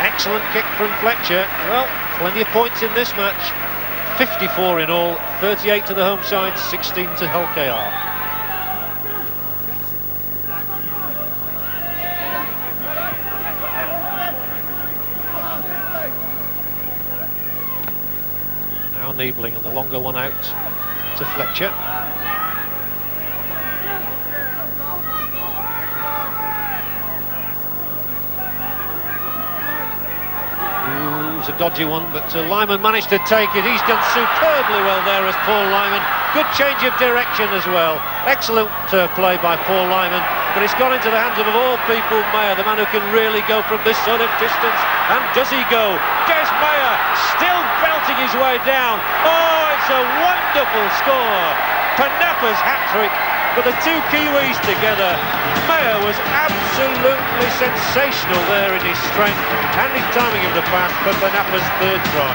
Excellent kick from Fletcher. Well, plenty of points in this match. 54 in all, 38 to the home side, 16 to Hull KR. Now Niebling, and the longer one out to Fletcher. A dodgy one, but Lyman managed to take it. He's done superbly well there as Paul Lyman. Good change of direction as well. Excellent play by Paul Lyman, but it's gone into the hands of all people Mayer, the man who can really go from this sort of distance. And does he go? Des Mayer still belting his way down. Oh, it's a wonderful score. Panappa's hat-trick. But the 2 Kiwis together, Mayer was absolutely sensational there in his strength and his timing of the pass for Panappa's 3rd try.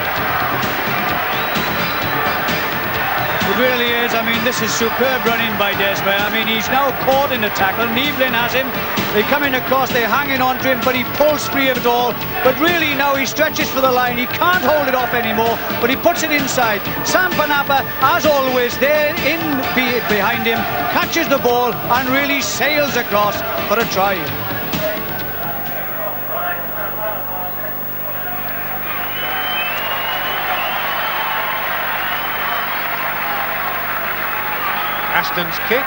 It really is. I mean, this is superb running by Des Mayer. I mean, he's now caught in the tackle. Niebling has him. They're coming across, they're hanging on to him, but he pulls free of it all. But really now he stretches for the line. He can't hold it off anymore, but he puts it inside. Sam Panappa, as always, there in behind him, catches the ball and really sails across for a try. Aston's kick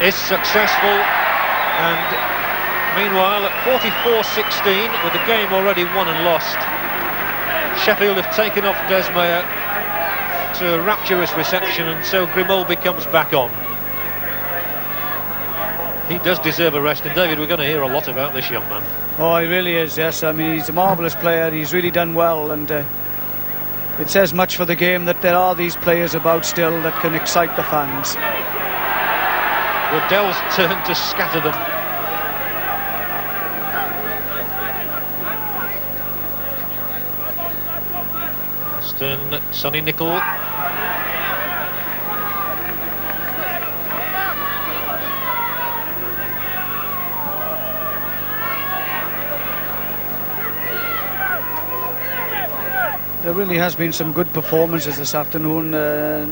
is successful, and meanwhile at 44-16, with the game already won and lost, Sheffield have taken off Des Mayer to a rapturous reception, and so Grimaud becomes back on. He does deserve a rest, and David, we're going to hear a lot about this young man. Oh, he really is, yes. I mean, he's a marvellous player. He's really done well, and it says much for the game that there are these players about still that can excite the fans. Waddell's turn to scatter them. Aston, Sonny Nicol. There really has been some good performances this afternoon,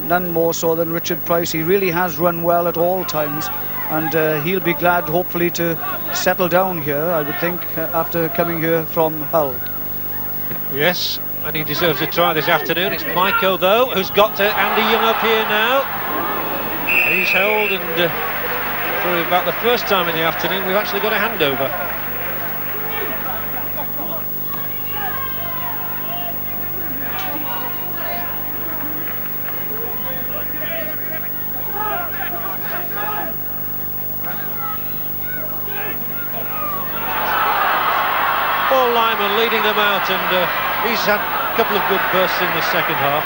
none more so than Richard Price. He really has run well at all times, and he'll be glad, hopefully, to settle down here, I would think, after coming here from Hull. Yes, and he deserves a try this afternoon. It's Maiko, though, who's got to Andy Young up here now. He's held, and for about the first time in the afternoon we've actually got a handover. Paul Lyman leading them out, and he's had a couple of good bursts in the second half.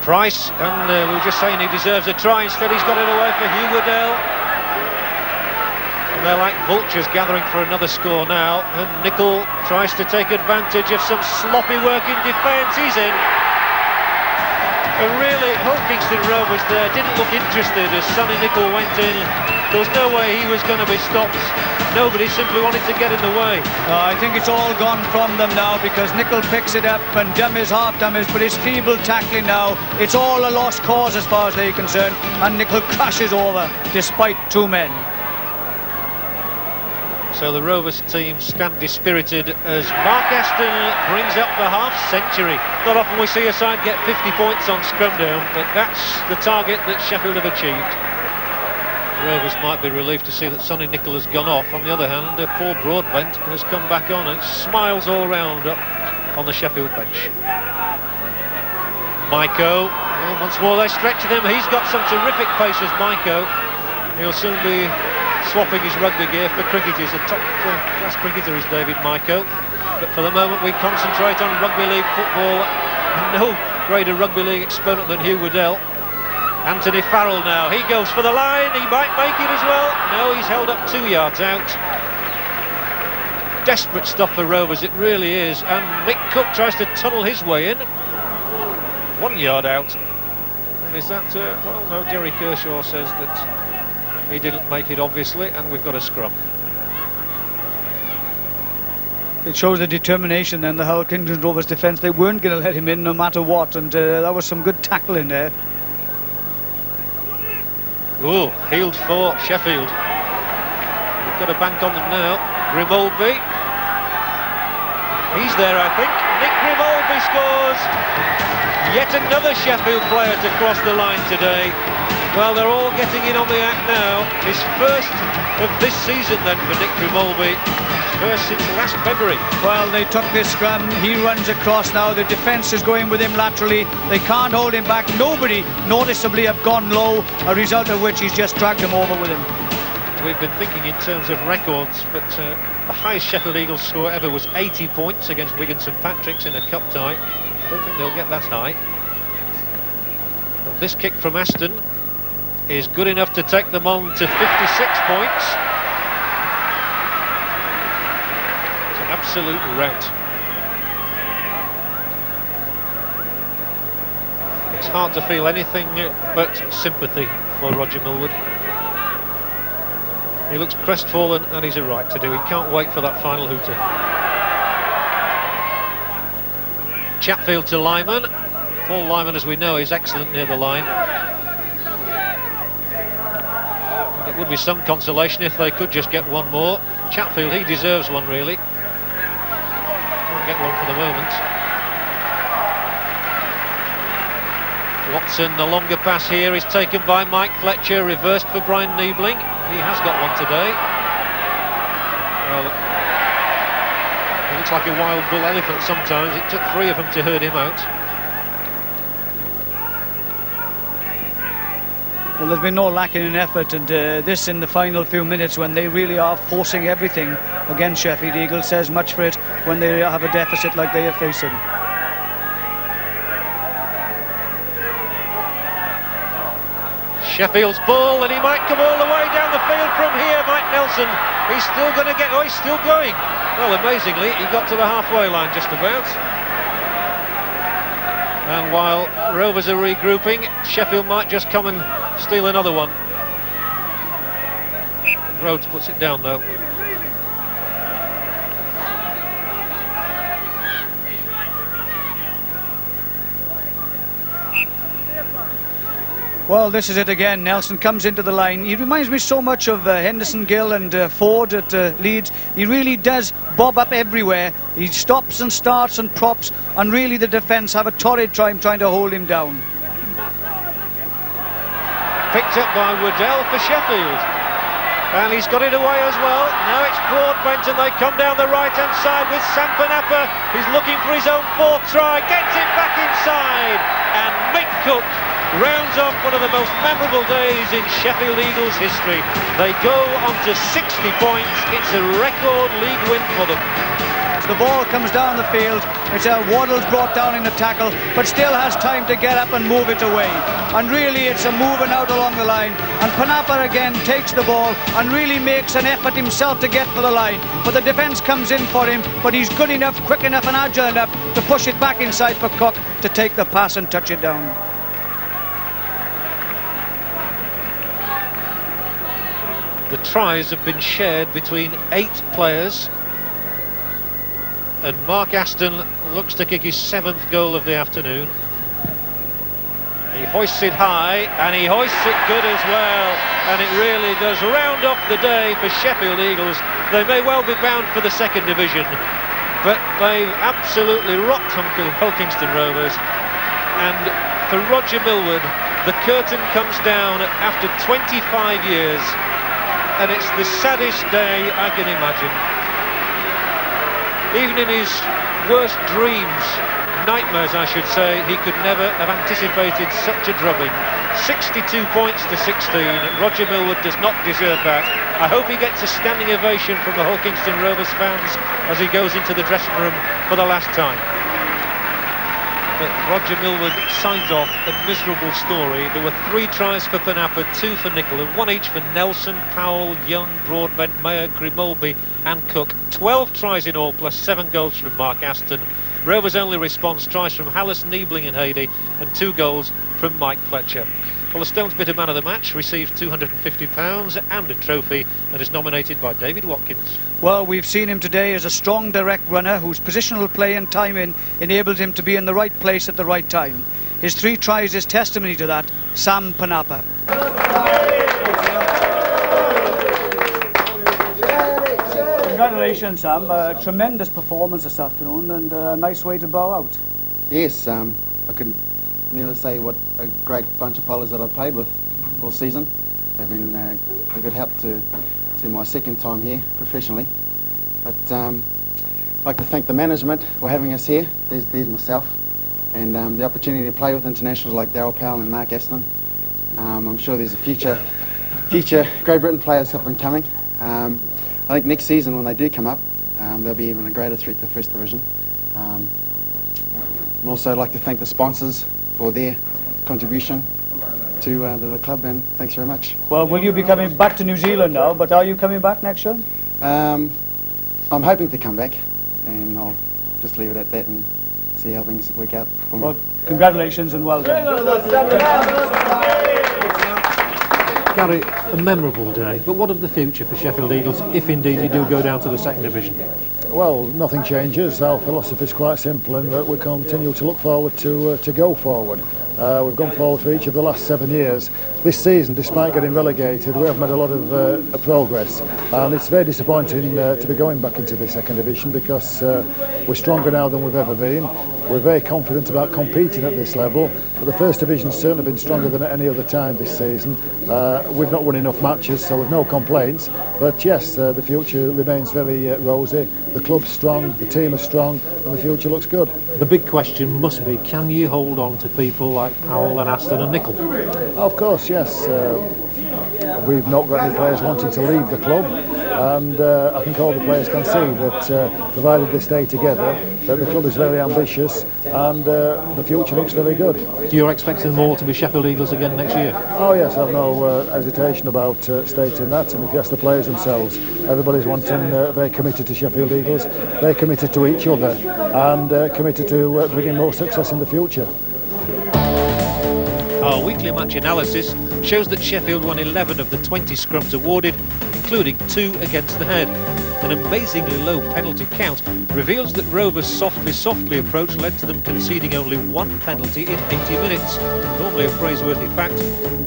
Price, and we were just saying he deserves a try. Instead he's got it away for Hugh Waddell. And they're like vultures gathering for another score now, and Nicol tries to take advantage of some sloppy work in defence. He's in. And really, Hull Kingston Rovers there didn't look interested as Sonny Nicol went in. There was no way he was going to be stopped. Nobody simply wanted to get in the way. I think it's all gone from them now, because Nicol picks it up and dummies, half dummies, but his feeble tackling now, it's all a lost cause as far as they're concerned, and Nicol crashes over despite two men. So the Rovers team stand dispirited as Mark Aston brings up the half-century. Not often we see a side get 50 points on scrum down, but that's the target that Sheffield have achieved. Rovers might be relieved to see that Sonny Nicol has gone off. On the other hand, Paul Broadbent has come back on, and smiles all round up on the Sheffield bench. Maiko, well, once more they stretch him. He's got some terrific pace as Maiko. He'll soon be swapping his rugby gear for cricket. He's a top-class cricketer, is David Maiko. But for the moment we concentrate on rugby league football. No greater rugby league exponent than Hugh Waddell. Anthony Farrell now, he goes for the line, he might make it as well. No, he's held up 2 yards out. Desperate stuff for Rovers, it really is. And Mick Cook tries to tunnel his way in. 1 yard out. And is that, well, no, Jerry Kershaw says that he didn't make it, obviously, and we've got a scrum. It shows the determination then, the Hull Kingston Rovers defence. They weren't going to let him in no matter what, and that was some good tackling there. Oh, healed for Sheffield. We've got a bank on them now. Grimaldi. He's there, I think. Nick Grimaldi scores. Yet another Sheffield player to cross the line today. Well, they're all getting in on the act now. His first of this season then for Nick Grimaldi. First since last February. Well, they took this scrum, he runs across now, the defence is going with him laterally, they can't hold him back, nobody noticeably have gone low, a result of which he's just dragged them over with him. We've been thinking in terms of records, but the highest Sheffield Eagles score ever was 80 points against Wigan St Patrick's in a cup tie. Don't think they'll get that high. But this kick from Aston is good enough to take them on to 56 points. Absolute rout. It's hard to feel anything but sympathy for Roger Millward. He looks crestfallen, and he's a right to do. He can't wait for that final hooter. Chatfield to Lyman. Paul Lyman, as we know, is excellent near the line. And it would be some consolation if they could just get one more. Chatfield, he deserves one, really. Get one for the moment. Watson, the longer pass here is taken by Mike Fletcher, reversed for Brian Niebling. He has got one today. Well, he looks like a wild bull elephant sometimes. It took 3 of them to herd him out. Well, there's been no lacking in effort, and this in the final few minutes when they really are forcing everything against Sheffield Eagles says much for it when they have a deficit like they are facing. Sheffield's ball, and he might come all the way down the field from here. Mike Nelson, he's still going to get, oh, he's still going. Well, amazingly, he got to the halfway line just about. And while Rovers are regrouping, Sheffield might just come and steal another one. Rhodes puts it down though. Well, this is it again. Nelson comes into the line. He reminds me so much of Henderson, Gill and Ford at Leeds. He really does bob up everywhere. He stops and starts and props, and really the defence have a torrid time trying to hold him down. Picked up by Waddell for Sheffield. And he's got it away as well. Now it's Broadbent and they come down the right-hand side with Sam Panapa. He's looking for his own fourth try, gets it back inside. And Mick Cook rounds off one of the most memorable days in Sheffield Eagles history. They go on to 60 points. It's a record league win for them. The ball comes down the field. It's Waddle's brought down in the tackle, but still has time to get up and move it away. And really it's a moving out along the line. And Panapa again takes the ball and really makes an effort himself to get for the line. But the defence comes in for him, but he's good enough, quick enough and agile enough to push it back inside for Cook to take the pass and touch it down. The tries have been shared between 8 players. And Mark Aston looks to kick his 7th goal of the afternoon. He hoists it high, and he hoists it good as well. And it really does round off the day for Sheffield Eagles. They may well be bound for the 2nd division, but they absolutely rocked Hulkingston Rovers. And for Roger Millward, the curtain comes down after 25 years, and it's the saddest day I can imagine. Even in his worst dreams, nightmares I should say, he could never have anticipated such a drubbing. 62 points to 16. Roger Millward does not deserve that. I hope he gets a standing ovation from the Hulkingston Rovers fans as he goes into the dressing room for the last time. But Roger Millward signs off a miserable story. There were 3 tries for Panapa, 2 for Nicol, and 1 each for Nelson, Powell, Young, Broadbent, Mayer, Grimaldi and Cook. 12 tries in all, plus 7 goals from Mark Aston. Rovers' only response, tries from Hallis, Niebling and Hady, and 2 goals from Mike Fletcher. Well, the Stones Bitter man of the match received £250 and a trophy, and is nominated by David Watkins. Well, we've seen him today as a strong direct runner whose positional play and timing enabled him to be in the right place at the right time. His 3 tries is testimony to that. Sam Panapa. Congratulations, Sam. A tremendous performance this afternoon, and a nice way to bow out. Yes, I couldn't never say what a great bunch of fellas that I've played with all season. They've been a good help to my 2nd time here professionally. But I'd like to thank the management for having us here. There's myself, and the opportunity to play with internationals like Darryl Powell and Mark Aston. I'm sure there's a future Great Britain players up and coming. I think next season when they do come up, they'll be even a greater threat to the 1st division. And also I'd like to thank the sponsors for their contribution to the club, and thanks very much. Well, will you be coming back to New Zealand now, but are you coming back next year? I'm hoping to come back, and I'll just leave it at that and see how things work out for me. Well, congratulations and well done. Gary, a memorable day, but what of the future for Sheffield Eagles, if indeed you do go down to the 2nd division? Well, nothing changes. Our philosophy is quite simple in that we continue to look forward to go forward. We've gone forward for each of the last 7 years. This season, despite getting relegated, we have made a lot of progress, and it's very disappointing to be going back into the 2nd division because we're stronger now than we've ever been. We're very confident about competing at this level, but the 1st division's certainly been stronger than at any other time this season. We've not won enough matches, so we've no complaints, but yes, the future remains very rosy. The club's strong, the team is strong, and the future looks good. The big question must be, can you hold on to people like Powell and Aston and Nicol? Of course, yes. We've not got any players wanting to leave the club, and I think all the players can see that provided they stay together, that the club is very ambitious and the future looks very good. Do you expect them all to be Sheffield Eagles again next year? Oh yes, I've no hesitation about stating that, and if you ask the players themselves, everybody's wanting, very committed to Sheffield Eagles, they're committed to each other and committed to bringing more success in the future. Our weekly match analysis shows that Sheffield won 11 of the 20 scrums awarded, including 2 against the head. an amazingly low penalty count reveals that Rovers' softly approach led to them conceding only one penalty in 80 minutes. Normally a praiseworthy fact,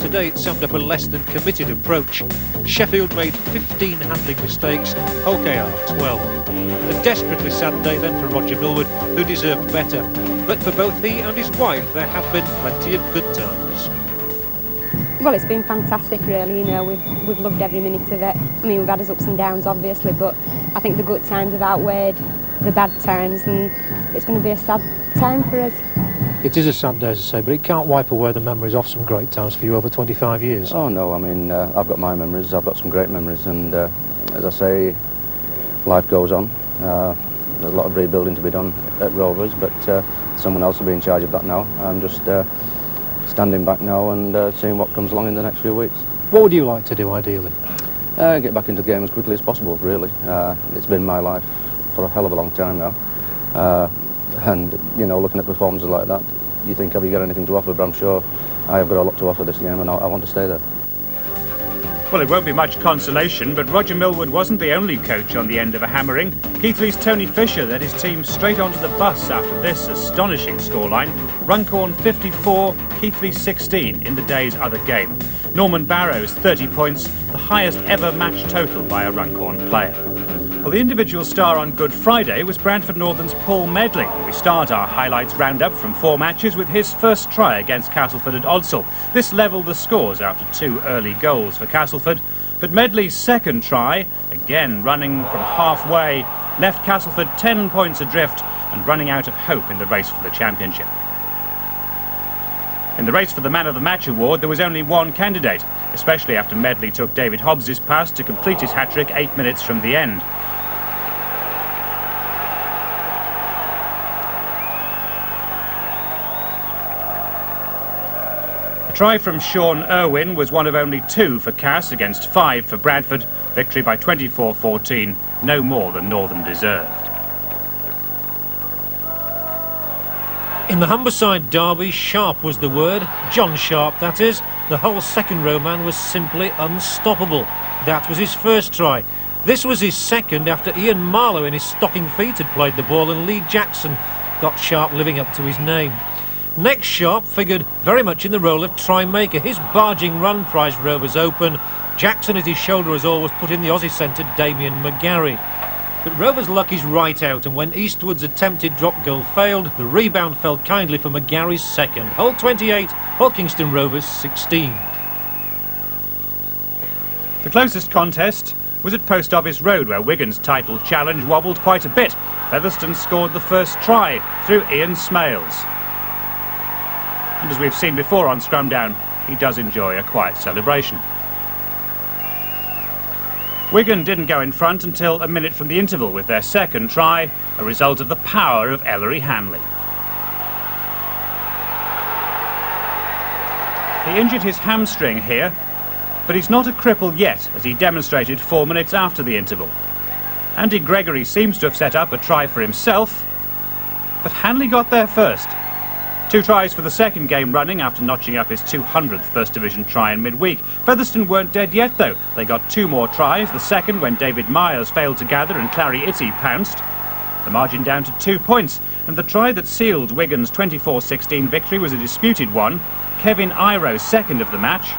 today it summed up a less than committed approach. Sheffield made 15 handling mistakes, OKR 12. A desperately sad day then for Roger Millward, who deserved better. But for both he and his wife, there have been plenty of good times. Well, it's been fantastic, really. You know, we've loved every minute of it. I mean, we've had us ups and downs, obviously, but I think the good times have outweighed the bad times, and it's going to be a sad time for us. It is a sad day, as I say, but it can't wipe away the memories of some great times for you over 25 years. Oh no, I mean, I've got my memories, I've got some great memories, and as I say, life goes on. There's a lot of rebuilding to be done at Rovers, but someone else will be in charge of that now. I'm just standing back now and seeing what comes along in the next few weeks. What would you like to do, ideally? Get back into the game as quickly as possible, really. It's been my life for a hell of a long time now. And, you know, looking at performances like that, you think, have you got anything to offer? But I'm sure I have got a lot to offer this game, and I want to stay there. Well, it won't be much consolation, but Roger Millward wasn't the only coach on the end of a hammering. Keighley's Tony Fisher led his team straight onto the bus after this astonishing scoreline. Runcorn 54, Keighley 16 in the day's other game. Norman Barrow's 30 points, the highest ever match total by a Runcorn player. Well, the individual star on Good Friday was Bradford Northern's Paul Medley. We start our highlights roundup from 4 matches with his first try against Castleford at Odsal. This levelled the scores after 2 early goals for Castleford. But Medley's second try, again running from halfway, left Castleford 10 points adrift and running out of hope in the race for the championship. In the race for the Man of the Match award, there was only one candidate, especially after Medley took David Hobbs' pass to complete his hat-trick 8 minutes from the end. A try from Sean Irwin was one of only 2 for Cass against 5 for Bradford. Victory by 24-14, no more than Northern deserved. In the Humberside derby, sharp was the word. John Sharp, that is. The whole second row man was simply unstoppable. That was his first try. This was his second after Ian Marlowe in his stocking feet had played the ball and Lee Jackson got Sharp living up to his name. Next, Sharp figured very much in the role of try-maker. His barging run prized Rovers open. Jackson at his shoulder as always put in the Aussie-centred Damien McGarry. But Rovers' luck is right out, and when Eastwood's attempted drop goal failed, the rebound fell kindly for McGarry's second. Hull 28, Hawkingston Rovers 16. The closest contest was at Post Office Road, where Wigan's title challenge wobbled quite a bit. Featherstone scored the first try through Ian Smales. And as we've seen before on Scrum Down, he does enjoy a quiet celebration. Wigan didn't go in front until a minute from the interval with their second try, a result of the power of Ellery Hanley. He injured his hamstring here, but he's not a cripple yet, as he demonstrated 4 minutes after the interval. Andy Gregory seems to have set up a try for himself, but Hanley got there first. 2 tries for the second game running after notching up his 200th First Division try in midweek. Featherstone weren't dead yet, though. They got 2 more tries, the second when David Myers failed to gather and Clary Itty pounced. The margin down to 2 points, and the try that sealed Wigan's 24-16 victory was a disputed one. Kevin Iro's second of the match.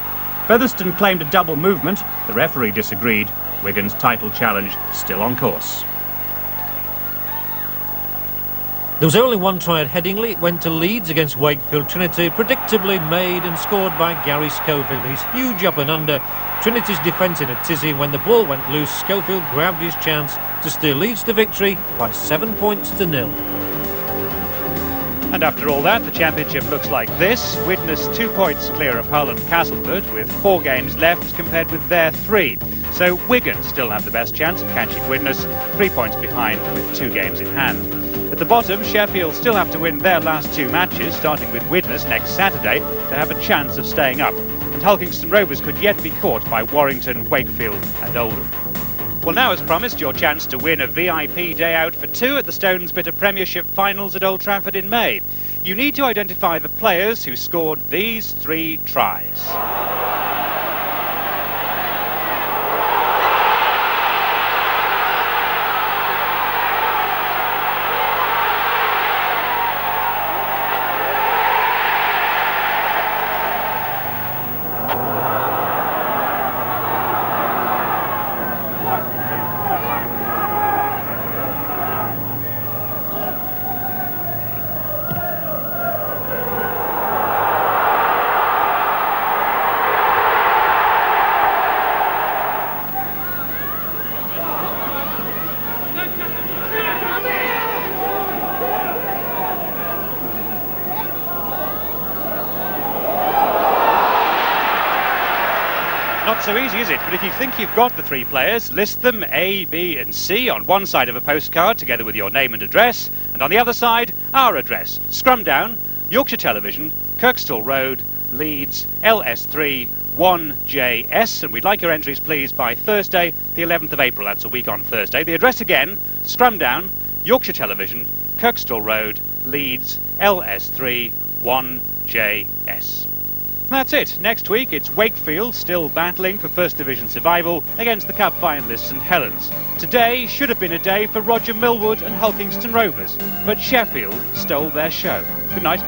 Featherstone claimed a double movement. The referee disagreed. Wigan's title challenge still on course. There was only one try at Headingley. It went to Leeds against Wakefield Trinity, predictably made and scored by Gary Schofield. He's huge up and under. Trinity's defence in a tizzy, and when the ball went loose, Schofield grabbed his chance to steer Leeds to victory by 7 points to 0. And after all that, the championship looks like this. Widnes 2 points clear of Hull and Castleford, with 4 games left compared with their 3. So Wigan still have the best chance of catching Widnes, 3 points behind with 2 games in hand. At the bottom, Sheffield still have to win their last 2 matches, starting with Widnes next Saturday, to have a chance of staying up. And Hulkingston Rovers could yet be caught by Warrington, Wakefield and Oldham. Well, now, as promised, your chance to win a VIP day out for 2 at the Stones Bitter Premiership Finals at Old Trafford in May. You need to identify the players who scored these 3 tries. Not so easy, is it? But if you think you've got the 3 players, list them A, B and C on one side of a postcard together with your name and address, and on the other side, our address. Scrumdown, Yorkshire Television, Kirkstall Road, Leeds, LS3 1JS, and we'd like your entries please by Thursday the 11th of April. That's a week on Thursday. The address again, Scrumdown, Yorkshire Television, Kirkstall Road, Leeds, LS3 1JS. That's it. Next week it's Wakefield still battling for First Division survival against the Cup finalists St Helens. Today should have been a day for Roger Millwood and Hulkingston Rovers, but Sheffield stole their show. Good night.